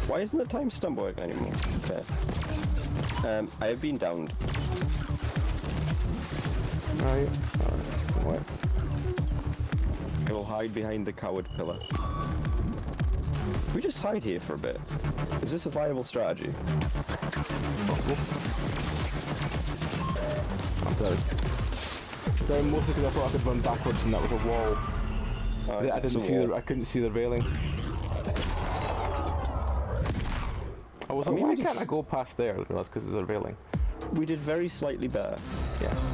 Why isn't the timestamp working anymore? Okay. I have been downed. Right. What? I will hide behind the coward pillar. We just hide here for a bit. Is this a viable strategy? Possible. I'm dead. Very mostly because I thought I could run backwards and that was a wall. I didn't see the. I couldn't see the railing. I was like, why can't I go past there? That's because there's a railing. We did very slightly better. Yes.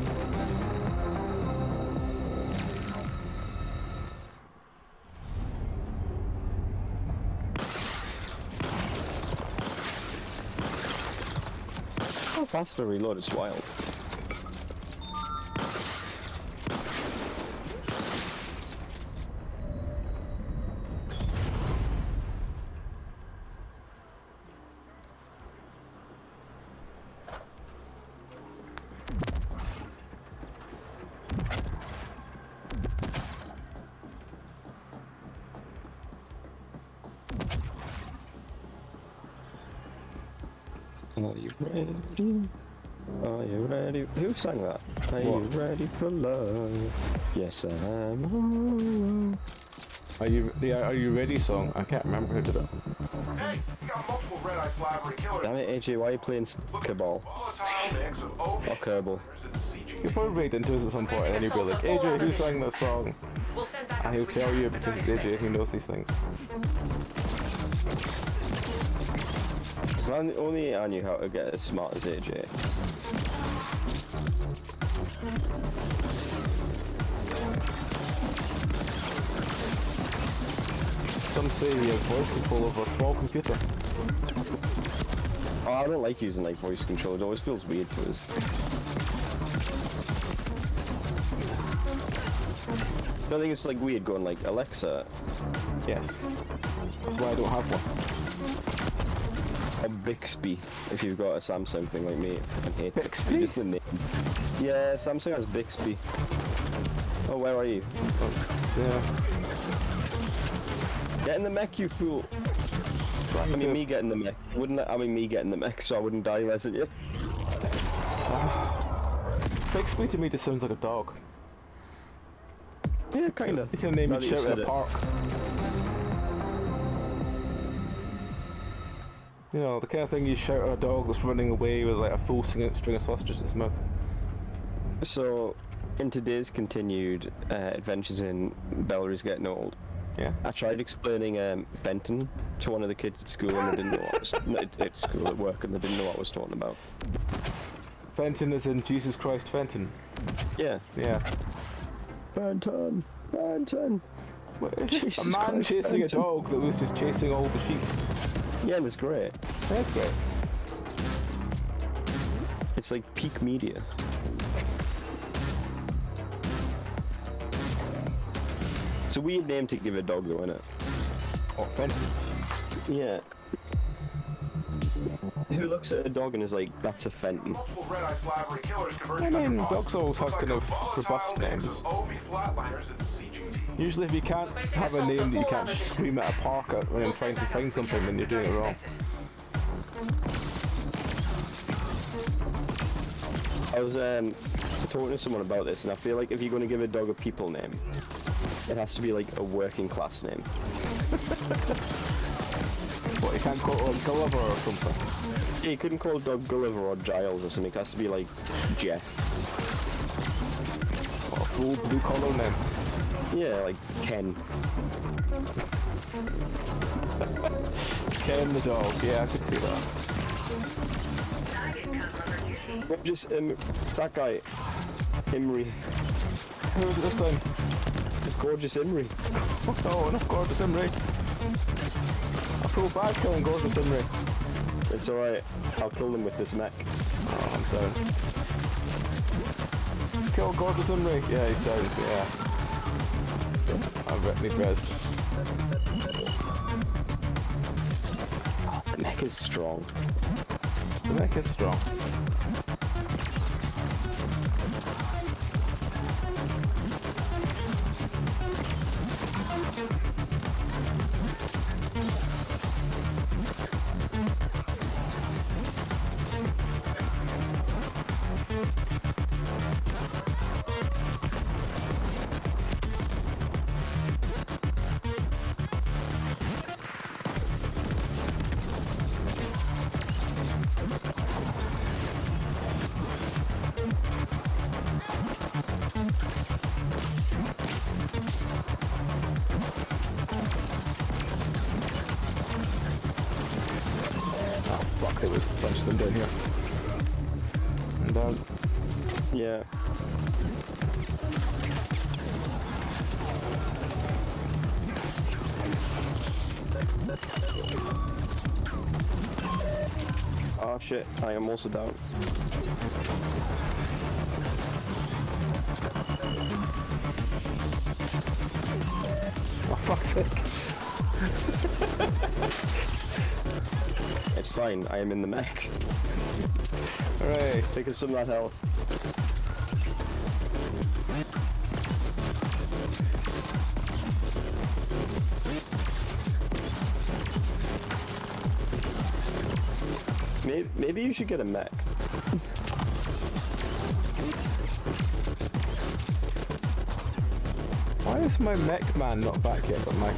How fast the reload is wild. Are you ready? Are you ready? Who sang that? Are you ready for love? Yes, I am. Are you ready song? I can't remember who did it. Hey, we got multiple red eye slavery killers. Damn it, AJ, why are you playing Cabal? Or Kerbal? You'll probably read into us at some point and then you'll be like, AJ, who sang this song? And he'll tell you because it's AJ who knows these things. Only I knew how to get as smart as AJ. Some say he has voice control over a small computer. Oh, I don't like using like voice control, it always feels weird to us. I think it's like weird going like, Alexa. Yes. That's why I don't have one. Or Bixby, if you've got a Samsung thing like me. I hate Bixby? Just the name. Yeah, Samsung has Bixby. Oh, where are you? Oh, yeah. Get in the mech, you fool. I mean, me getting the mech. Wouldn't that, I mean, me getting the mech, so I wouldn't die, wasn't you? Bixby to me just sounds like a dog. Yeah, kinda. You can name it shit in a park. You know, the kind of thing you shout at a dog that's running away with like a full string of sausages in its mouth. So, in today's continued adventures in Belry's Getting Old, yeah, I tried explaining Fenton to one of the kids at school and they didn't know what I was at school, at work, and they didn't know what I was talking about. Fenton is in Jesus Christ Fenton. Yeah. Yeah. Fenton. Fenton. It's just a man chasing a dog that was just chasing all the sheep. Yeah, that's great. That's great. It's like peak media. It's a weird name to give a dog though, isn't it? Oh, Fenton. Yeah. Who looks at a dog and is like, that's a Fenton? I mean, dogs always have kind of robust names. Usually if you can't have a name that you can't scream at a park at when you're trying to find something, then you're doing it wrong. I was talking to someone about this, and I feel like if you're going to give a dog a people name, it has to be like a working class name. What, you can't call it Gulliver or something? Yeah, you couldn't call a dog Gulliver or Giles or something, it has to be like Jeff. What, a full blue collar name? Yeah, like Ken. Ken the dog, yeah, I could see that. Just that guy, Imri. Who was it this time? Just gorgeous Imri. Oh, not gorgeous Imri. I feel bad killing gorgeous Imri. It's alright. I'll kill them with this mech. Oh, I'm down. Kill gorgeous Imri. Yeah, he's down. Yeah. I need res. Oh, the mech is strong. The mech is strong. It was a bunch of them down here. And down. Yeah. Oh shit, I am also down. Oh fuck's sake. It's fine, I am in the mech. Hooray. Take us some of that health. Maybe you should get a mech. Why is my mech man not back yet, but my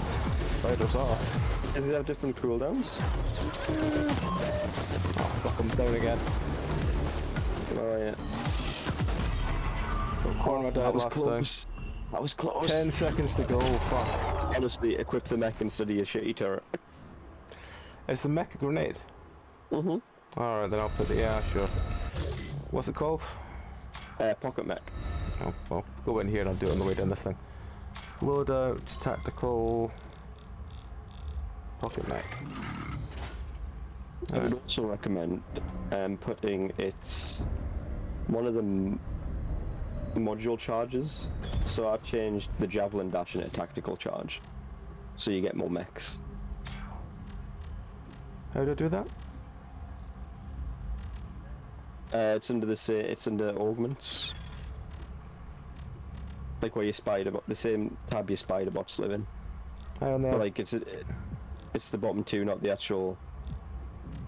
spiders are? Does it have different cooldowns? Oh fuck, I'm down again. Oh yeah. So Korner died last close. That was close. 10 seconds to go, fuck. Honestly, equip the mech instead of your shitty turret. Is the mech a grenade? Mm-hmm. Alright, then I'll put the, yeah, sure. What's it called? Pocket mech. Oh, I'll go in here and I'll do it on the way down this thing. Loadout, tactical, pocket mech. I would also recommend putting one of the module charges. So I've changed the javelin dash into a tactical charge, so you get more mechs. How do I do that? It's under augments, like where your the same tab your spider bots live in. I don't know. But like it's the bottom two, not the actual.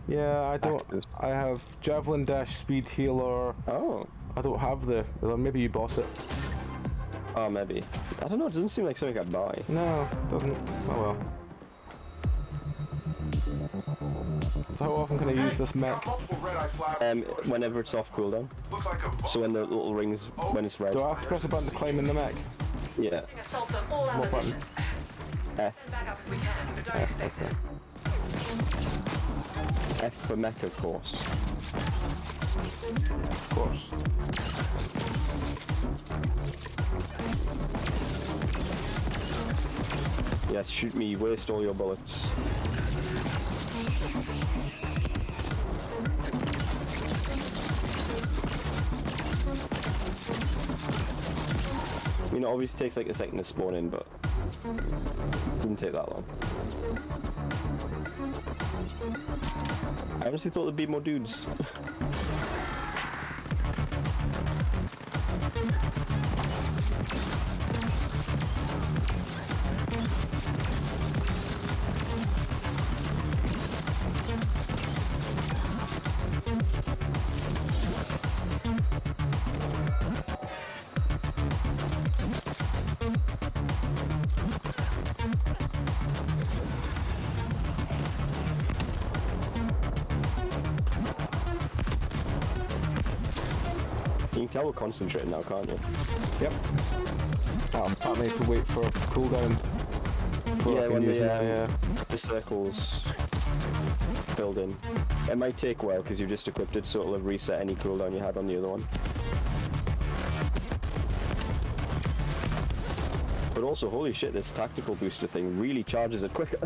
Yeah, I don't. Active. I have javelin dash, speed healer. Oh. I don't have the. Well, maybe you bought it. Oh, maybe. I don't know. It doesn't seem like something I'd buy. No, doesn't. Oh well. So how often can I use this mech? Whenever it's off cooldown. So when the little rings, when it's red. Do I have to press a button to climb in the mech? Yeah. What button? F. F, okay. F for mech, of course. Of course. Yes, shoot me, waste all your bullets. I mean, it obviously takes like a second to spawn in, but it doesn't take that long. I honestly thought there'd be more dudes. You can tell we're concentrating now, can't you? Yep. I need to wait for a cooldown. Yeah, when the circles filled in. It might take a while because you've just equipped it, so it'll have reset any cooldown you had on the other one. But also, holy shit, this tactical booster thing really charges it quicker.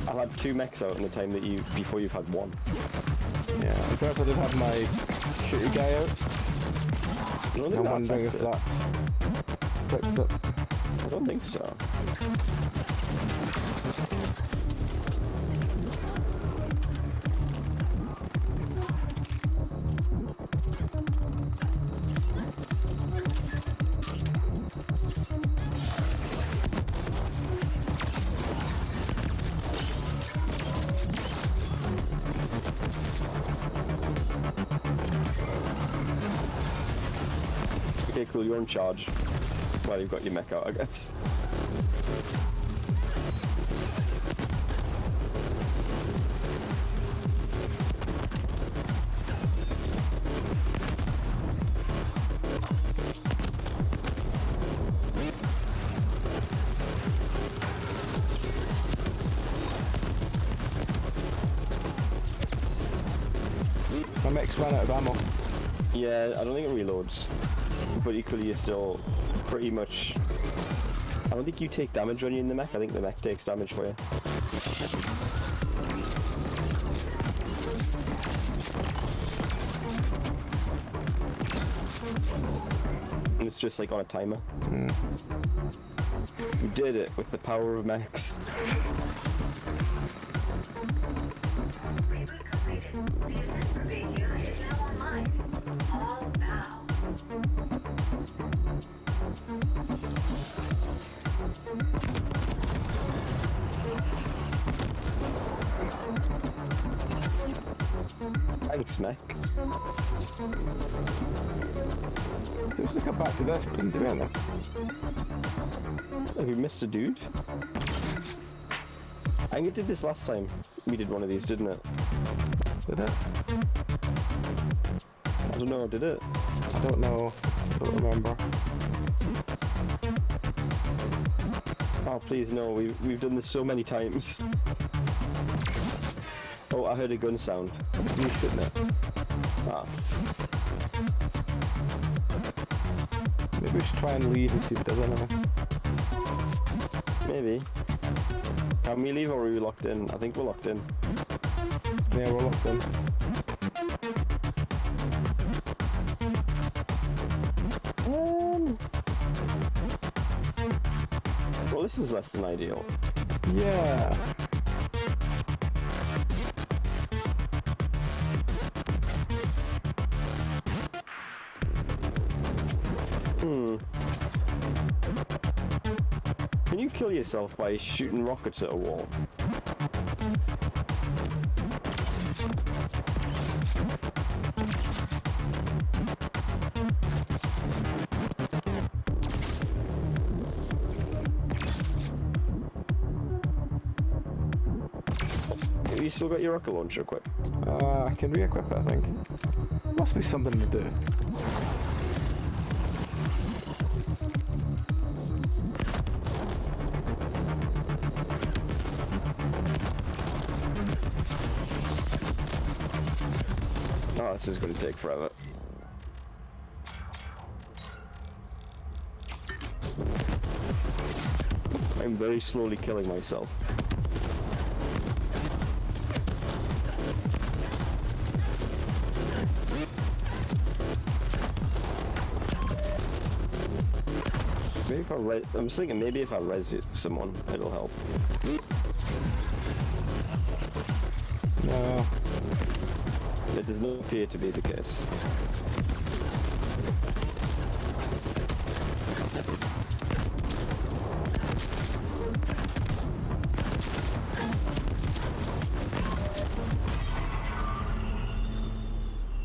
I've had 2 mechs out in the time that before you've had 1. Yeah, in fact I did have my shooty guy out. I'm wondering if that fixed it. I don't think so. Okay, cool, you're in charge. Well, you've got your mech out, I guess. My mech's ran out of ammo. Yeah, I don't think it reloads. But equally, you're still pretty much... I don't think you take damage when you're in the mech. I think the mech takes damage for you. And it's just like on a timer. You did it with the power of mechs. Reboot completed. The Ascent from AGI is now online. All now. Thanks, mechs. Just to come back to this, but didn't do anything. Have you missed a dude? I think it did this last time. We did one of these, didn't it? Did it? I don't know, did it? I don't know. I don't remember. Oh, please, no. We've done this so many times. Oh, I heard a gun sound. You shouldn't it? Ah. Maybe we should try and leave and see if it does anything. Maybe. Can we leave or are we locked in? I think we're locked in. Yeah, we're locked in. Well, this is less than ideal. Yeah. Can you kill yourself by shooting rockets at a wall? Have you still got your rocket launcher equipped? I can re-equip it, I think. Must be something to do. Oh, this is going to take forever. I'm very slowly killing myself. Maybe if I'm just thinking maybe if I res someone, it'll help. No. It does not appear to be the case.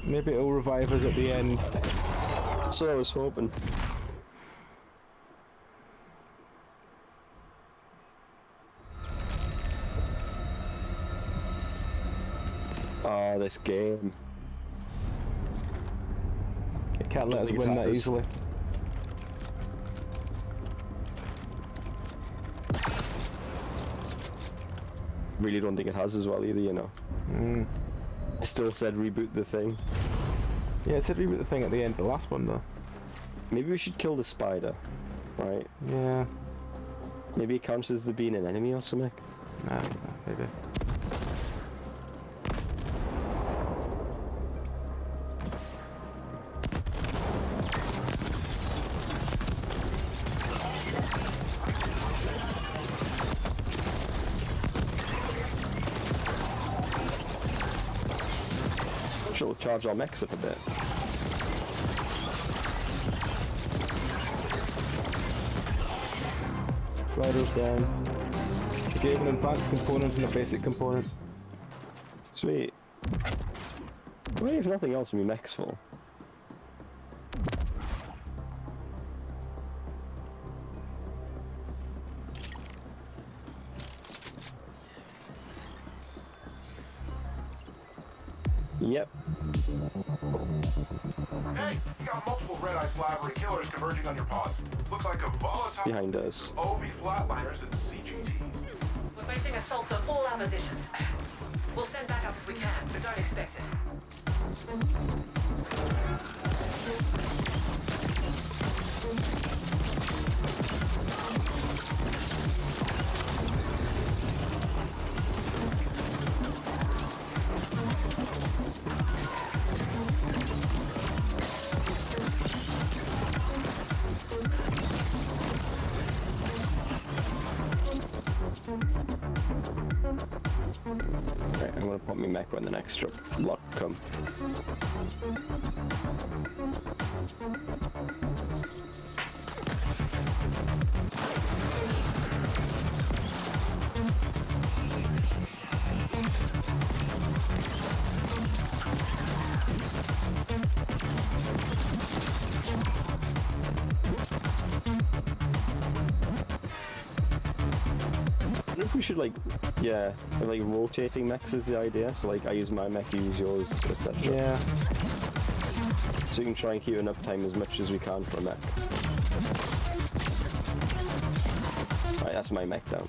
Maybe it'll revive us at the end. So I was hoping. Oh, this game. It can't let us win that easily. really don't think it has as well either, you know. I still said reboot the thing. Yeah, it said reboot the thing at the end of the last one though. Maybe we should kill the spider, right? Yeah. Maybe it counts as being an enemy or something. Nah, maybe. She'll charge our mechs up a bit. Spider's down. We gave an advanced component and a basic component. Sweet. Well, if nothing else, my mech's full. Yep. Hey, you got multiple red-eye slavery killers converging on your paws. Looks like a volatile... Behind us. OB flatliners and CGTs. We're facing assaults on all our positions. We'll send backup if we can, but don't expect it. Right, I'm gonna pop my mech when the next lot come. I wonder if we should like rotating mechs is the idea. So like I use my mech, you use yours, etc. Yeah. So we can try and keep an uptime as much as we can for a mech. Right, that's my mech down.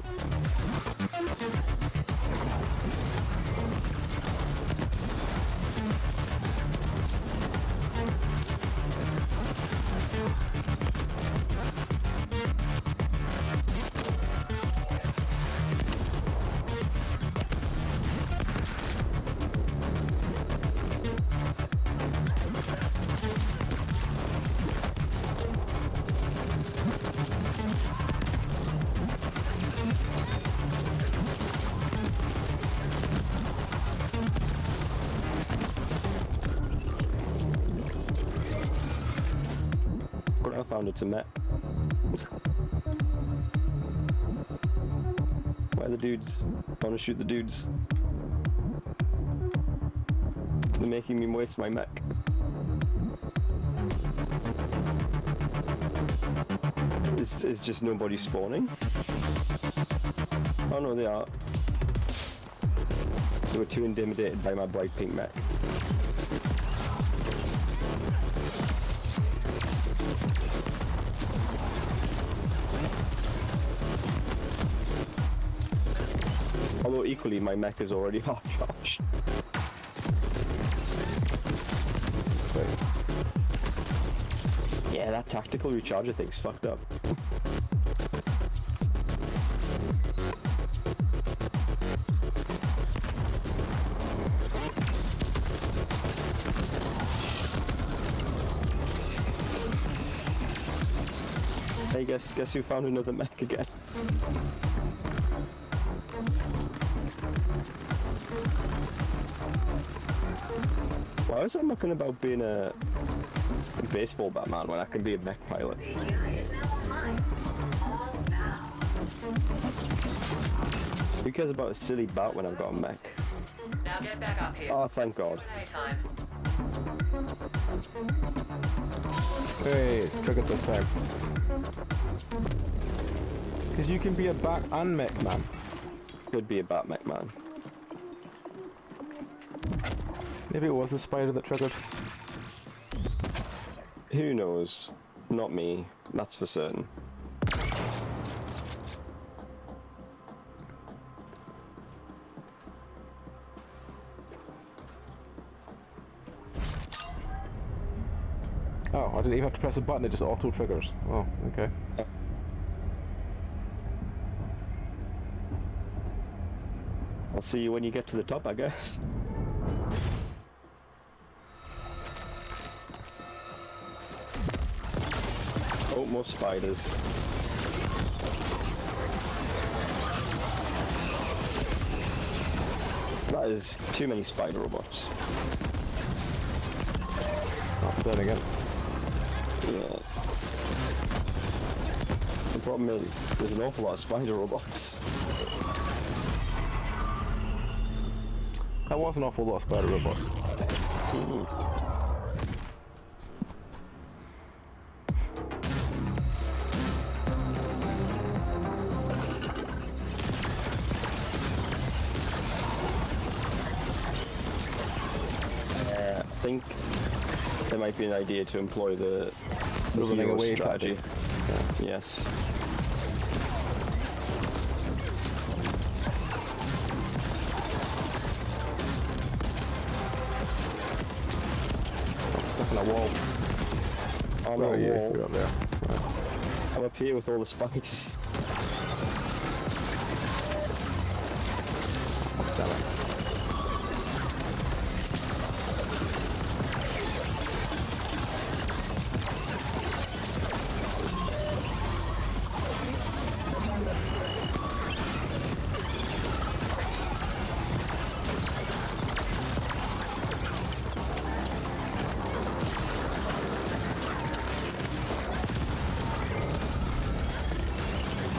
I found it's a mech. Why are the dudes? I want to shoot the dudes. They're making me waste my mech. Is just nobody spawning? Oh no, they are. They were too intimidated by my bright pink mech. Although equally, my mech is already half charged. Yeah, that tactical recharger thing's fucked up. Hey, guess who found another mech again? Why was I mucking about being a baseball Batman when I can be a mech pilot? Who cares about a silly bat when I've got a mech? Now get back up here. Oh, thank God. Hey, it's triggered this time. Because you can be a bat and mech man. Could be a bat mech man. Maybe it was the spider that triggered. Who knows? Not me. That's for certain. Oh, I didn't even have to press a button, it just auto triggers. Oh, okay. I'll see you when you get to the top, I guess. Oh, more spiders. That is too many spider robots. Oh, then again. Yeah. The problem is, there's an awful lot of spider robots. That was an awful lot of spider robots. I think there might be an idea to employ the running hero away strategy. tactic. Yes. Stuck in a wall. On Where a are you? wall. You're up there. Right. I'm up here with all the spiders. Damn it.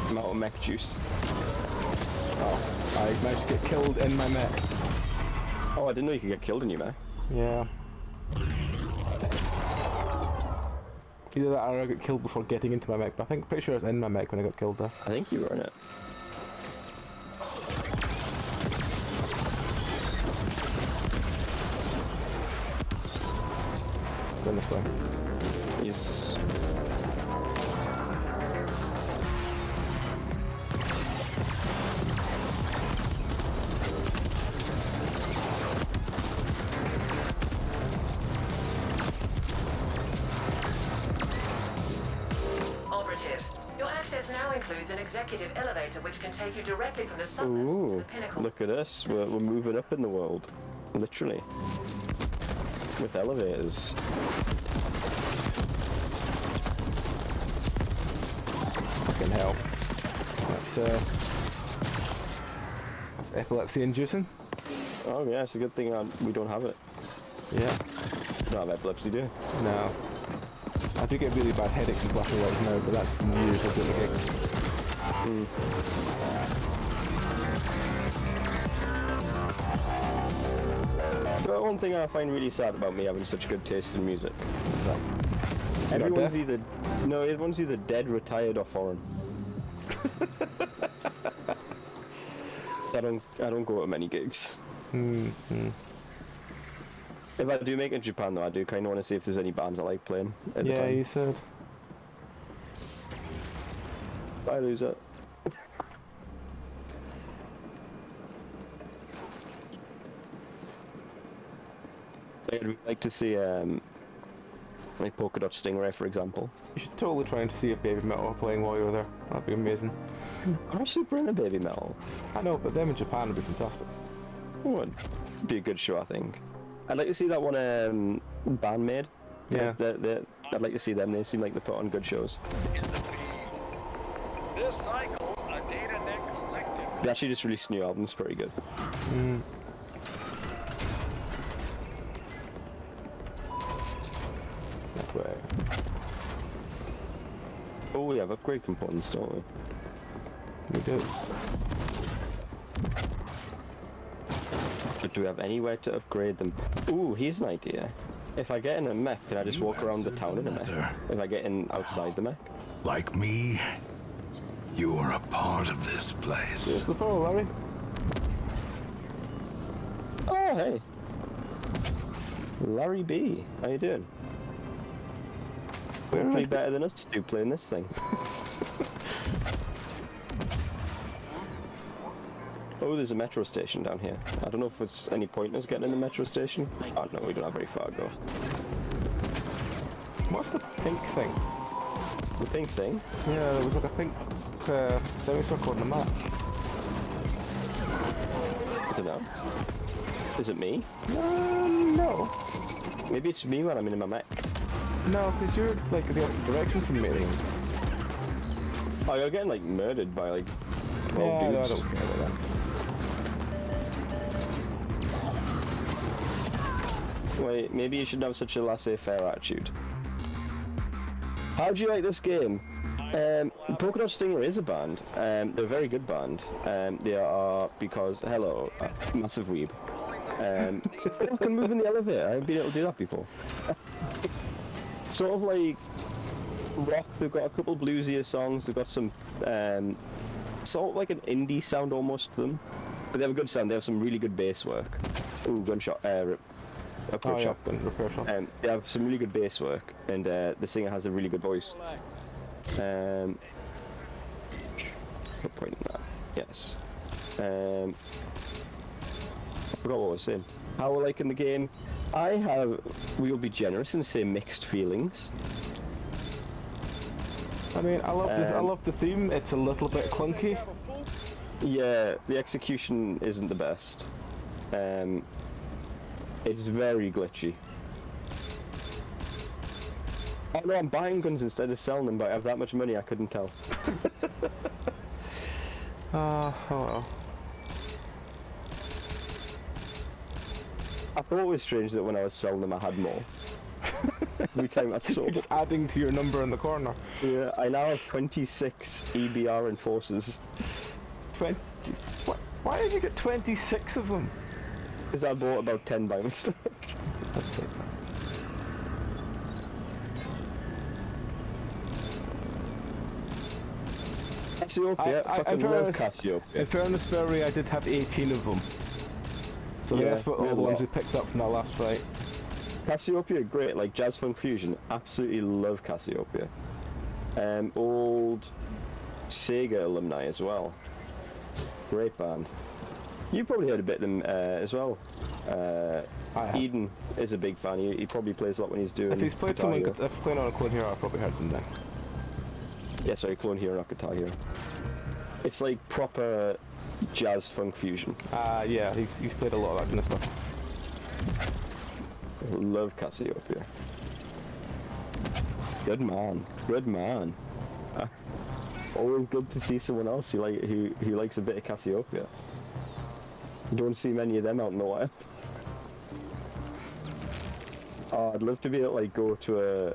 I'm out of mech juice. Oh, I managed to get killed in my mech. Oh, I didn't know you could get killed in your mech. Yeah. Either that or I got killed before getting into my mech, but I think pretty sure I was in my mech when I got killed there. I think you were in it. Going this way. Yes. Operative. Your access now includes an executive elevator which can take you directly from the sublevels to Ooh, the pinnacle. look at us. We're moving up in the world. Literally. With elevators. Fucking hell. That's epilepsy inducing. Oh yeah, it's a good thing we don't have it. Yeah. We don't have epilepsy, do you? No. I do get really bad headaches and flashing lights now, but that's from years of doing the gigs. But one thing I find really sad about me having such good taste in music is that everyone's either dead, retired, or foreign. So I don't go to many gigs. If I do make it in Japan though, I do kind of want to see if there's any bands I like playing at the time. Yeah, you said. Bye, loser. I'd like to see like Polka Dot Stingray, for example. You should totally try and see if Baby Metal are playing while you're there. That'd be amazing. I'm super into Baby Metal. I know, but them in Japan would be fantastic. Oh, it'd be a good show, I think. I'd like to see that one Bandmade. Yeah. I'd like to see them. They seem like they put on good shows. This cycle, a data net collective. They actually just released new albums, pretty good. That way. Oh, we have upgrade components, don't we? We do. But do we have anywhere to upgrade them? Ooh, here's an idea. If I get in a mech, can I just walk around the town in a mech? If I get in outside the mech? Like me, you are a part of this place. Here's the follow, Larry. Oh, hey. Larry B. How you doing? Probably better than us two playing this thing. Oh, there's a metro station down here. I don't know if there's any point in us getting in the metro station. Oh no, we don't have very far to go. What's the pink thing? The pink thing? Yeah, there was like a pink semicircle on the map. I don't know. Is it me? No. Maybe it's me when I'm in my mech. No, because you're like the opposite direction from me. Oh, you're getting like murdered by like 12 yeah, dudes. No, I don't care about that. Wait, maybe you shouldn't have such a laissez-faire attitude. How do you like this game? Polka Dot Stinger is a band. They're a very good band. They are because hello, massive weeb. I can move in the elevator. I haven't been able to do that before. Sort of like rock. They've got a couple bluesier songs. They've got some sort of like an indie sound almost to them, but they have a good sound. They have some really good bass work. Ooh, gunshot. Repair shop. They have some really good bass work, and the singer has a really good voice. What point in that? Yes. I forgot what I was saying. How we're like in the game. We'll be generous and say mixed feelings. I mean, I love the theme. It's a little bit clunky. Yeah, the execution isn't the best. It's very glitchy. Oh no, I'm buying guns instead of selling them, but I have that much money I couldn't tell. Oh well. I thought it was strange that when I was selling them I had more. Every time I sold You're just adding to your number in the corner. Yeah, I now have 26 EBR enforcers. 20... Why did you get 26 of them? Because I bought about 10 by mistake. That's it. Cassiopeia, I fucking love Cassiopeia. In fairness, Belry, I did have 18 of them. So yeah, that's what all the ones we picked up from that last fight. Cassiopeia, great, like Jazz Funk Fusion. Absolutely love Cassiopeia. Old Sega alumni as well. Great band. You probably heard a bit of them as well. Eden is a big fan. He probably plays a lot when he's doing. If he's played someone, if playing on a Clone Hero, I probably heard them then. Yeah, sorry, Clone Hero, not Guitar Hero. It's like proper Jazz Funk Fusion. Yeah, he's played a lot of that kind of stuff. Love Cassiopeia. Good man, good man. Always good to see someone else who likes a bit of Cassiopeia. You don't see many of them out in the wild. Oh, I'd love to be able to like go to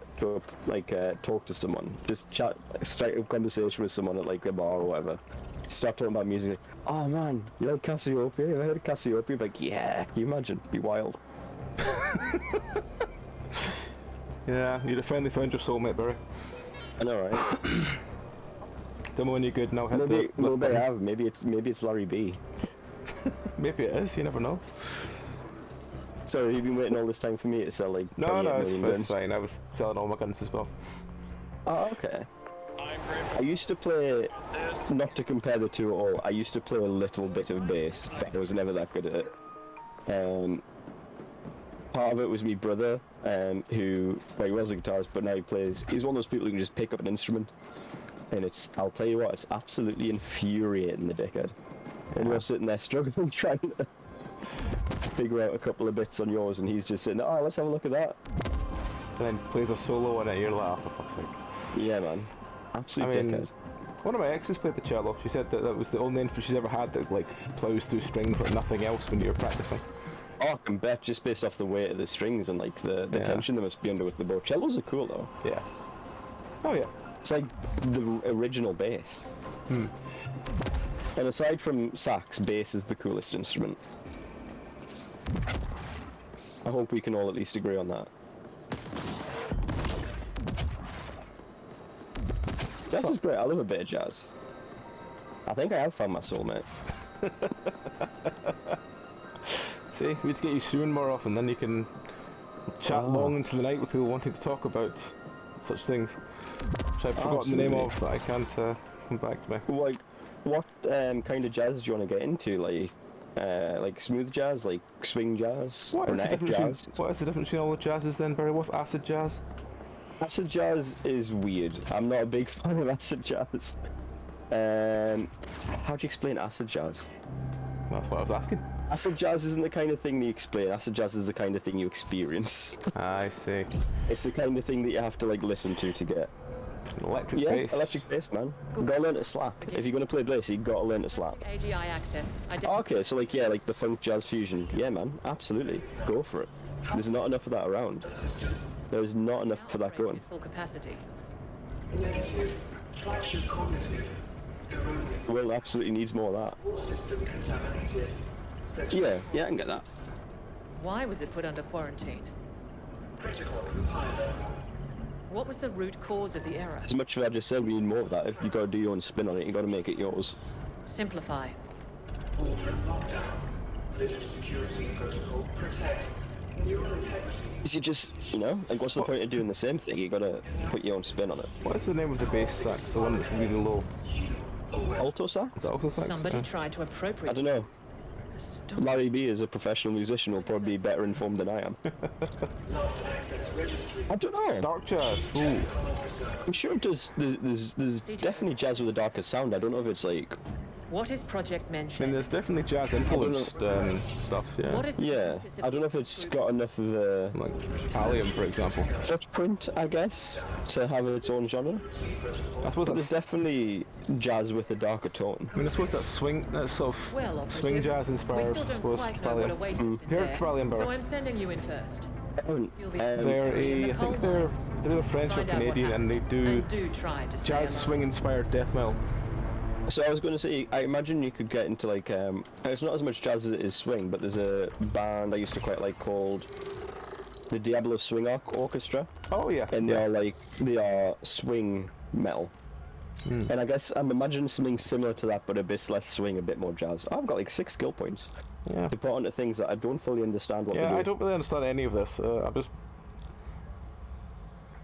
talk to someone, just chat, strike up conversation with someone at like a bar or whatever. Start talking about music. Like, oh man, you like Cassiopeia? Have you heard of Cassiopeia? Like, yeah. Can you imagine? Be wild. Yeah, you'd have finally found your soulmate, Barry. I know, right? Tell me when you're good. Now hit maybe I have. Maybe it's Larry B. Maybe it is. You never know. So you've been waiting all this time for me to sell like No, it's fine. I was selling all my guns as well. Oh, okay. I used to play, not to compare the two at all, I used to play a little bit of bass, but I was never that good at it. Part of it was my brother, who, well, he was a guitarist, but now he's one of those people who can just pick up an instrument. And I'll tell you what, it's absolutely infuriating, the dickhead. And you're sitting there struggling, trying to figure out a couple of bits on yours, and he's just sitting there, oh, let's have a look at that. And then plays a solo on it, you're like, oh, for fuck's sake. Yeah, man. Absolute dickhead. One of my exes played the cello. She said that was the only instrument she's ever had that like plows through strings like nothing else when you were practicing. Oh, I can bet, just based off the weight of the strings and like the tension that must be under with the bow. Cellos are cool though. Yeah. Oh yeah. It's like the original bass. And aside from sax, bass is the coolest instrument. I hope we can all at least agree on that. Jazz is great, I love a bit of jazz. I think I have found my soulmate. See, we need to get you soon more often, then you can chat long into the night with people wanting to talk about such things. Which I've forgotten the name of, that I can't come back to me. Like, what kind of jazz do you want to get into? Like smooth jazz, like swing jazz, What is the difference jazz? between all the jazzes then, Barry? What's acid jazz? Acid jazz is weird. I'm not a big fan of acid jazz. How do you explain acid jazz? That's what I was asking. Acid jazz isn't the kind of thing you explain. Acid jazz is the kind of thing you experience. I see. It's the kind of thing that you have to like listen to get. Electric bass. Electric bass, man. You gotta learn to slap. If you're gonna play bass, you gotta learn to slap. AGI access. Okay, so like like the funk jazz fusion. Yeah, man, absolutely. Go for it. There's not enough of that around. There's not enough for that going. Full capacity. Negative. Flagship cognitive. Erroneous. Will absolutely needs more of that. All system contaminated. Yeah, I can get that. Why was it put under quarantine? Critical compiler. What was the root cause of the error? As much as I just said, we need more of that. If you gotta do your own spin on it, you gotta make it yours. Simplify. Boardroom lockdown. Lift security protocol. Protect. Neural integrity. You just, like what's the point of doing the same thing? You gotta put your own spin on it. What is the name of the bass sax? The one that's really low. Alto sax? Is that alto sax? Somebody tried to appropriate. I don't know. Larry B, as a professional musician, will probably be better informed than I am. Lost access registry. I don't know. Dark jazz. Ooh. I'm sure there's definitely jazz with a darker sound. I don't know if it's like. What is Project I Mention? mean, there's definitely jazz influenced stuff. Yeah. What is I don't know if it's got enough of a like Italian, for example. footprint, I guess, to have its own genre. I suppose There's definitely jazz with a darker tone. I mean, I suppose that sort of swing jazz We inspired. still I don't suppose quite know what awaits us in They're there, Italian, so I'm sending you in first. You'll be I think they're either French or Find out what Canadian, and they do and do try to stay jazz alive. swing inspired death metal. So I was going to say, I imagine you could get into like, it's not as much jazz as it is swing, but there's a band I used to quite like called the Diablo Swing Orchestra. Oh yeah. And they are swing metal. And I guess I'm imagining something similar to that, but a bit less swing, a bit more jazz. I've got like 6 skill points. Yeah. To put onto things that I don't fully understand what they do. I don't really understand any of this. I'm just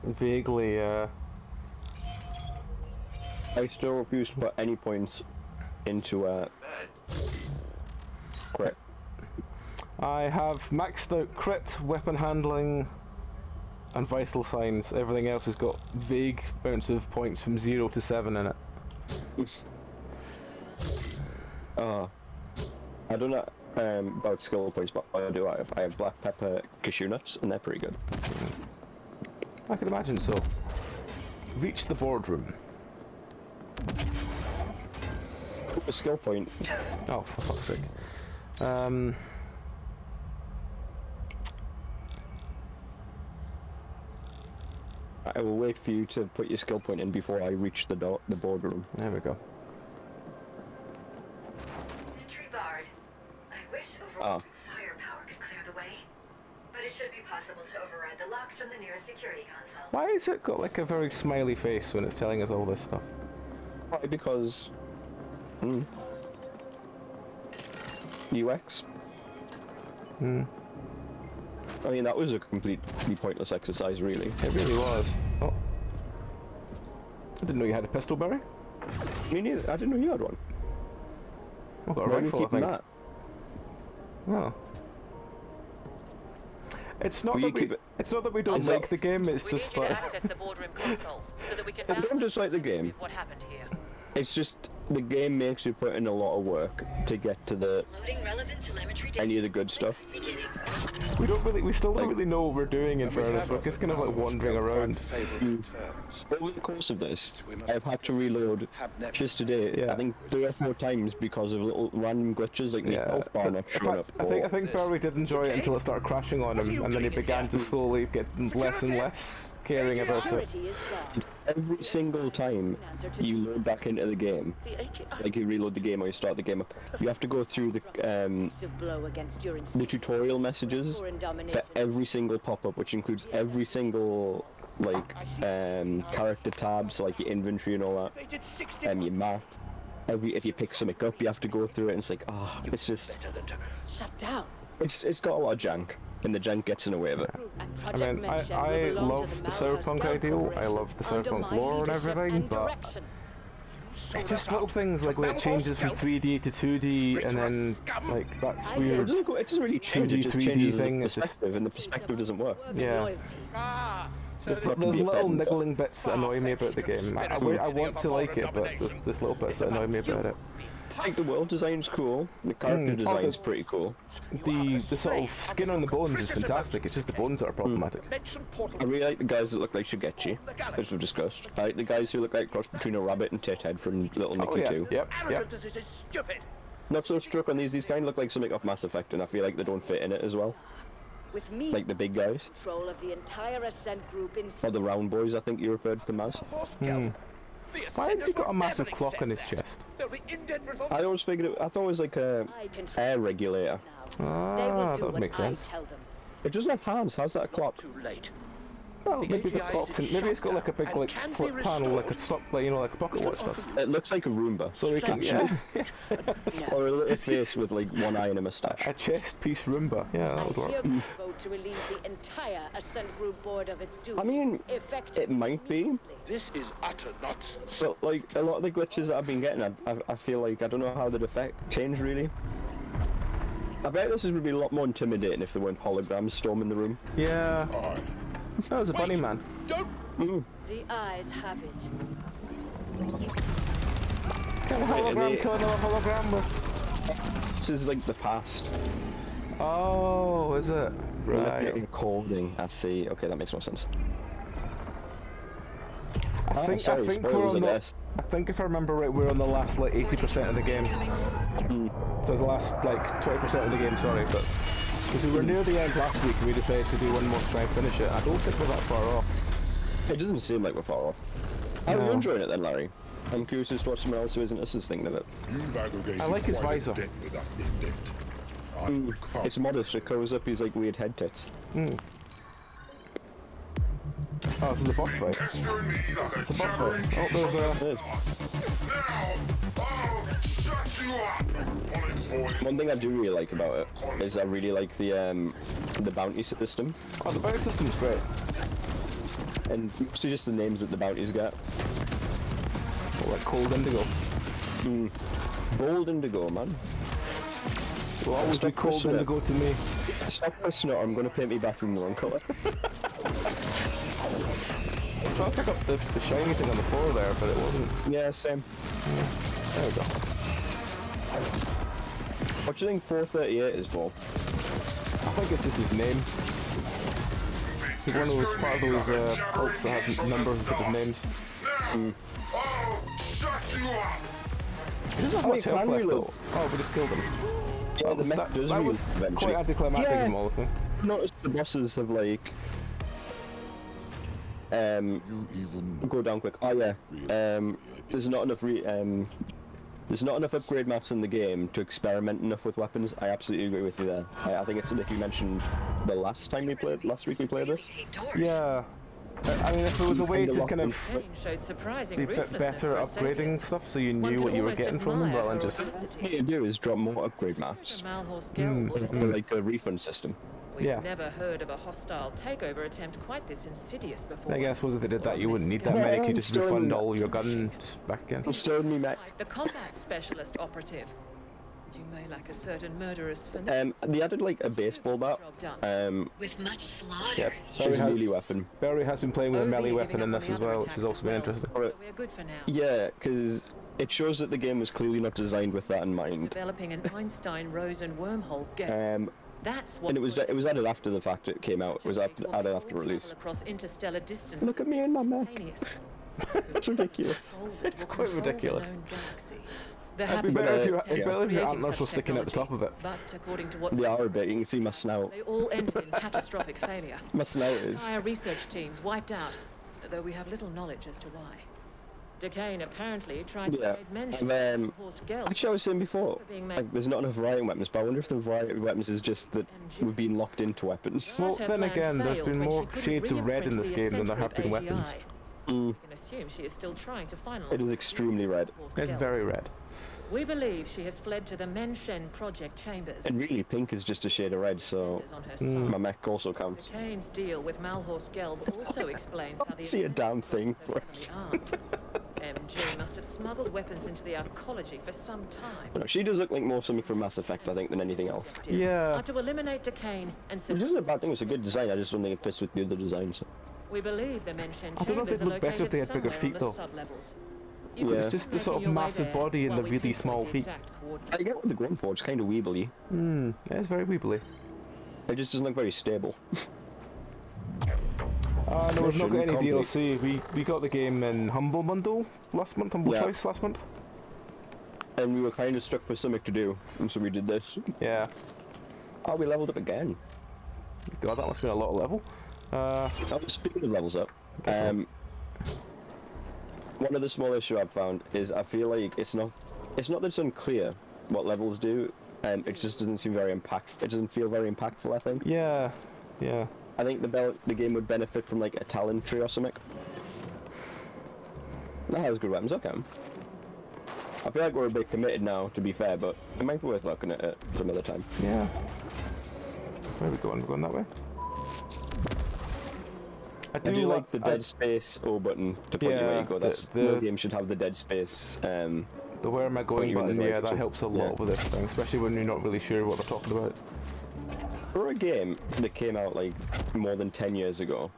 vaguely. I still refuse to put any points into crit. I have maxed out crit, weapon handling, and vital signs. Everything else has got vague amounts of points from 0 to 7 in it. I don't know about skill points, but I do. I have black pepper cashew nuts, and they're pretty good. I can imagine so. Reach the boardroom. A skill point. Oh, for fuck's sake. I will wait for you to put your skill point in before I reach the boardroom. There we go. Entry barred. I wish overall firepower could clear the way, but it should be possible to override the locks from the nearest security console. Why has it got like a very smiley face when it's telling us all this stuff? Why? Because UX. I mean, that was a completely pointless exercise, really. It really was. Oh. I didn't know you had a pistol, Barry. Me neither. I didn't know you had one. I've got a Why are you rifle, I keeping think. that? Oh. It's not that we don't like the game, it's We just need you to like... access the boardroom console so that we can I don't just like the game. what happened here. It's just the game makes you put in a lot of work to get to the any of the good stuff. We still don't really know what we're doing in fairness. We're just kind of like wandering around. Over the course of this, I've had to reload just today. I think 3 or 4 times because of little random glitches like the health bar not showing up. I think Barry did enjoy it until it started crashing on him, and then he began to slowly get less and less caring about it. Every single time you load back into the game, like you reload the game or you start the game up, you have to go through the tutorial messages for every single pop-up, which includes every single like character tabs, so like your inventory and all that, your map. If you pick something up, you have to go through it, and it's like, it's just Shut down. it's got a lot of jank, and the jank gets in the way of it. I mean, I love the cyberpunk ideal, I love the cyberpunk lore and everything, but it's just little things like when it changes from 3D to 2D, and then like that's weird. It doesn't really change. 2D, It just 3D changes thing. the It's just perspective, and the perspective doesn't work. yeah. There's little niggling bits that annoy me about the game. I want to like it, but there's little bits that annoy me about it. I think the world design's cool. The character design's pretty cool. The sort of skin on the bones is fantastic. It's just the bones that are problematic. I really like the guys that look like Shigechi, as we've discussed. I like the guys who look like a cross between a rabbit and Tithead from Little Nicky 2. Yep. Not so struck on these kind of look like something off Mass Effect, and I feel like they don't fit in it as well. With me, like the big guys. Control of the entire Ascent group in... Or the round boys, I think you referred to them as. Why has he got a massive clock on his chest? I always figured I thought it was like a air regulator. Ah, that would make sense. It doesn't have hands. How's that a clock? Well, maybe the clock's maybe it's got like a big flip panel, like a stop, like, you know, like a pocket watch does. It looks like a Roomba. So we can, or a little face with like one eye and a moustache. A chest piece Roomba. Yeah, that would work. Vote to relieve the entire Ascent group board of its duty. I mean, it might be. This is utter nonsense. But like a lot of the glitches that I've been getting, I feel like I don't know how they'd change really. I bet this would be a lot more intimidating if there weren't holograms storming the room. Yeah. That was a bunny man. Don't. The eyes have it. Can a hologram kill another hologram with? This is like the past. Oh, is it? Right. Recording. I see. Okay, that makes no sense. I think we're on the. I think if I remember right, we're on the last like 80% of the game. So the last like 20% of the game. Sorry, but. Because we were near the end last week and we decided to do one more to try and finish it. I don't think we're that far off. It doesn't seem like we're far off. How are you enjoying it then, Larry? I'm curious as to what someone else who isn't us is thinking of it. I like his visor. It's modest, it covers up his like weird head tits. Oh, this is a boss fight. It's a boss fight. Oh, there's a... One thing I do really like about it is I really like the bounty system. Oh, the bounty system's great. And mostly just the names that the bounties get. Oh, like Cold Indigo. Bold Indigo, man. Will always be Cold Indigo to me. Stop pressing it or I'm going to paint my bathroom the wrong colour. I'm trying to pick up the shiny thing on the floor there, but it wasn't. Yeah, same. There we go. What do you think 438 is for? I think it's just his name. He's one of those part of those cults that have numbers instead of names. He doesn't have much health left though. Oh, we just killed him. Yeah, that was quite anticlimactic of all of them. Notice the bosses have like go down quick. Oh yeah. There's not enough there's not enough upgrade maps in the game to experiment enough with weapons. I absolutely agree with you there. I think it's something you mentioned the last week we played this. Yeah. I mean, if there was a way to kind of be better at upgrading stuff so you knew what you were getting from them, rather than just... What you do is drop more upgrade maps. Like a refund system. We've never heard of a hostile takeover attempt quite this insidious before. I guess suppose if they did that, you wouldn't need that many. You just refund all your guns back again. Me, mech. The combat specialist operative. You may lack a certain murderous finesse. They added like a baseball bat. With much slaughter. Barry has, melee weapon. Barry has been playing with a melee weapon in this as well, which has also been interesting. We're good for now. Yeah, because it shows that the game was clearly not designed with that in mind. Developing an Einstein-Rosen wormhole gate. That's what. And it was added after the fact it came out. It was added after release. Across interstellar distance. Look at me and my mech. That's ridiculous. It's quite ridiculous. It'd be better if your antlers were sticking at the top of it. But according to what they are a bit, you can see my snout. They all ended in catastrophic failure. My snout is. Entire research teams wiped out, though we have little knowledge as to why. Decane apparently tried to trade mention of horse Gel. Actually, I was saying before, like, there's not enough variety weapons, but I wonder if the variety of weapons is just that we've been locked into weapons. Well, then again, there's been more shades of red in this game than there have been weapons. You can assume she is still trying to finalize. It is extremely red. It's very red. We believe she has fled to the Menshen project chambers. And really, pink is just a shade of red, so my mech also counts. Kane's deal with Malhorse Gelb also explains how the see a damn thing. MG must have smuggled weapons into the arcology for some time. No, she does look like more something from Mass Effect, I think, than anything else. Yeah. To eliminate Decane and which isn't a bad thing. It's a good design. I just don't think it fits with the other designs. We believe the mentioned I don't know if chambers they'd are look better if located they had bigger somewhere on feet, the though. sub-levels. Yeah. It's just the sort of Making your way massive there body and the while we really pinpoint small the feet. exact coordinates. I get what they're going for, it's kind of weebly. It is very weebly. It just doesn't look very stable. No, we've not got any Mission DLC. We got the game in Humble Bundle last month, Humble Choice last month. And we were kind of stuck with something to do, and so we did this. Yeah. Oh, we leveled up again. God, that must have been a lot of level. Speaking of levels up, so. one of the small issues I've found is I feel like it's not that it's unclear what levels do, and it just doesn't seem very impactful. It doesn't feel very impactful, I think. Yeah. I think the game would benefit from like a talent tree or something. That has good weapons, okay. I feel like we're a bit committed now, to be fair, but it might be worth looking at it some other time. Yeah. Where are we going? We're going that way? I do like the dead space O button to point you where you go. No game should have the dead space. The where am I going button, that helps a lot with this thing, especially when you're not really sure what they're talking about. For a game that came out like more than 10 years ago,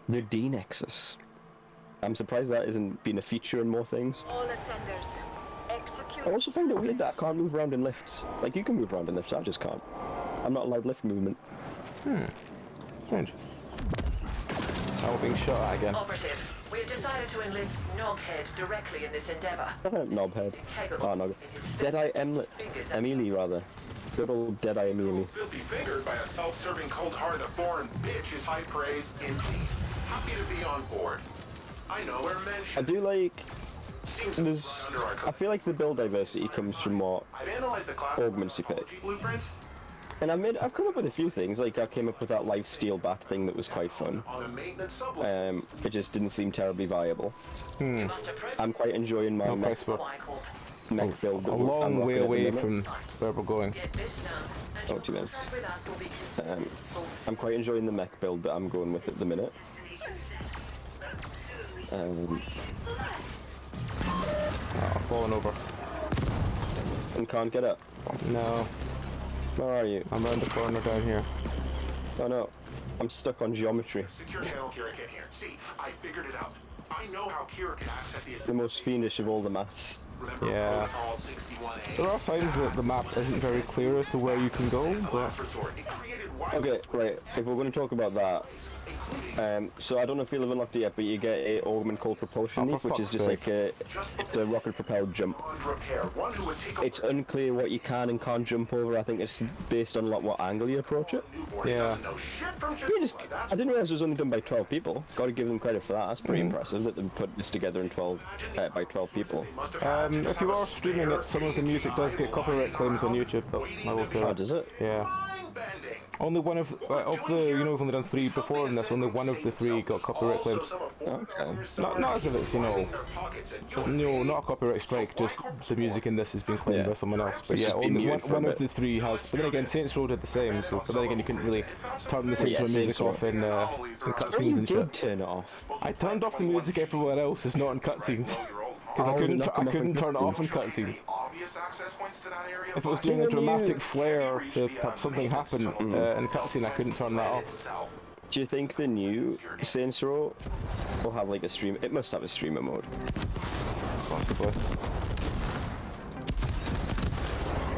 the D-Nexus. I'm surprised that isn't been a feature in more things. All ascenders, execute. I also find it weird that I can't move around in lifts. Like, you can move around in lifts, I just can't. I'm not allowed lift movement. Strange. Oh, we're being shot at again. Operative, we have decided to enlist Knobhead directly in this endeavor. Knobhead. Oh, no. Deadeye Emily, rather. Good old Deadeye Emily. Filthy fingered by a self-serving cold-hearted foreign bitch is high praise indeed. Happy to be on board. I know we're mentioned. I do like... I feel like the build diversity comes from what augments you pick. And I've come up with a few things, like I came up with that life steal back thing that was quite fun. It just didn't seem terribly viable. I'm quite enjoying my mech build. A long way away from where we're going. Oh, 2 minutes. I'm quite enjoying the mech build that I'm going with at the minute. I've fallen over. And can't get up? No. Where are you? I'm around the corner down here. Oh no. I'm stuck on geometry. Secure channel Kira can hear. See, I figured it out. I know how Kira can access the most fiendish of all the maths. Yeah. There are times that the map isn't very clear as to where you can go, but... Okay, right, if we're going to talk about that, so I don't know if you'll have unlocked it yet, but you get a augment called propulsion leap, which is just like it's a rocket propelled jump. It's unclear what you can and can't jump over. I think it's based on what angle you approach it. Yeah. I didn't realize it was only done by 12 people. Gotta give them credit for that. That's pretty impressive that they put this together in by 12 people. If you are streaming it, some of the music does get copyright claims on YouTube, but I will say. Oh, does it? Yeah. Only one of the, we've only done 3 before in this, only one of the 3 got copyright claims. Okay. Not as if it's, not a copyright strike, just the music in this has been claimed by someone else. But yeah, only one of the 3 has. But then again, Saints Row did the same, but then again, you couldn't really turn the Saints Row music off in cutscenes and shit. Turn it off. I turned off the music everywhere else, it's not in cutscenes. Because I couldn't turn it off in cutscenes. If it was doing a dramatic flare to have something happen in cutscene, I couldn't turn that off. Do you think the new Saints Row will have like a stream? It must have a streamer mode. Possibly.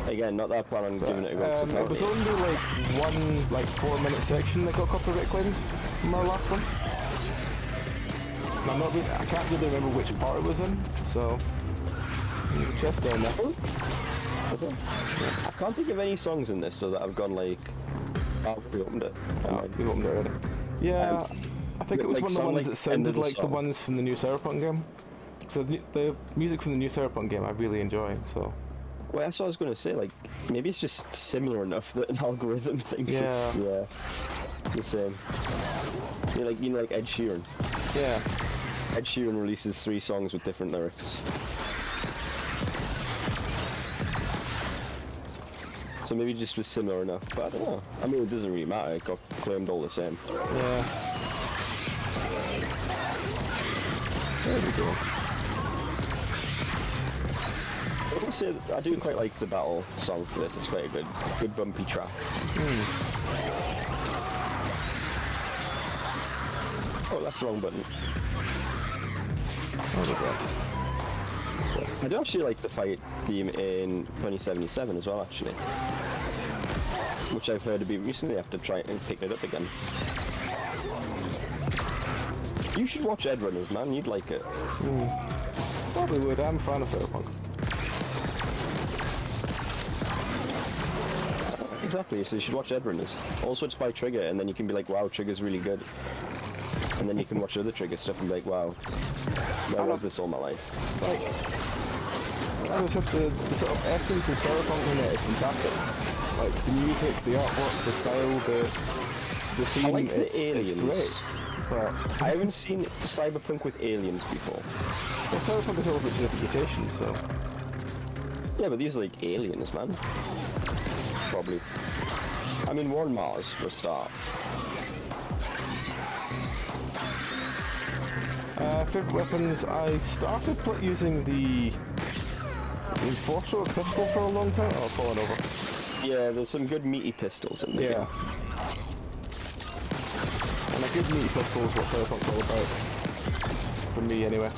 Again, not that I plan on giving it a go. It was only one 4-minute section that got copyright claimed from our last one. I can't really remember which part it was in, so there's a chest down there. Is it? Yeah. I can't think of any songs in this so that I've gone like... Oh, we opened it. Oh, we opened it already. Yeah, I think it was one of the ones that sounded like the ones from the new Cyberpunk game. So the music from the new Cyberpunk game I really enjoy, so... Well, that's what I was going to say, like, maybe it's just similar enough that an algorithm thinks it's the same. You know, like Ed Sheeran. Yeah. Ed Sheeran releases 3 songs with different lyrics. So maybe just was similar enough, but I don't know. I mean, it doesn't really matter, it got claimed all the same. Yeah. There we go. I will say that I do quite like the battle song for this, it's quite a good bumpy track. that's the wrong button. Oh, I do actually like the fight theme in 2077 as well, actually. Which I've heard to be recently after trying and picking it up again. You should watch Ed Runners, man. You'd like it. Probably would. I'm a fan of Cyberpunk. Exactly, so you should watch Ed Runners. Also, it's by Trigger, and then you can be like, wow, Trigger's really good. And then you can watch other Trigger stuff and be like, wow, where was this all my life? Like, I said, the sort of essence of Cyberpunk in it is fantastic. Like, the music, the artwork, the style, the theme, I like the aliens. It's great. But I haven't seen Cyberpunk with aliens before. Well, Cyberpunk is all about mutations, so... Yeah, but these are like aliens, man. Probably. I mean, we're on Mars for a start. Favorite weapons, I started using the Enforcer pistol for a long time. Oh, I've fallen over. Yeah, there's some good meaty pistols in there. Yeah. And a good meaty pistol is what Cyberpunk's all about. For me, anyway.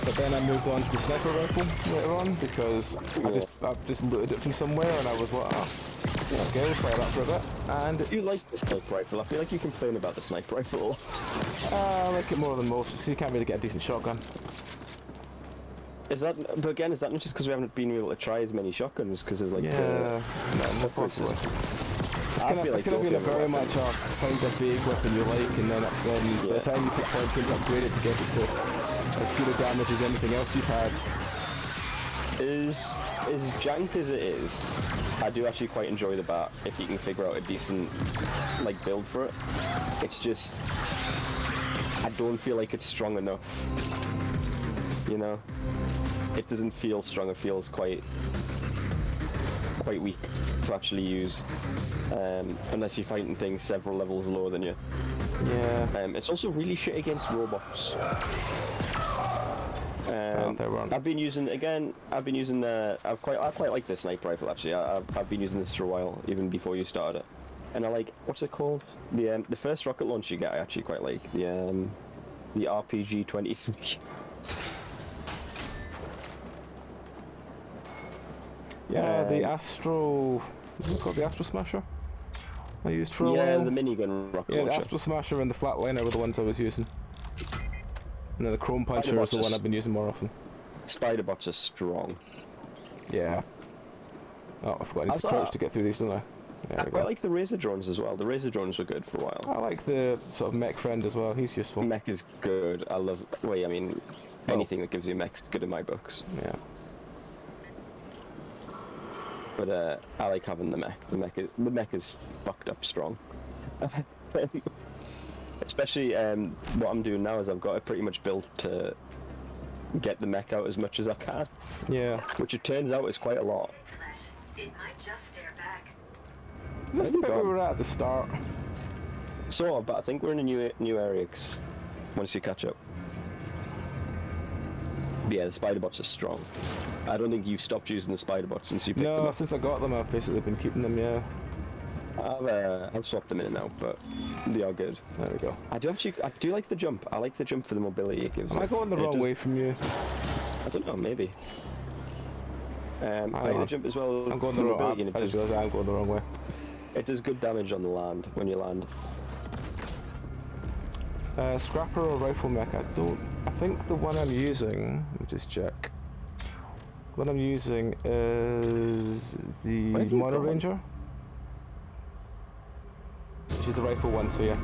But then I moved on to the sniper rifle later on because I just looted it from somewhere and I was like, oh, okay, we'll try that for a bit. And you like the sniper rifle? I feel like you complain about the sniper rifle a lot. I like it more than most because you can't really get a decent shotgun. Is that? But again, is that not just because we haven't been able to try as many shotguns because of like no, possibly. It's going to be very much a find a vague weapon you like, and then by the time you put points in to upgrade it to get it to as good a damage as anything else you've had. Is jank as it is, I do actually quite enjoy the bat if you can figure out a decent like build for it. It's just I don't feel like it's strong enough. You know, it doesn't feel strong. It feels quite weak to actually use, unless you're fighting things several levels lower than you. Yeah. It's also really shit against robots. I've been using the. I quite like this sniper rifle actually. I've been using this for a while, even before you started it. And I like, what's it called? The first rocket launch you get. I actually quite like the RPG 23. Yeah, the Astro... Is it called the Astro Smasher? I used for a while. Yeah, the minigun rocket launcher. The Astro Smasher and the Flatliner were the ones I was using. And then the Chrome Puncher is the one I've been using more often. Spider-bots are strong. Yeah. Oh, I forgot I need to crouch to get through these, don't I? I quite like the Razor drones as well. The Razor drones were good for a while. I like the sort of mech friend as well. He's useful. Mech is good. I love... Wait, I mean... Anything that gives you mech's good in my books. Yeah. But I like having the mech. The mech is fucked up strong. Especially what I'm doing now is I've got it pretty much built to get the mech out as much as I can. Yeah. Which it turns out is quite a lot. It might just stare back. That's the bit we were at the start. So, but I think we're in a new area once you catch up. Yeah, the spider bots are strong. I don't think you've stopped using the spider bots since you picked them up. No, since I got them, I've basically been keeping them. Yeah. I've swapped them in now, but they are good. There we go. I do like the jump. I like the jump for the mobility it gives. Am I going the wrong way from you? I don't know, maybe. I like the jump as well. I'm going the wrong way. I just realised I'm going the wrong way. It does good damage on the land when you land. Scrapper or rifle mech? I think the one I'm using. Let me just check. What I'm using is the Mono Ranger. Which is the rifle one, so yeah.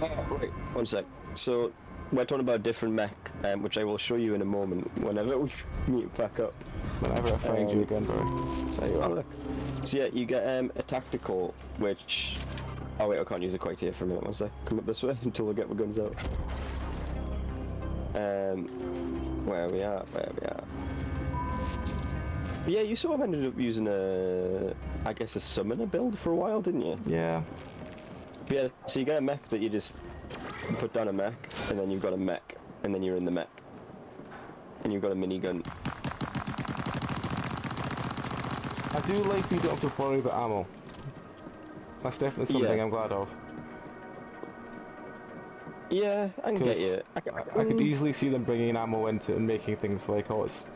Oh, right. 1 sec. So, we're talking about a different mech, which I will show you in a moment, whenever we meet back up. Whenever I find you again, bro. There you are, look. So yeah, you get a tactical, which... Oh wait, I can't use it quite here for a minute, 1 sec. Come up this way until we get my guns out. Where are we at? Yeah, you sort of ended up using I guess a summoner build for a while, didn't you? Yeah. But yeah, so you get a mech that you just put down a mech, and then you've got a mech, and then you're in the mech. And you've got a minigun. I do like you don't have to worry about ammo. That's definitely something I'm glad of. Yeah, I can get you. I could easily see them bringing ammo into it and making things like, oh, it's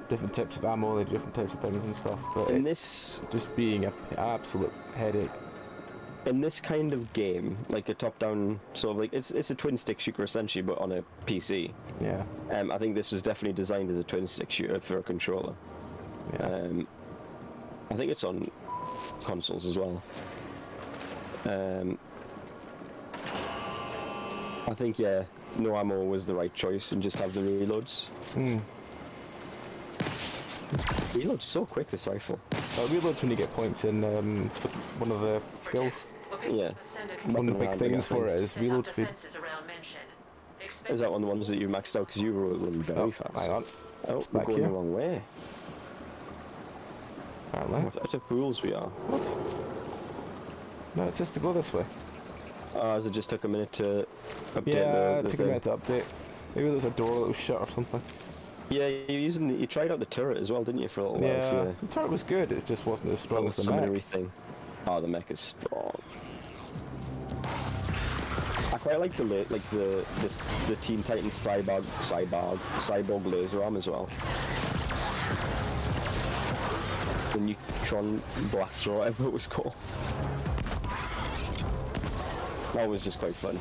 different types of ammo, like different types of things and stuff. But in this, just being an absolute headache. In this kind of game, like a top-down sort of like it's a twin-stick shooter essentially, but on a PC. Yeah. I think this was definitely designed as a twin-stick shooter for a controller. Yeah. I think it's on consoles as well. I think no ammo was the right choice, and just have the reloads. Reloads so quick, this rifle. Reloads when you get points in one of the skills. Yeah. One of the big things for it is reload speed. Is that one of the ones that you maxed out because you were rolling very fast? Hang on. Oh, we're going the wrong way. Apparently. What type of fools we are? What? No, it says to go this way. As it just took a minute to update yeah, the it took thing. a minute to update. Maybe there's a door that was shut or something. Yeah, you tried out the turret as well, didn't you, for a little while? Yeah, the turret was good, it just wasn't as strong as the mech. Thing. Oh, the mech is strong. I quite like the Teen Titans cyborg laser arm as well. The neutron blaster or whatever it was called. That was just quite fun.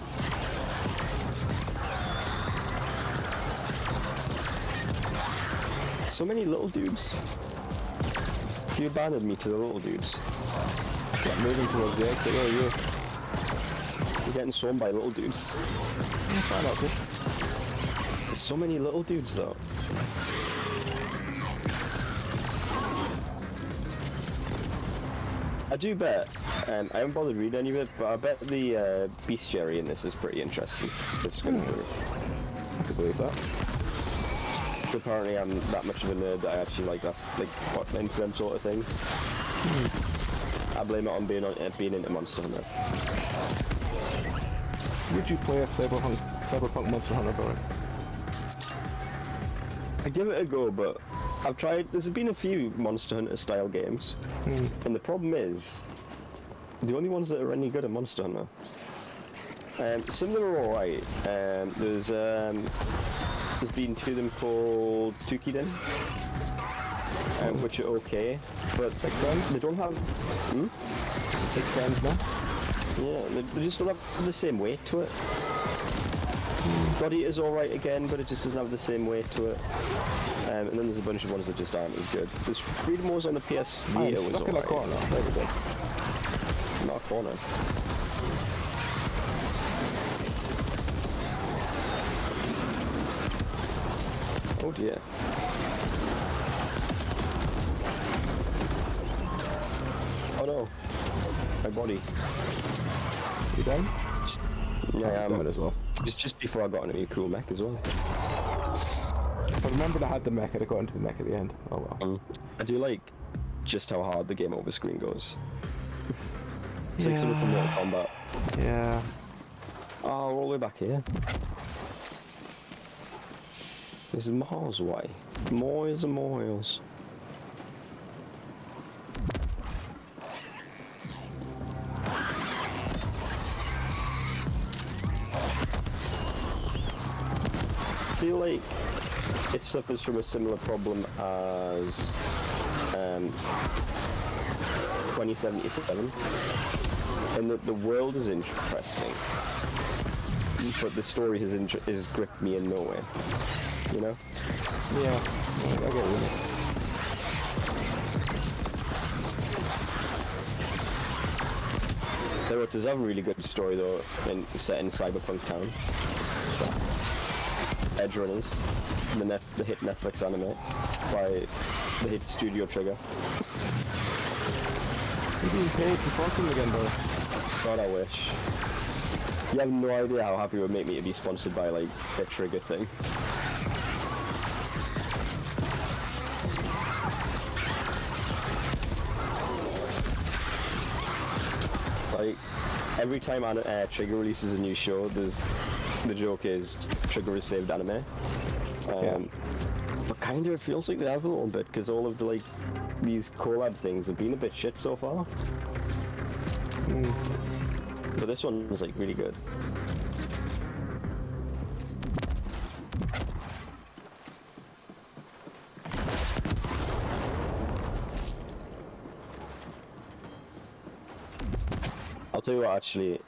So many little dudes. You abandoned me to the little dudes. Yeah, moving towards the exit, where are you? You're getting swarmed by little dudes. Try not to. There's so many little dudes though. I do bet, I haven't bothered reading any of it, but I bet the bestiary in this is pretty interesting. It's gonna be. I can believe that. Apparently I'm that much of a nerd that I actually like into them sort of things. I blame it on being into Monster Hunter. Would you play a Cyberpunk Monster Hunter, Barry? I give it a go, but I've tried. There's been a few Monster Hunter style games, and the problem is the only ones that are any good are Monster Hunter. Some of them are alright. There's been two of them called Tukiden, which are okay, but they don't have. Big friends now? Yeah, they just don't have the same weight to it. God Eater's alright again, but it just doesn't have the same weight to it. And then there's a bunch of ones that just aren't as good. There's Freedom Wars on the PS Vita was stuck in a corner. There we go. Not a corner. Oh dear. Oh no. My body. You done? Yeah, I'm down as well. It's just before I got into a cool mech as well. If I remembered I had the mech, I'd have got into the mech at the end. Oh well. I do like just how hard the game over screen goes. It's like something from Mortal Kombat. Yeah. Oh, we're all the way back here. This is miles away. Miles and miles. I feel like it suffers from a similar problem as 2077, and that the world is interesting, but the story has gripped me in no way. You know? Yeah, I get it. It does have a really good story though, set in Cyberpunk Town. Edge Runners, the hit Netflix anime by the hit Studio Trigger. You're being paid to sponsor them again, bro. God, I wish. You have no idea how happy it would make me to be sponsored by like a Trigger thing. Like, every time Trigger releases a new show, the joke is Trigger has saved anime. But kind of it feels like they have a little bit, because all of the these collab things have been a bit shit so far. But this one was really good. tell you what, actually,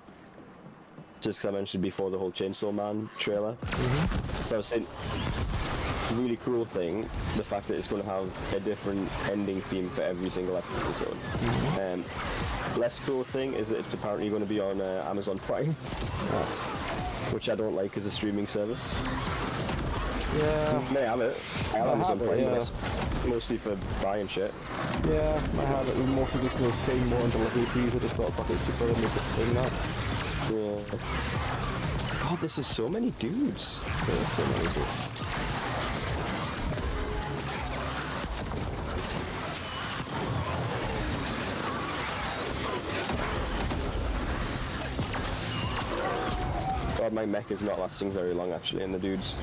just because I mentioned before the whole Chainsaw Man trailer. So I was saying, really cool thing, the fact that it's going to have a different ending theme for every single episode. Less cool thing is that it's apparently going to be on Amazon Prime, which I don't like as a streaming service. Yeah. May have it. I have Amazon Prime, but it's mostly for buying shit. Yeah, I have it mostly just because I was paying more on delivery fees. I just thought, fuck it, it's cheaper than me paying that. Yeah. God, this is so many dudes. There's so many dudes. God, my mech is not lasting very long actually, and the dudes.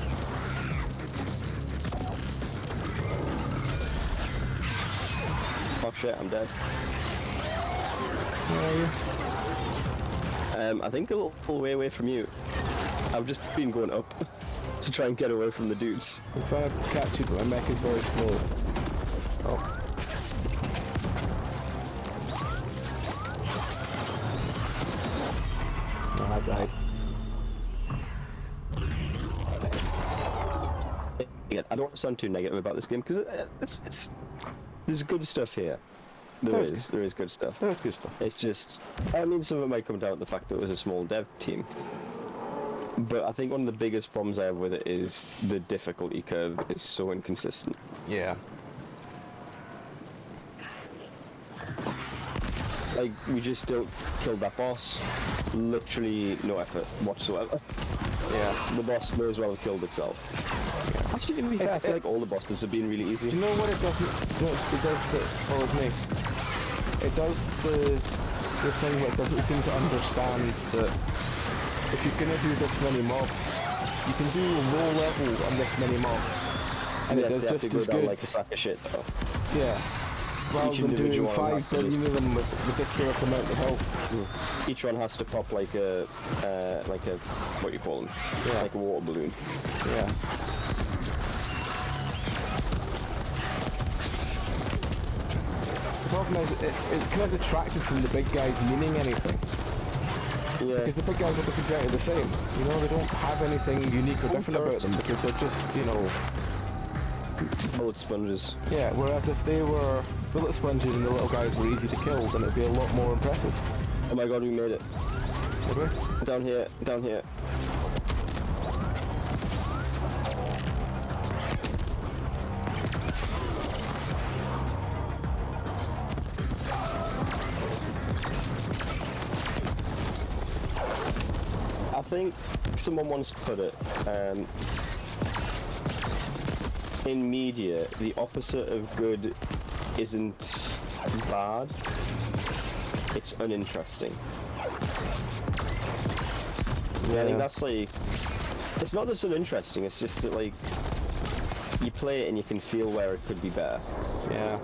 Oh shit, I'm dead. Where are you? I think a little way away from you. I've just been going up to try and get away from the dudes. I'm trying to catch you, but my mech is very slow. Oh. Oh, I died. Yeah, I don't want to sound too negative about this game because there's good stuff here. There is good stuff. There's good stuff. It's just, I mean, some of it might come down to the fact that it was a small dev team. But I think one of the biggest problems I have with it is the difficulty curve is so inconsistent. Yeah. Like, we just don't kill that boss. Literally no effort whatsoever. Yeah. The boss may as well have killed itself. Actually, to be fair, I feel like all the bosses have been really easy. Do you know what it does? It does that follows me. It does the thing where it doesn't seem to understand that if you're gonna do this many mobs, you can do low level on this many mobs, and it does just as good. Like a sack of shit, though. Yeah. Rather than doing 5 billion of them with ridiculous amount of health. Each one has to pop like a what you call them? Yeah. Like a water balloon. Yeah. The problem is, it's kind of detracted from the big guys meaning anything. Yeah. Because the big guys look exactly the same. You know, they don't have anything unique or different about them because they're just, you know... bullet sponges. Yeah, whereas if they were bullet sponges and the little guys were easy to kill, then it'd be a lot more impressive. Oh my god, we made it. Did we? Down here, down here. I think someone once put it, in media, the opposite of good isn't bad, it's uninteresting. Yeah, I think that's like, it's not that it's uninteresting, it's just that like, you play it and you can feel where it could be better. Yeah.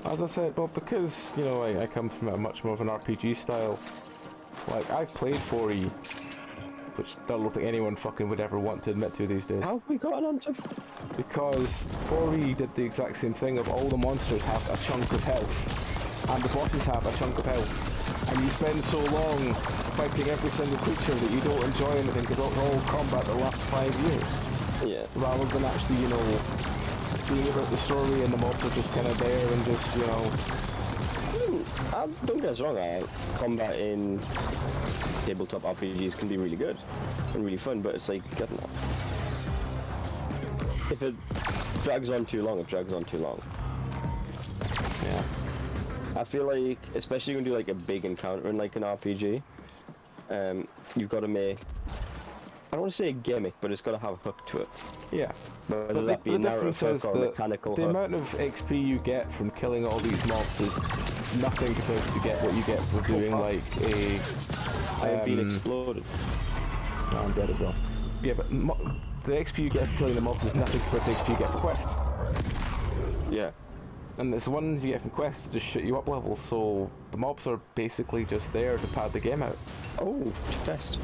As I said, well, because, you know, I come from a much more of an RPG style, like, I've played 4E, which I don't think anyone fucking would ever want to admit to these days. How have we gotten onto... Because 4E did the exact same thing of all the monsters have a chunk of health, and the bosses have a chunk of health, and you spend so long fighting every single creature that you don't enjoy anything because it's all combat the last 5 years. Yeah. Rather than actually, you know, being about the story and the mobs are just kind of there and just, you know... Don't get us wrong, combat in tabletop RPGs can be really good and really fun, but it's like, I don't know. If it drags on too long, it drags on too long. Yeah. I feel like, especially when you do like a big encounter in like an RPG, you've got to make, I don't want to say a gimmick, but it's got to have a hook to it. Yeah. Whether that be the narrative difference is hook or that mechanical the hook. amount of XP you get from killing all these mobs is nothing compared to get what you get for doing like a... I've been exploded. Oh, I'm dead as well. Yeah, but the XP you get for killing the mobs is nothing compared to the XP you get for quests. Yeah. And it's the ones you get from quests just shit you up levels, so the mobs are basically just there to pad the game out. Oh, chest.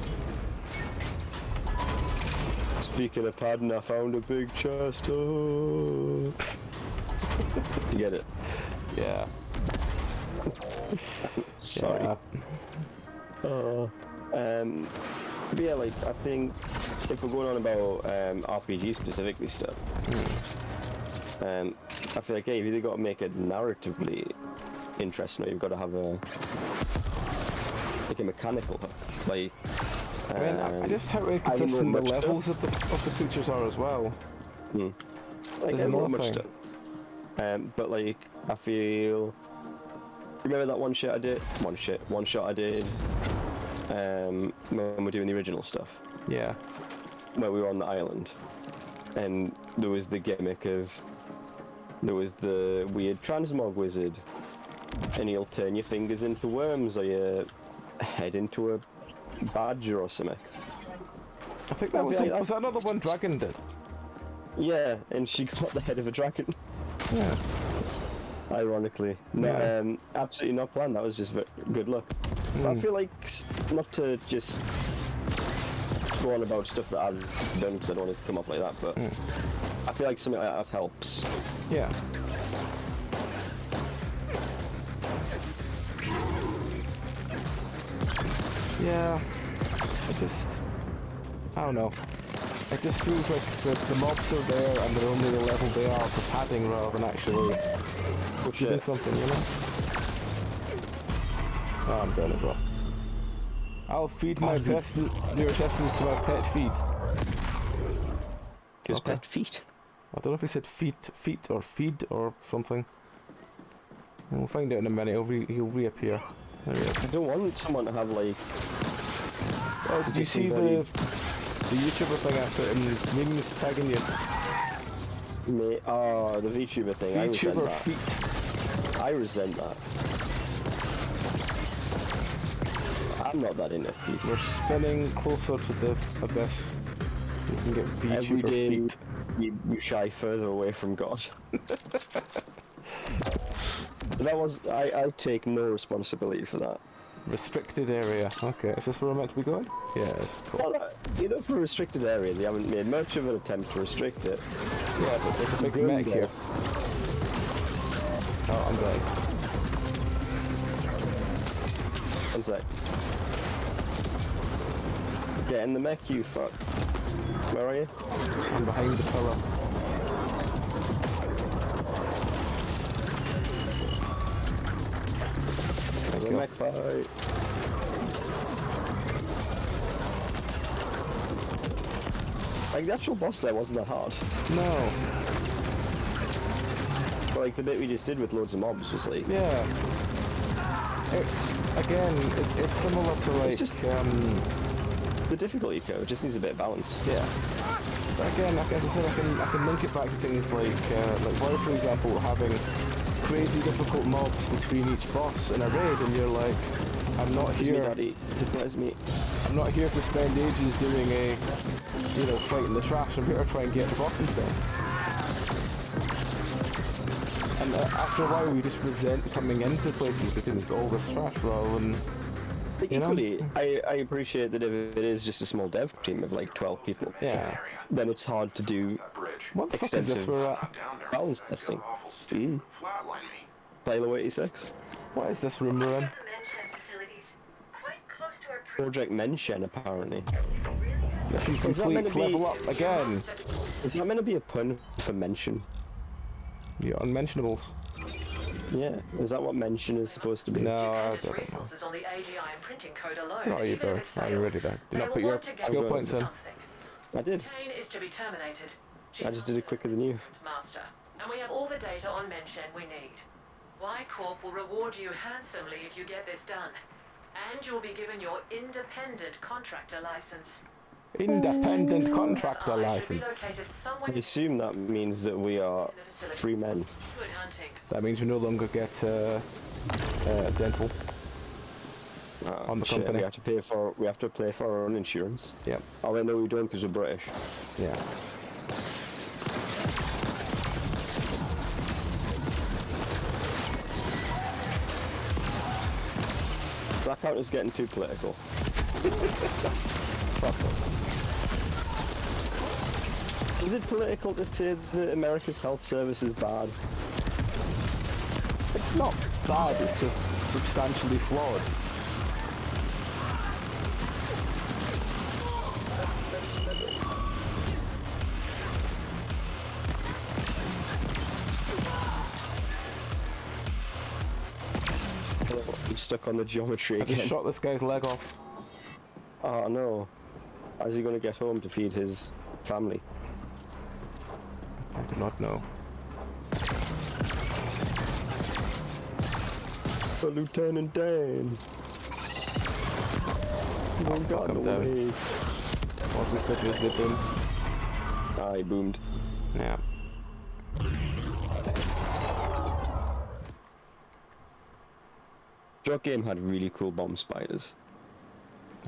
Speaking of padding, I found a big chest. Oh. You get it? Yeah. Sorry. Yeah. But yeah, like, I think if we're going on about RPG specifically stuff, I feel like, yeah, you've either got to make it narratively interesting or you've got to have a mechanical hook. Like, I mean, I just how inconsistent the levels of the creatures are as well. Like, there's not another much thing. stuff. But like, I feel. Remember that one shot I did when we're doing the original stuff? Yeah. Where we were on the island. And there was the gimmick of... There was the weird transmog wizard. And he'll turn your fingers into worms or your head into a badger or something. I think that was that another one Dragon did? Yeah, and she got the head of a dragon. Yeah. Ironically. No, absolutely not planned, that was just good luck. But I feel like, not to just go on about stuff that I've done because I don't want it to come up like that, but I feel like something like that helps. Yeah. Yeah. I don't know. It just feels like the mobs are there and they're only the level they are for padding rather than actually doing something, you know? Oh, I'm done as well. I'll feed my neurochestins to my pet feed. His pet feet? I don't know if he said feet or feed or something. We'll find out in a minute, he'll reappear. There he is. I don't want someone to have like... Oh, did you see the YouTuber thing I put in memes tagging you? Oh, the VTuber thing. VTuber I resent that. I'm not that into feet. We're spinning closer to the abyss. You can get VTuber Every day feet. You shy further away from God. That was... I take no responsibility for that. Restricted area. Okay, is this where we're meant to be going? Yes. Cool. Well, either for a restricted area, they haven't made much of an attempt to restrict it. Yeah, but there's a big mech here. Oh, I'm dead. One sec. Get in the mech, you fuck. Where are you? I'm behind the pillar. The mech fight. Like, the actual boss there wasn't that hard. No. But like, the bit we just did with loads of mobs was like... Yeah. It's, again, it's similar to like... It's just, the difficulty curve just needs a bit of balance. Yeah. But again, like, as I said, I can link it back to things like why, for example, having crazy difficult mobs between each boss in a raid, and you're like, I'm not here I'm not here to spend ages doing a, fighting the trash. I'm here to try and get the bosses done. And after a while, we just resent coming into places because it's got all this trash rather than. Equally, I appreciate that if it is just a small dev team of like 12 people, then it's hard to do extensive balance testing. Halo 86. What is this room we're in? Project Mention, apparently. Mission complete, level up again. Is that meant to be a pun for mention? Yeah, unmentionables. Yeah, is that what mention is supposed to be? No, I don't know. On the AGI and printing code alone. Where are you, bro? Are you ready there? Do not put your skill points in. I did. Kane is to be terminated. I just did it quicker than you. Master, and we have all the data on Mention we need. Y Corp will reward you handsomely if you get this done, and you will be given your independent contractor license. Independent contractor license. I assume that means that we are free men. Good hunting. That means we no longer get dental on the company. We have to pay for our own insurance. Yeah. Oh wait, no, we don't because we're British. Yeah. That counter's getting too political. Is it political to say that America's health service is bad? It's not bad, it's just substantially flawed. stuck on the geometry I again. just shot this guy's leg off. Oh no. How's he going to get home to feed his family? I do not know. For Lieutenant Dan. Oh god, I'm no down. way. Watch this picture as they boom. Ah, he boomed. Yeah. Your game had really cool bomb spiders.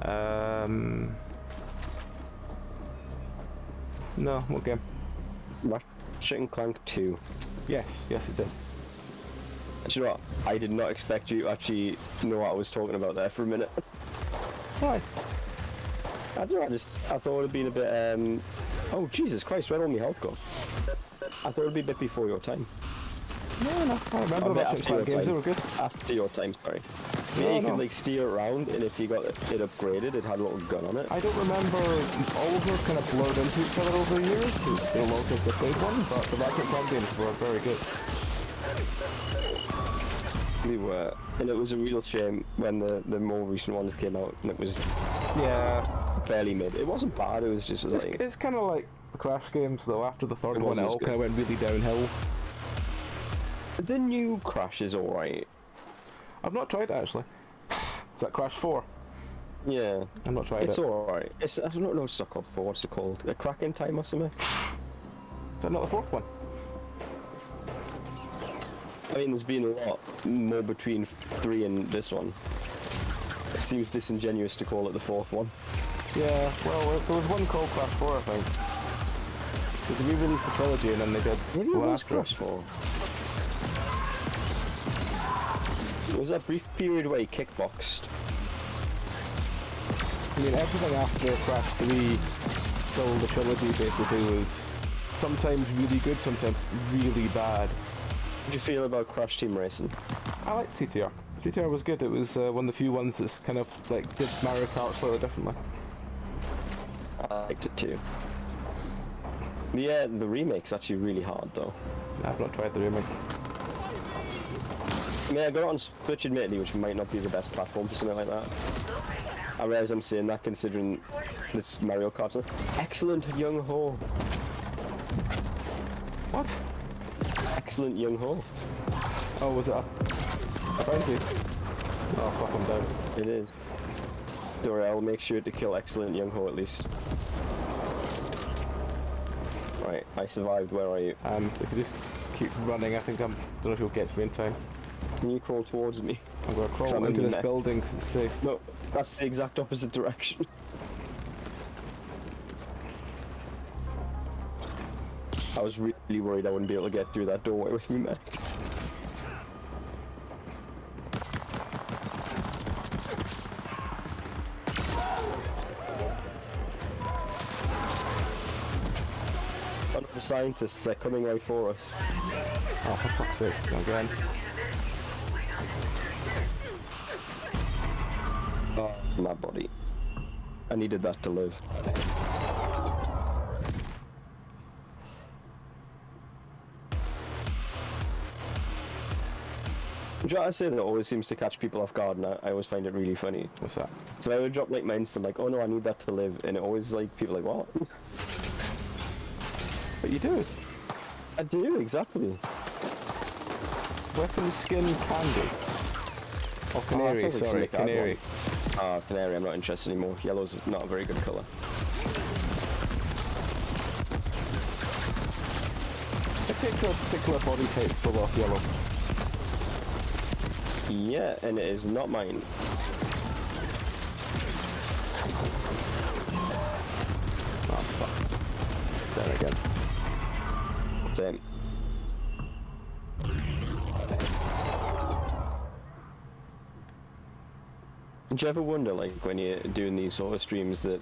No, what game? Ratchet and Clank 2. Yes, yes it did. Do you know what? I did not expect you to actually know what I was talking about there for a minute. Why? I don't know, I thought it would have been a bit, oh Jesus Christ, where'd all my health go? I thought it would be a bit before your time. No, I remember the Ratchet and Clank games, they were good. After your time, sorry. No, Yeah, you could like steer around, and if you got it upgraded, it had a little gun on it. I don't remember, all of them kind of blurred into each other over the years, because the Lotus a big one, but the Ratchet and Clank games were very good. They were, and it was a real shame when the more recent ones came out, and it was fairly mid. It wasn't bad, it was just like... It's kind of like the Crash games, though, after the third one it all kind of went really downhill. The new Crash is alright. I've not tried it, actually. Is that Crash 4? Yeah. I've not tried it. It's alright. I don't know what's it called for, what's it called? A Cracking Time or something? Is that not the fourth one? I mean, there's been a lot more between 3 and this one. It seems disingenuous to call it the fourth one. Yeah, well, there was one called Crash 4, I think. Because they re-released the trilogy and then they did Maybe it one was after Crash 4. It was that brief period where he kickboxed. I mean, everything after Crash 3 till the trilogy basically was sometimes really good, sometimes really bad. How do you feel about Crash Team Racing? I liked CTR. CTR was good. It was one of the few ones that's kind of like did Mario Kart slightly differently. I liked it too. Yeah, the remake's actually really hard though. I've not tried the remake. I mean, I got it on Switch admittedly, which might not be the best platform for something like that. I realise I'm saying that considering this Mario Kart. Excellent Young Ho. What? Excellent Young Ho. Oh, was it a bounty? Oh, fuck, I'm down. It is. Don't worry, I'll make sure to kill Excellent Young Ho at least. Right, I survived. Where are you? If you just keep running, I think don't know if you'll get to me in time. Can you crawl towards me? I'm gonna crawl into this building because it's safe. No, that's the exact opposite direction. I was really worried I wouldn't be able to get through that doorway with me, mate. One of the scientists, they're coming right for us. Oh, for fuck's sake, again. Oh, my body. I needed that to live. Do you know what I say that always seems to catch people off guard, and I always find it really funny? What's that? So I would drop like my instant like, oh no, I need that to live, and it always like, people are like, what? But you do. I do, exactly. Weapon skin candy. Oh, canary, sorry, canary. Ah, canary, I'm not interested anymore. Yellow's not a very good colour. It takes a particular body type to pull off yellow. Yeah, and it is not mine. Oh, fuck. There again. Same. Do you ever wonder, like, when you're doing these sort of streams that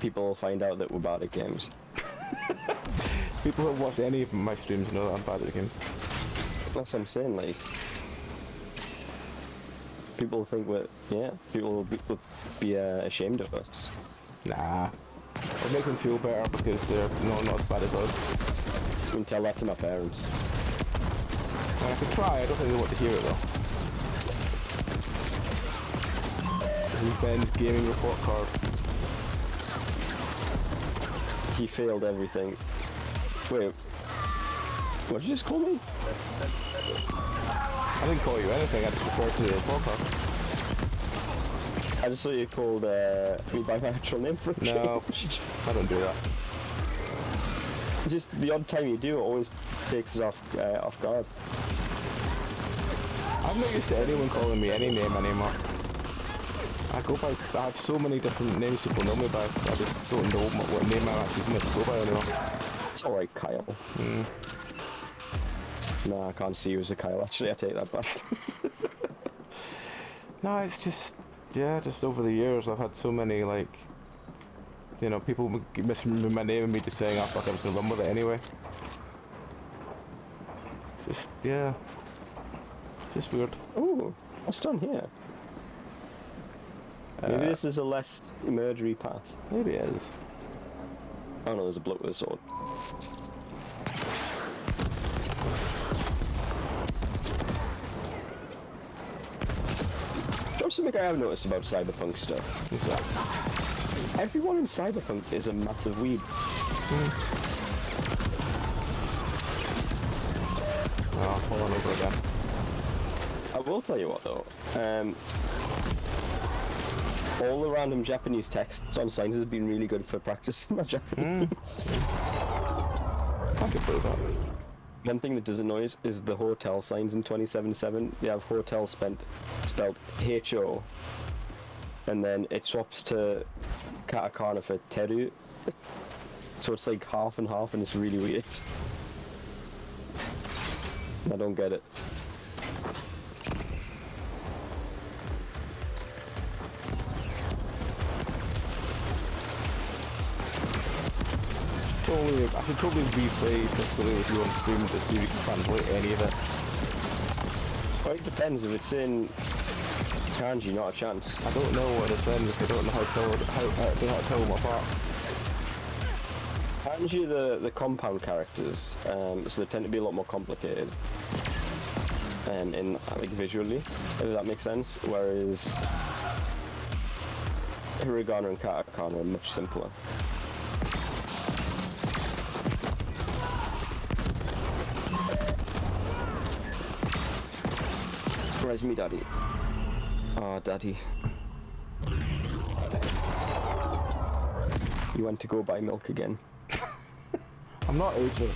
people find out that we're bad at games? People who watch any of my streams know that I'm bad at games. That's what I'm saying, like... People think we're... Yeah, people will be ashamed of us. Nah. It'll make them feel better because they're not as bad as us. You can tell that to my parents. And I can try, I don't think they want to hear it though. This is Ben's gaming report card. He failed everything. Wait. What did you just call me? I didn't call you anything, I just referred to the report card. I just saw you called me by my actual name for a change. No, I don't do that. Just the odd time you do, it always takes us off guard. I'm not used to anyone calling me any name anymore. I have so many different names people know me by, I just don't know what name I'm actually going to go by anymore. It's alright, Kyle. No, I can't see you as a Kyle, actually, I take that back. No, it's just, yeah, just over the years I've had so many, like, you know, people misremember my name and me just saying, oh fuck, I'm just gonna run with it anyway. It's just, yeah. It's just weird. Ooh, what's done here? Maybe this is a less murdery path. Maybe it is. Oh no, there's a bloke with a sword. Just something I have noticed about cyberpunk stuff. What's that? Everyone in cyberpunk is a massive weeb. Oh, hold on over again. I will tell you what though. All the random Japanese text on signs has been really good for practicing my Japanese. I could prove that. One thing that does annoy us is the hotel signs in 27.7. They have hotel spelled H-O, and then it swaps to katakana for teru. So it's like half and half, and it's really weird. I don't get it. I should probably replay this video with you on stream just so you can translate any of it. Well, it depends. If it's in kanji, not a chance. I don't know what it's in if I don't know how to tell them apart. Kanji are the compound characters, so they tend to be a lot more complicated. In like visually, if that makes sense. Whereas hiragana and katakana are much simpler. Where's me, daddy? Oh, daddy. You went to go buy milk again. I'm not AJ.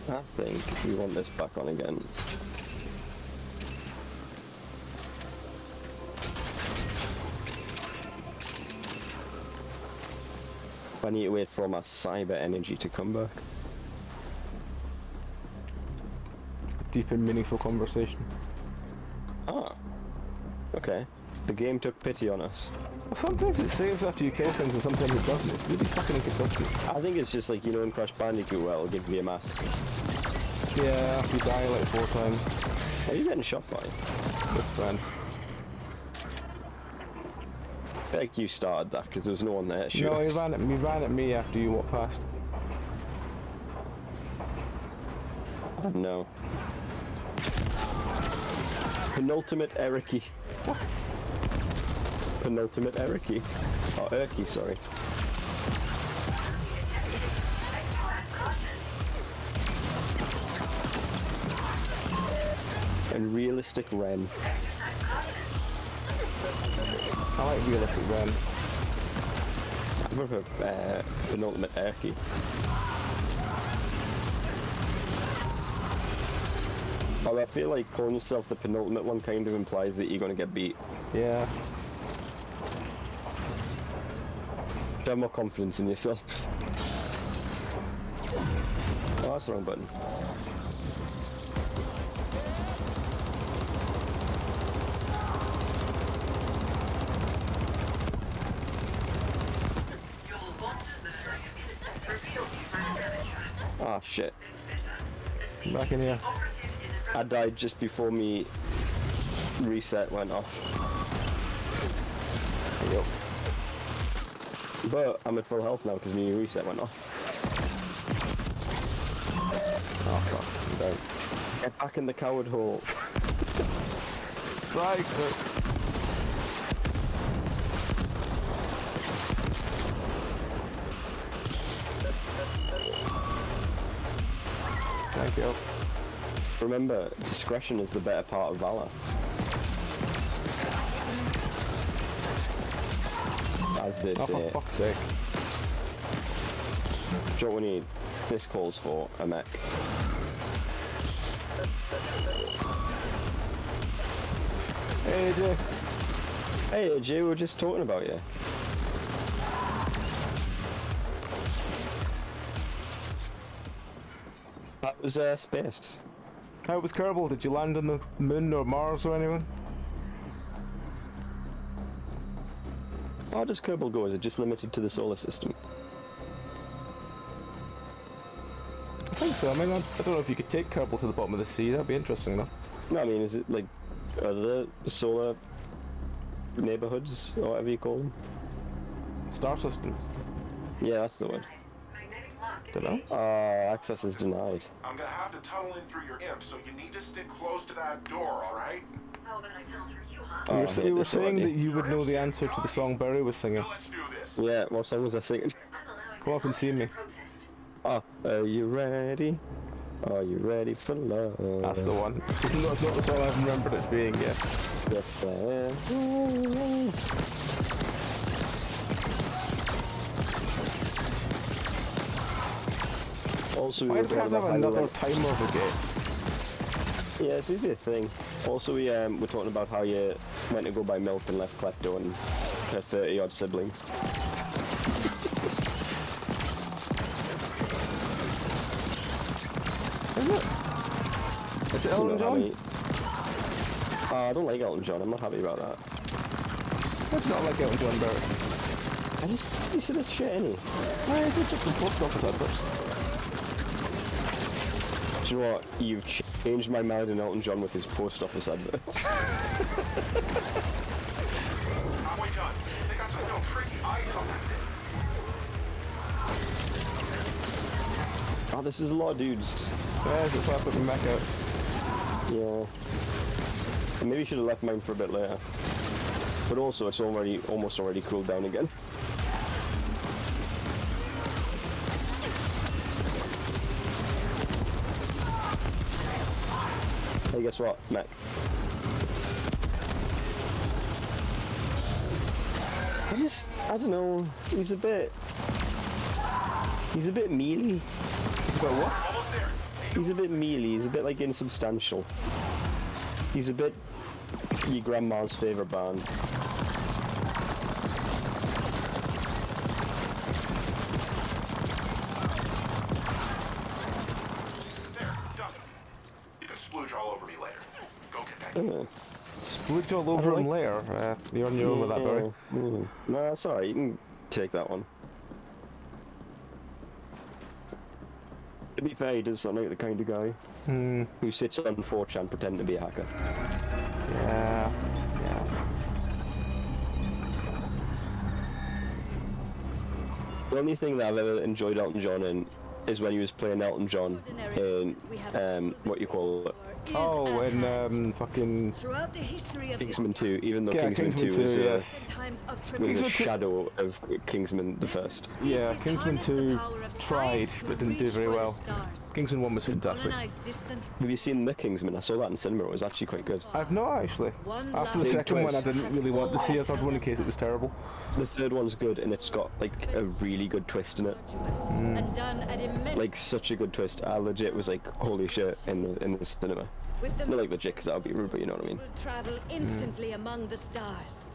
I think we want this back on again. I need to wait for my cyber energy to come back. Deep and meaningful conversation. Ah. Okay. The game took pity on us. Well, sometimes it saves after you kill things and sometimes it doesn't. It's really fucking inconsistent. I think it's just like, you know, in Crash Bandicoot where it'll give me a mask. Yeah, after you die like 4 times. Are you getting shot by? This friend. I feel like you started that because there was no one there to shoot No, us. he ran at me after you walked past. No. Penultimate Eriki. What? Penultimate Eriki. Oh, Eriki, sorry. And realistic Ren. I like realistic Ren. I prefer Penultimate Eriki. Although I feel like calling yourself the penultimate one kind of implies that you're going to get beat. Yeah. Have more confidence in yourself. Oh, that's the wrong button. Ah, shit. Back in here. I died just before me reset went off. Yep. But I'm at full health now because me reset went off. Oh fuck, don't. Get back in the coward hole. Right. Thank you. Remember, discretion is the better part of valor. As they say. For fuck's sake. Do you know what we need? This calls for a mech. Hey AJ. Hey AJ, we were just talking about you. That was space. How was Kerbal? Did you land on the moon or Mars or anything? How does Kerbal go? Is it just limited to the solar system? I think so. I mean, I don't know if you could take Kerbal to the bottom of the sea. That'd be interesting, though. No, I mean, is it like other solar neighborhoods or whatever you call them? Star systems. Yeah, that's the word. Don't know. Access is denied. I'm gonna have to tunnel in through your imp, so you need to stick close to that door, alright? Oh, but I tunnel through you, huh? You were saying that you would know the answer to the song Barry was singing. Let's do this. Yeah, what song was I singing? Come up and see me. Oh, are you ready? Are you ready for love? That's the one. Even though it's not the song I've remembered it being yet. Yes, I am. Also, Why do we have to have another timer of the game? Yeah, it seems to be a thing. Also, we're talking about how you went to go buy milk and left Klepto and her 30-odd siblings. Is it? Is it Elton John? I don't like Elton John. I'm not happy about that. What's not like Elton John, Barry? I just, he said it's shit, innit? Why did you check the post office adverts? Do you know what? You've changed my mind in Elton John with his post office adverts. Halfway done. They got some real tricky eyes on that thing. Oh, this is a lot of dudes. Yeah, that's why I put them back out. Yeah. Maybe you should have left mine for a bit later. But also, it's almost already cooled down again. Hey, guess what, Mac? I don't know, he's a bit mealy. He's got what? He's a bit mealy, he's a bit like insubstantial. He's a bit your grandma's favourite band. There, done. You can splooge all over me later. Go get that. Splooge all over him later. You're on your own with that, Barry. No, that's alright, you can take that one. To be fair, he does sound like the kind of guy who sits on 4chan pretending to be a hacker. Yeah. The only thing that I've ever enjoyed Elton John in is when he was playing Elton John in, what you call it? Oh, in fucking Throughout the history of Kingsman 2, even though yeah, Kingsman 2 was, yes. was a shadow of Kingsman the First. Yeah, Kingsman 2 tried, but didn't do very well. Kingsman 1 was fantastic. Have you seen The Kingsman? I saw that in cinema, it was actually quite good. I've not actually. After the second one I didn't really want to see a third one in case it was terrible. The third one's good and it's got like a really good twist in it. Like such a good twist. I legit was like, holy shit, in the cinema. Not like legit because that would be rude, but you know what I mean. Travel instantly among the stars.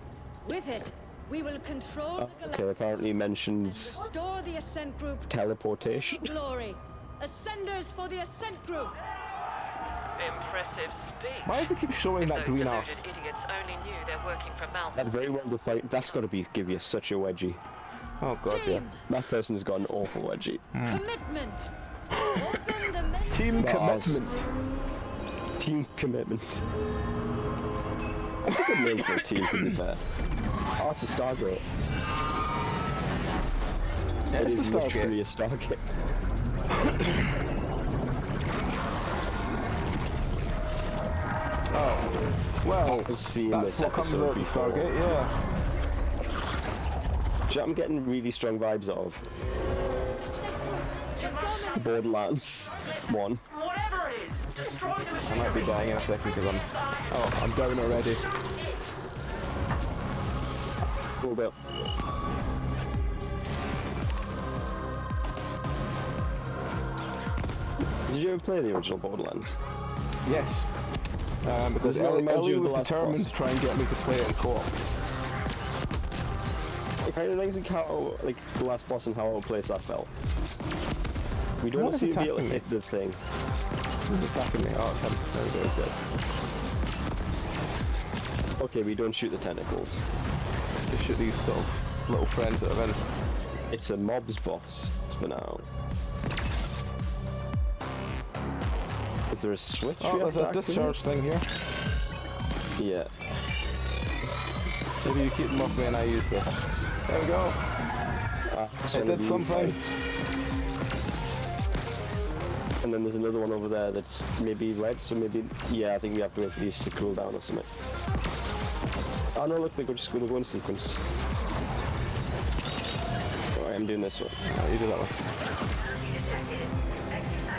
With it, we will control the Okay, apparently mentions restore the Ascent group teleportation. glory. Ascenders for the Ascent group. Impressive speech. Why does it keep showing that green arse? Idiots only knew they're working for Malcolm. That very well defined. That's got to give you such a wedgie. Oh god, yeah. That person's got an awful wedgie. Commitment. Open the Team commitment. Team commitment. That's a good name for a team, to be fair. Oh, it's a Stargate. Yeah, it it's is the literally Stargate. a Stargate. Well, I've seen that's this what comes episode out the before. Stargate, yeah. Which I'm getting really strong vibes of. Borderlands 1. Whatever it is, destroy the machine. I might be dying in a second because I'm down already. Hold up. Did you ever play the original Borderlands? Yes. Because Does it remind Ellie you of the was last determined boss? to try and get me to play it in co-op. It kind of things like how, like the last boss and how out of place that felt. We don't What is seem to be able to attacking hit the thing. Who's attacking me? Oh, it's him. There we go, he's dead. Okay, we don't shoot the tentacles. Just shoot these sort of little friends that are in. It's a mob's boss for now. Is there a switch? Oh, we have there's to a discharge thing here. Yeah. Maybe you keep them off me and I use this. There we go. It did something. And then there's another one over there that's maybe red, so maybe, yeah, I think we have to wait for these to cool down or something. Oh no, look, they're just going to go in sequence. Alright, I'm doing this one. Oh, you do that one.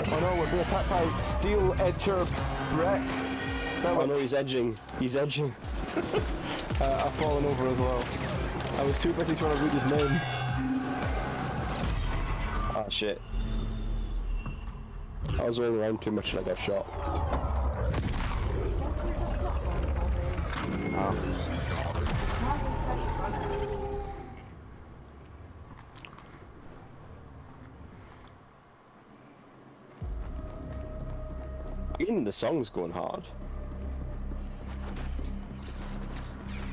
Oh no, we're being attacked by Steel Edger Brett. Oh no, he's edging. He's edging. I've fallen over as well. I was too busy trying to read his name. Ah, shit. I was rolling around too much and I got shot. Oh. Even the song's going hard.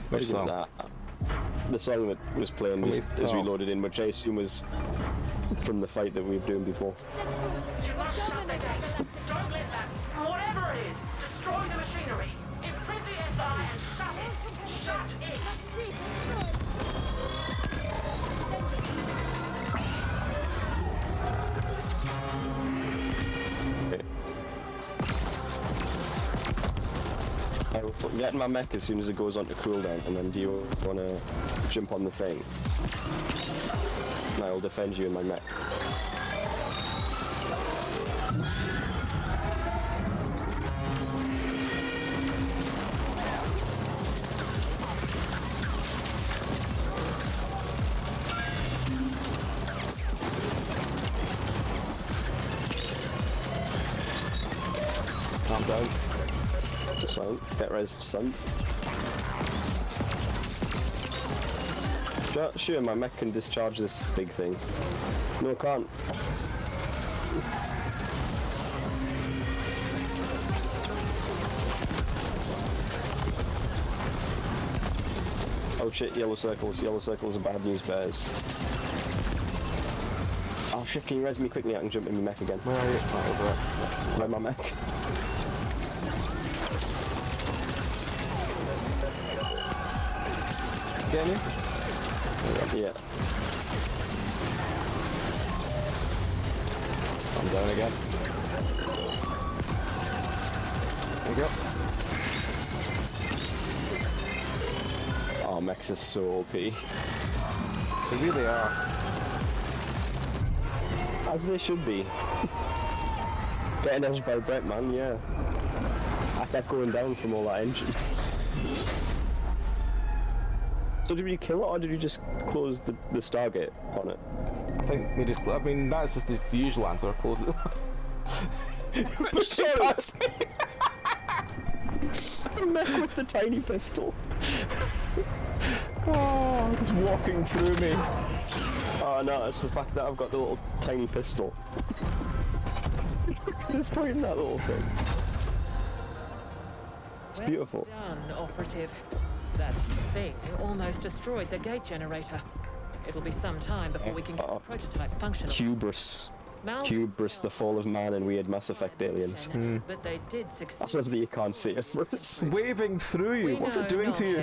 Which song? That. The song that was playing just as we loaded in, which I assume was from the fight that we were doing before. You must shut the gate. Don't let that. Whatever it is, destroy the machinery. Imprint the SI and shut it. Shut it. I will get in my mech as soon as it goes on to cooldown, and then do you want to jump on the thing? And I will defend you in my mech. I'm down. So, get rezzed, son. Sure, my mech can discharge this big thing. No, it can't. Oh shit, yellow circles. Yellow circles are bad news bears. Oh shit, can you res me quickly? I can jump in my mech again. Where are you? Oh, over it. Where's my mech? Get me? Yeah. I'm down again. There you go. Oh, mechs are so OP. They really are. As they should be. Getting edged by Brett, man, yeah. I kept going down from all that engine. So did we kill it, or did we just close the Stargate on it? I think we just, I mean, that's just the usual answer, close it. Sorry. Past me. The mech with the tiny pistol. Oh, just walking through me. Oh no, it's the fact that I've got the little tiny pistol. Just pointing that little thing. It's beautiful. Well done, operative. That thing almost destroyed the gate generator. It'll be some time before we can get the prototype functional. Hubris. Hubris, the fall of man and weird Mass Effect aliens. But they did succeed. I love that you can't see it. It's waving through you. What's it doing to you?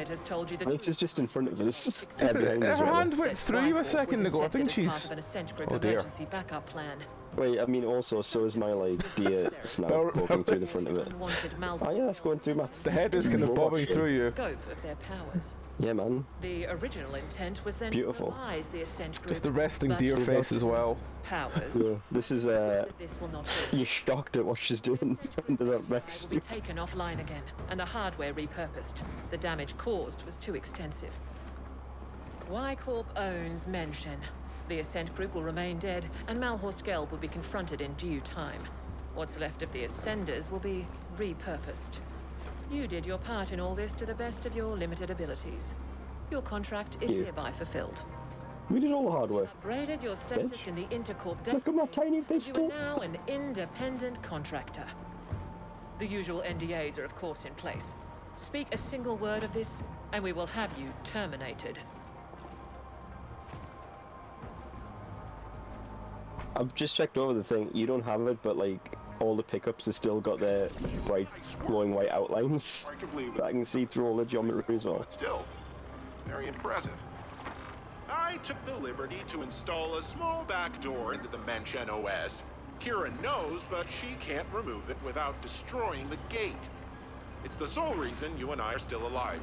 Which is just in front of us. Her hand went through you a second ago. I think she's... An Ascent group Oh dear. emergency backup plan. Wait, I mean, also, so is my, like, deer snout poking through the front of it. Oh, yeah, that's going through my... The head is kind of bobbing through you. Scope of their powers. Yeah, man. The original intent was then Beautiful. to revise the Ascent group. Just the resting deer face as well. Powers. Yeah, this is, This will not do. you're shocked at what she's doing under that mech Will be suit. taken offline again, and the hardware repurposed. The damage caused was too extensive. Y-Corp owns Menshen. The Ascent group will remain dead, and Malhorst Gelb will be confronted in due time. What's left of the Ascenders will be repurposed. You did your part in all this to the best of your limited abilities. Your contract is hereby fulfilled. We did all the hard work. Upgraded your status in the Intercorp database. Look at my tiny pistol. You are now an independent contractor. The usual NDAs are of course in place. Speak a single word of this, and we will have you terminated. I've just checked over the thing. You don't have it, but like all the pickups have still got their bright, glowing white outlines that I can see through all the geometry as well. Still, very impressive. I took the liberty to install a small back door into the Menshen OS. Kira knows, but she can't remove it without destroying the gate. It's the sole reason you and I are still alive.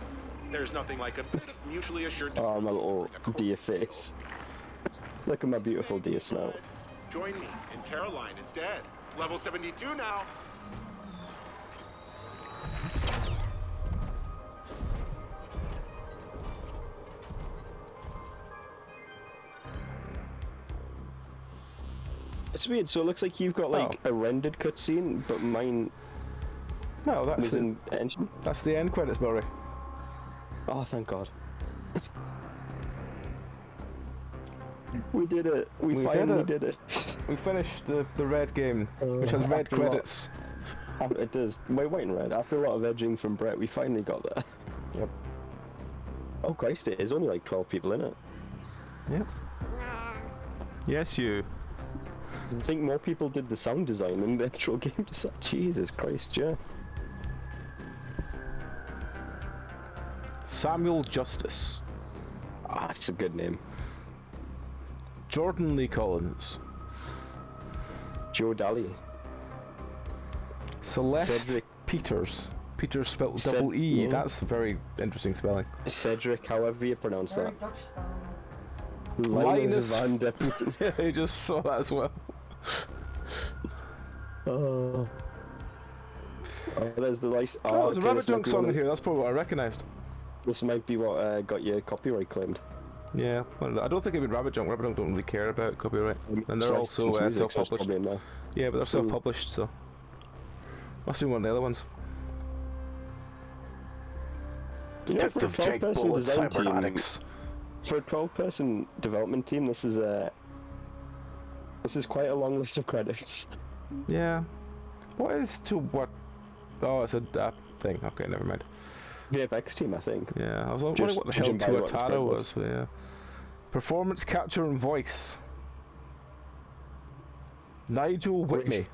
There's nothing like a bit of mutually assured... Oh, my little deer face. Look at my beautiful deer snout. Join me in Terra Line instead. Level 72 now. It's weird, so it looks like you've got like a rendered cutscene, but mine... No, that's the engine. That's the end credits, Belry. Oh, thank God. We did it. We finally did it. We finished the red game, which has red credits. It does. White and red. After a lot of edging from Brett, we finally got there. Yep. Oh Christ, it is only like 12 people in it. Yep. Yes, you. I think more people did the sound design than the actual game design. Jesus Christ, yeah. Samuel Justice. Ah, that's a good name. Jordan Lee Collins. Joe Daly. Celeste Cedric Peters. Peters spelled double E. Yeah. That's a very interesting spelling. Cedric, however you pronounce that. Linus Van Der Putten. Yeah, I just saw that as well. Oh, there's the license. Oh, there's a okay, Rabbit Junk song in here. That's probably what I recognised. This might be what got your copyright claimed. Yeah, well, I don't think even Rabbit Junk don't really care about copyright, and they're also self-published. Yeah, but they're self-published, so must be one of the other ones. Detective Jake Bullet Cybernautics. For a 12-person development team, this is quite a long list of credits. Yeah. What is to what? Oh, it's a thing. Okay, never mind. VFX team, I think. Yeah, I was wondering what the hell Tuatara was. Yeah. Performance capture and voice. Nigel Whitney.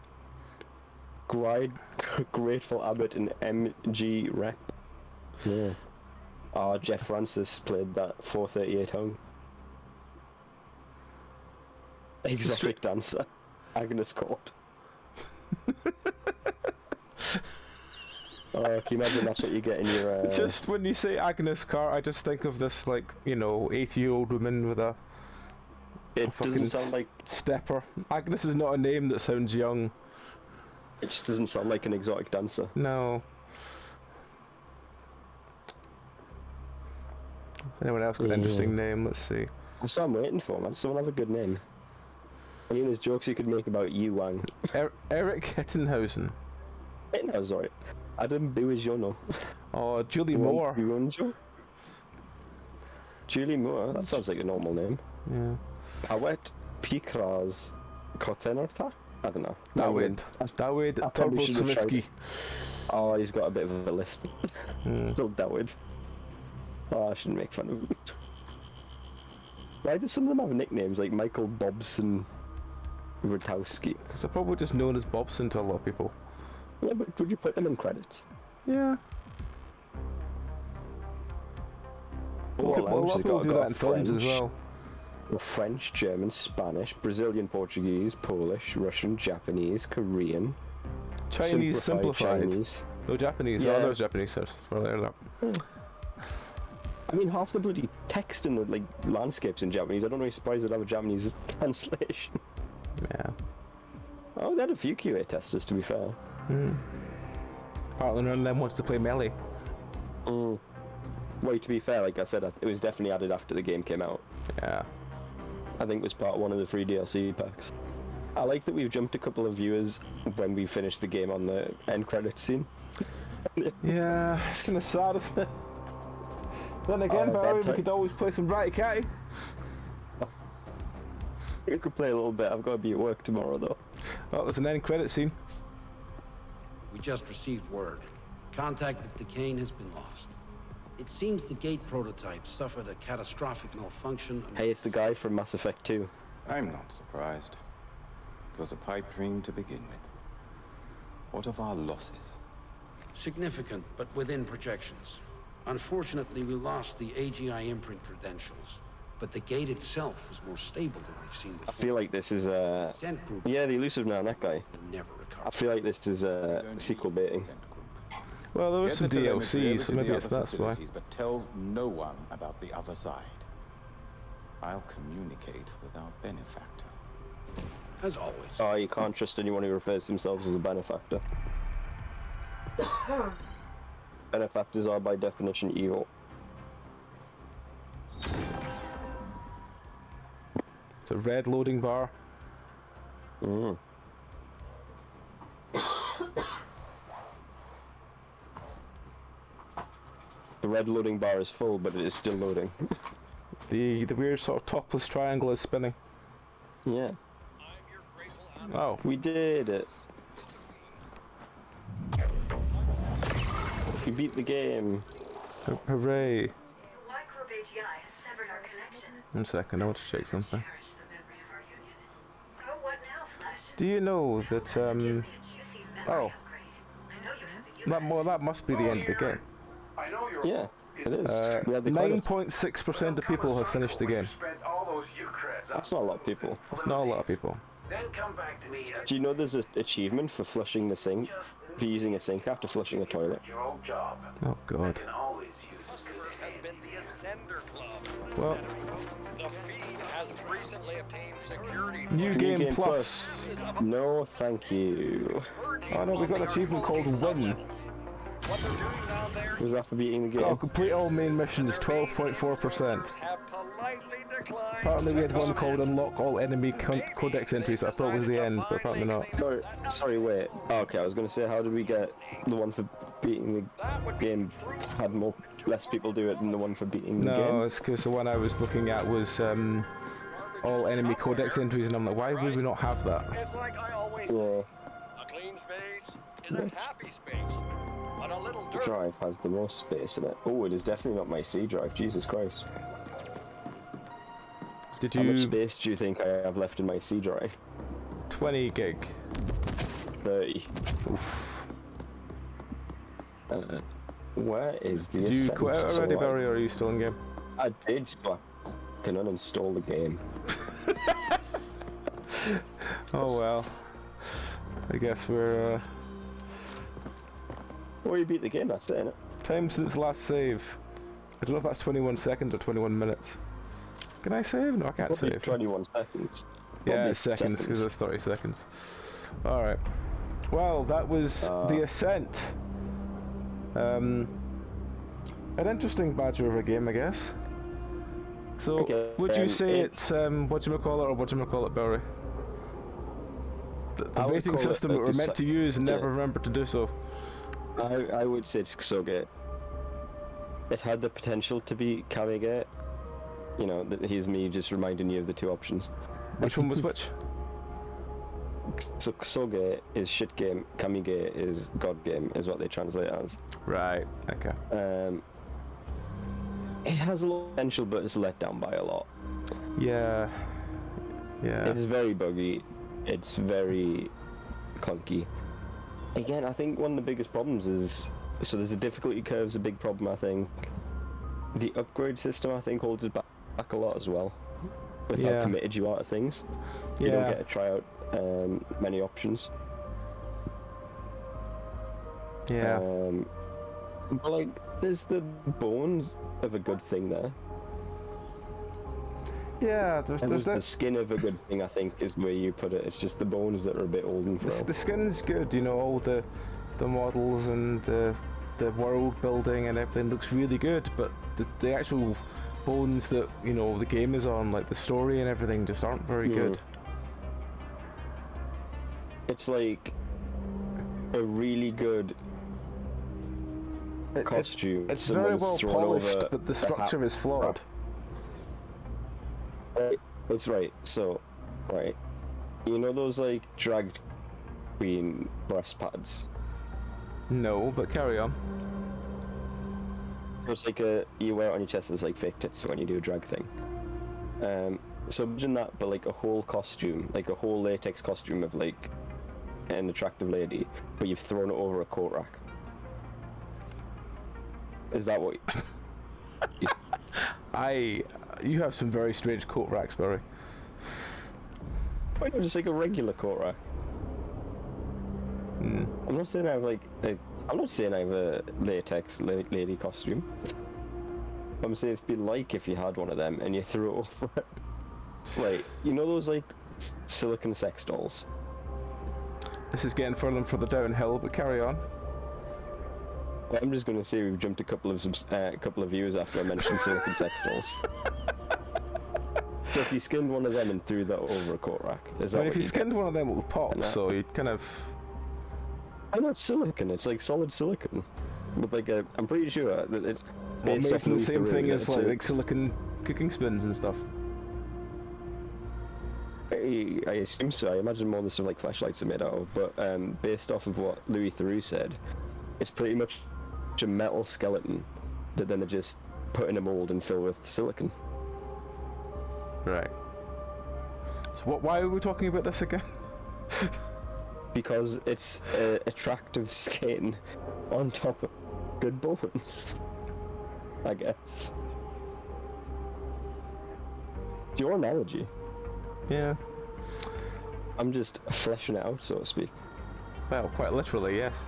Grateful Abbott and MG Rep. Yeah. Oh, Jeff Francis played that 438 home. Exotic dancer. Agnes Court. Oh, can you imagine that's what you get in your... Just when you say Agnes Carr, I just think of this, like, 80-year-old woman with a... It doesn't sound like... Stepper. Agnes is not a name that sounds young. It just doesn't sound like an exotic dancer. No. Anyone else got an interesting name? Let's see. That's what I'm waiting for, man. Someone have a good name. I mean, there's jokes you could make about Yu Wang. Eric Hettenhausen. Hettenhausen, sorry. Adam Buijono. Oh, Julie Moore. Julie Moore, that sounds like a normal name. Yeah. Pawet Pikraz Kotenorta? I don't know. Dawid Turbo Savitsky. Oh, he's got a bit of a lisp. Little Dawid. Oh, I shouldn't make fun of him. Why do some of them have nicknames like Michael Bobson Rutowski? Because they're probably just known as Bobson to a lot of people. Yeah, but would you put them in credits? Yeah. A lot of people do that in films as well. French, German, Spanish, Brazilian, Portuguese, Polish, Russian, Japanese, Korean. Chinese simplified. Chinese. No Japanese. Yeah. Oh, there's Japanese. There's that. I mean, half the bloody text in the like landscapes in Japanese. I don't know. I'm surprised they'd have a Japanese translation. Yeah. Oh, they had a few QA testers, to be fair. Partly none of them wants to play melee. Well, to be fair, like I said, it was definitely added after the game came out. Yeah. I think it was part of one of the free DLC packs. I like that we've jumped a couple of viewers when we finished the game on the end credits scene. Yeah, it's kind of sad, isn't it? Then again, Barry, we could always play some Ratty Catty. We could play a little bit. I've got to be at work tomorrow, though. Oh, there's an end credit scene. We just received word. Contact with Decane has been lost. It seems the gate prototype suffered a catastrophic malfunction. Hey, it's the guy from Mass Effect 2. I'm not surprised. It was a pipe dream to begin with. What of our losses? Significant, but within projections. Unfortunately, we lost the AGI imprint credentials, but the gate itself was more stable than we've seen before. I feel like this is Ascent group. Yeah, the elusive now, that guy. Never recover. I feel like this is sequel baiting. Well, there was some DLC, so maybe it's that's why. But tell no one about the other side. I'll communicate with our benefactor. As always. Oh, you can't trust anyone who refers themselves as a benefactor. Benefactors are by definition evil. It's a red loading bar. The red loading bar is full, but it is still loading. The weird sort of topless triangle is spinning. Yeah. Oh. We did it. We beat the game. Hooray. Microbe AGI has severed our connection. 1 second, I want to check something. Cherish the memory of our union. So what now, Flash? Do you know that, oh. That must be the end of the game. I know you're Yeah, it is. 9.6% of people have finished the game. That's not a lot of people. That's not a lot of people. Then come back to me. Do you know there's an achievement for flushing the sink? For using a sink after flushing a toilet? Your old job. Oh god. Can always use Has been the Ascender Club. Well, The feed has recently obtained security. New Game Plus. No, thank you. Oh no, we got an achievement called Win. What they're doing down there Was that for beating the game? Oh, complete all main missions, 12.4%. have politely declined. Apparently we had one called Unlock All Enemy Codex Entries. I thought was the end, but apparently not. Sorry, wait. Oh, okay, I was going to say, how did we get the one for beating the game had less people do it than the one for beating the game? No, it's because the one I was looking at was All Enemy Codex Entries, and I'm like, why would we not have that? It's like I always Yeah. say, a clean space is a happy space. But a little The dirt. drive has the most space in it. Oh, it is definitely not my C drive. Jesus Christ. Did How much you... space do you think I have left in my C drive? 20 gig. 30. Oof. Where is the Did you Ascent? quit out So already, Barry, or are you still in game? I did, so I can uninstall the game. Oh well. I guess we're Or you beat the game, that's it, innit? time since last save. I don't know if that's 21 seconds or 21 minutes. Can I save? No, I can't Probably save. 21 seconds. Yeah, Probably it's seconds, because it's 30 seconds. Alright. Well, that was the Ascent. An interesting badger of a game, I guess. So, Okay, would you say it's, whatchamacallit or whatchamacallit, Barry? The I would rating call it system a that we're meant to use and never yeah. remembered to do so. I would say it's Kusoge. It had the potential to be Kamigate. You know, here's me just reminding you of the two options. Which one was which? So Kusoge is shit game, Kamigate is god game, is what they translate as. Right, okay. It has a lot of potential, but it's let down by a lot. Yeah. Yeah. It's very buggy. It's very clunky. Again, I think one of the biggest problems is, so there's a difficulty curve's a big problem, I think. The upgrade system, I think, holds it back a lot as well. with how committed you are to things. You don't get to try out many options. Yeah. But like, there's the bones of a good thing there. Yeah, there's the skin of a good thing, I think, is the way you put it. It's just the bones that are a bit old and frail. The skin's good, you know, all the models and the world building and everything looks really good, but the actual bones that, you know, the game is on, like the story and everything, just aren't very good. It's like a really good costume. It's very well polished, but the structure is flawed. It's right. So, right, you know those like drag queen breast pads? No, but carry on. So it's like you wear it on your chest as like fake tits when you do a drag thing. So imagine that, but like a whole costume, like a whole latex costume of like an attractive lady, but you've thrown it over a coat rack. Is that what? You have some very strange coat racks, Barry. Why not just like a regular coat rack? I'm not saying I have I'm not saying I have a latex lady costume. I'm saying it'd be like if you had one of them and you threw it over it. Like, you know those like silicone sex dolls? This is getting further and further downhill, but carry on. Well, I'm just going to say we've jumped a couple of views after I mentioned silicone sex dolls. So if you skinned one of them and threw that over a coat rack, is that if you skinned one of them, it would pop, so you'd kind of... I know it's silicone, it's like solid silicone. With like I'm pretty sure that it's made from the same thing as like silicone cooking spoons and stuff. I assume so. I imagine more of the stuff like flashlights are made out of, but based off of what Louis Theroux said, it's pretty much a metal skeleton that then they just put in a mold and fill with silicone. Right. So why are we talking about this again? Because it's attractive skin on top of good bones, I guess. It's your analogy. Yeah. I'm just fleshing it out, so to speak. Well, quite literally, yes.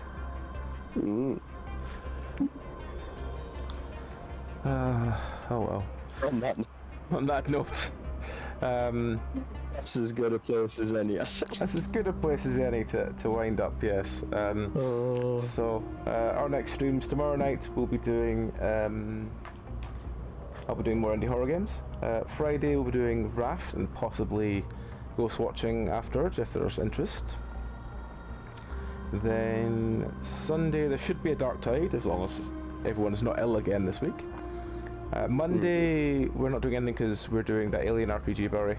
Oh well. On that note, that's as good a place as any. That's as good a place as any to wind up. Yes. So our next streams tomorrow night we'll be doing. I'll be doing more indie horror games. Friday we'll be doing Raft and possibly Ghost Watching afterwards if there's interest. Then Sunday there should be a Dark Tide as long as everyone's not ill again this week. Monday we're not doing anything because we're doing that Alien RPG, Barry.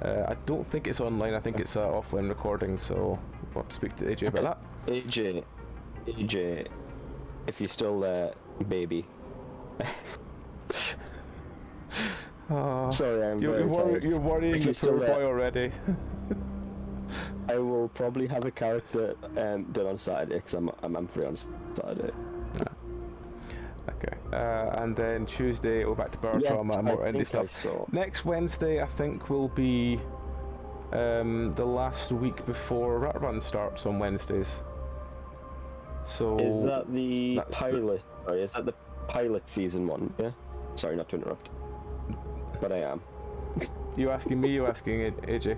I don't think it's online, I think it's offline recording, so we'll have to speak to AJ about that. AJ, if you're still there, baby. Sorry, you're worrying your poor boy already. I will probably have a character done on Saturday because I'm free on Saturday. Okay, and then Tuesday we're back to Bar Trauma and more indie stuff. Next Wednesday I think will be the last week before Rat Run starts on Wednesdays. So is that the pilot? Sorry, is that the pilot season one? Yeah. Sorry, not to interrupt. But I am. You asking me? You asking AJ?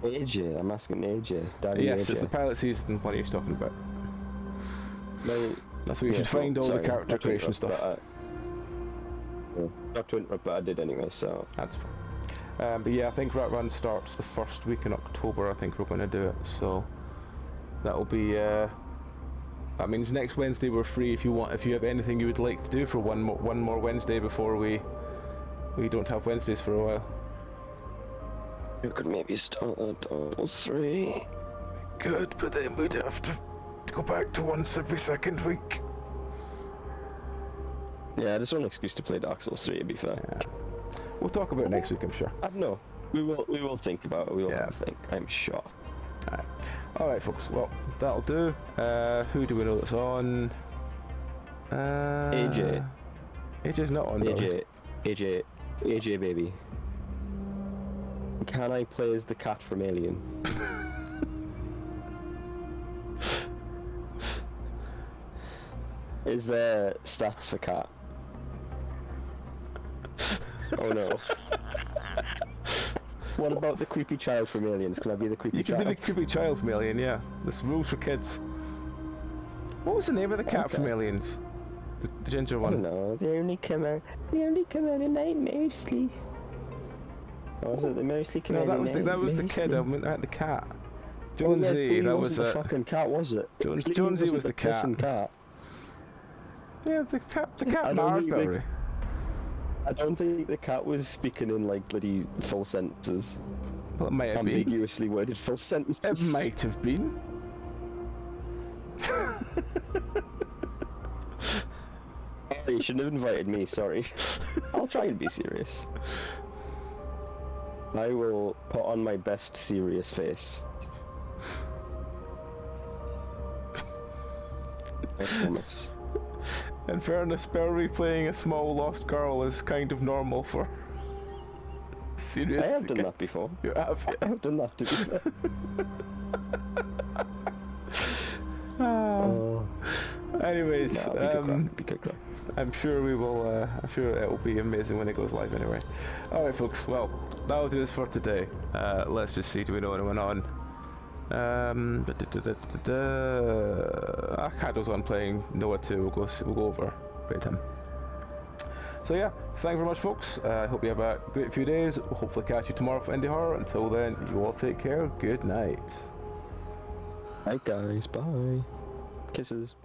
AJ, I'm asking AJ. Daddy yes, AJ. It's the pilot season. What are you talking about? No, that's where you should find all the character creation stuff. Not to interrupt, but I did anyway, so... That's fine. But yeah, I think Rat Run starts the first week in October, I think we're going to do it, so... That'll be, that means next Wednesday we're free if you have anything you would like to do for one more Wednesday before we don't have Wednesdays for a while. You could maybe start at all 3. Good, but then we'd have to go back to once every second week. Yeah, there's one excuse to play Dark Souls 3, to be fair. Yeah. We'll talk about it next week, I'm sure. I don't know. We will think about it. We will think, I'm sure. Alright, folks. Well, that'll do. Who do we know that's on? AJ. AJ's not on. AJ, baby. Can I play as the cat from Alien? Is there stats for cat? Oh no. What about the creepy child from Aliens? Can I be the creepy child? You can be the creepy child from Alien, yeah. This rules for kids. What was the name of the cat from Aliens? The ginger one. I don't know. They only come out at night mostly. Or was it they mostly come out No, at night? that was the kid. I meant the cat. Jonesy, that was the fucking cat, was it? Jonesy was the cat. cat. Yeah, the cat Marbury. I don't think the cat was speaking in like bloody full sentences. Well, it might have been. Ambiguously worded full sentences. It might have been. Oh, you shouldn't have invited me, sorry. I'll try and be serious. I will put on my best serious face. I promise. In fairness, Belry playing a small lost girl is kind of normal for serious. I have done that before. You have? I have done that to be fair. Anyways, be I'm sure we will. I'm sure it will be amazing when it goes live. Anyway, all right, folks. Well, that'll do this for today. Let's just see. Do we know anyone on? Kado's on playing Noah 2. We'll go over rate him. So yeah, thank you very much, folks. I hope you have a great few days. We'll hopefully catch you tomorrow for Indie Horror. Until then, you all take care. Good night. Bye guys. Bye. Kisses.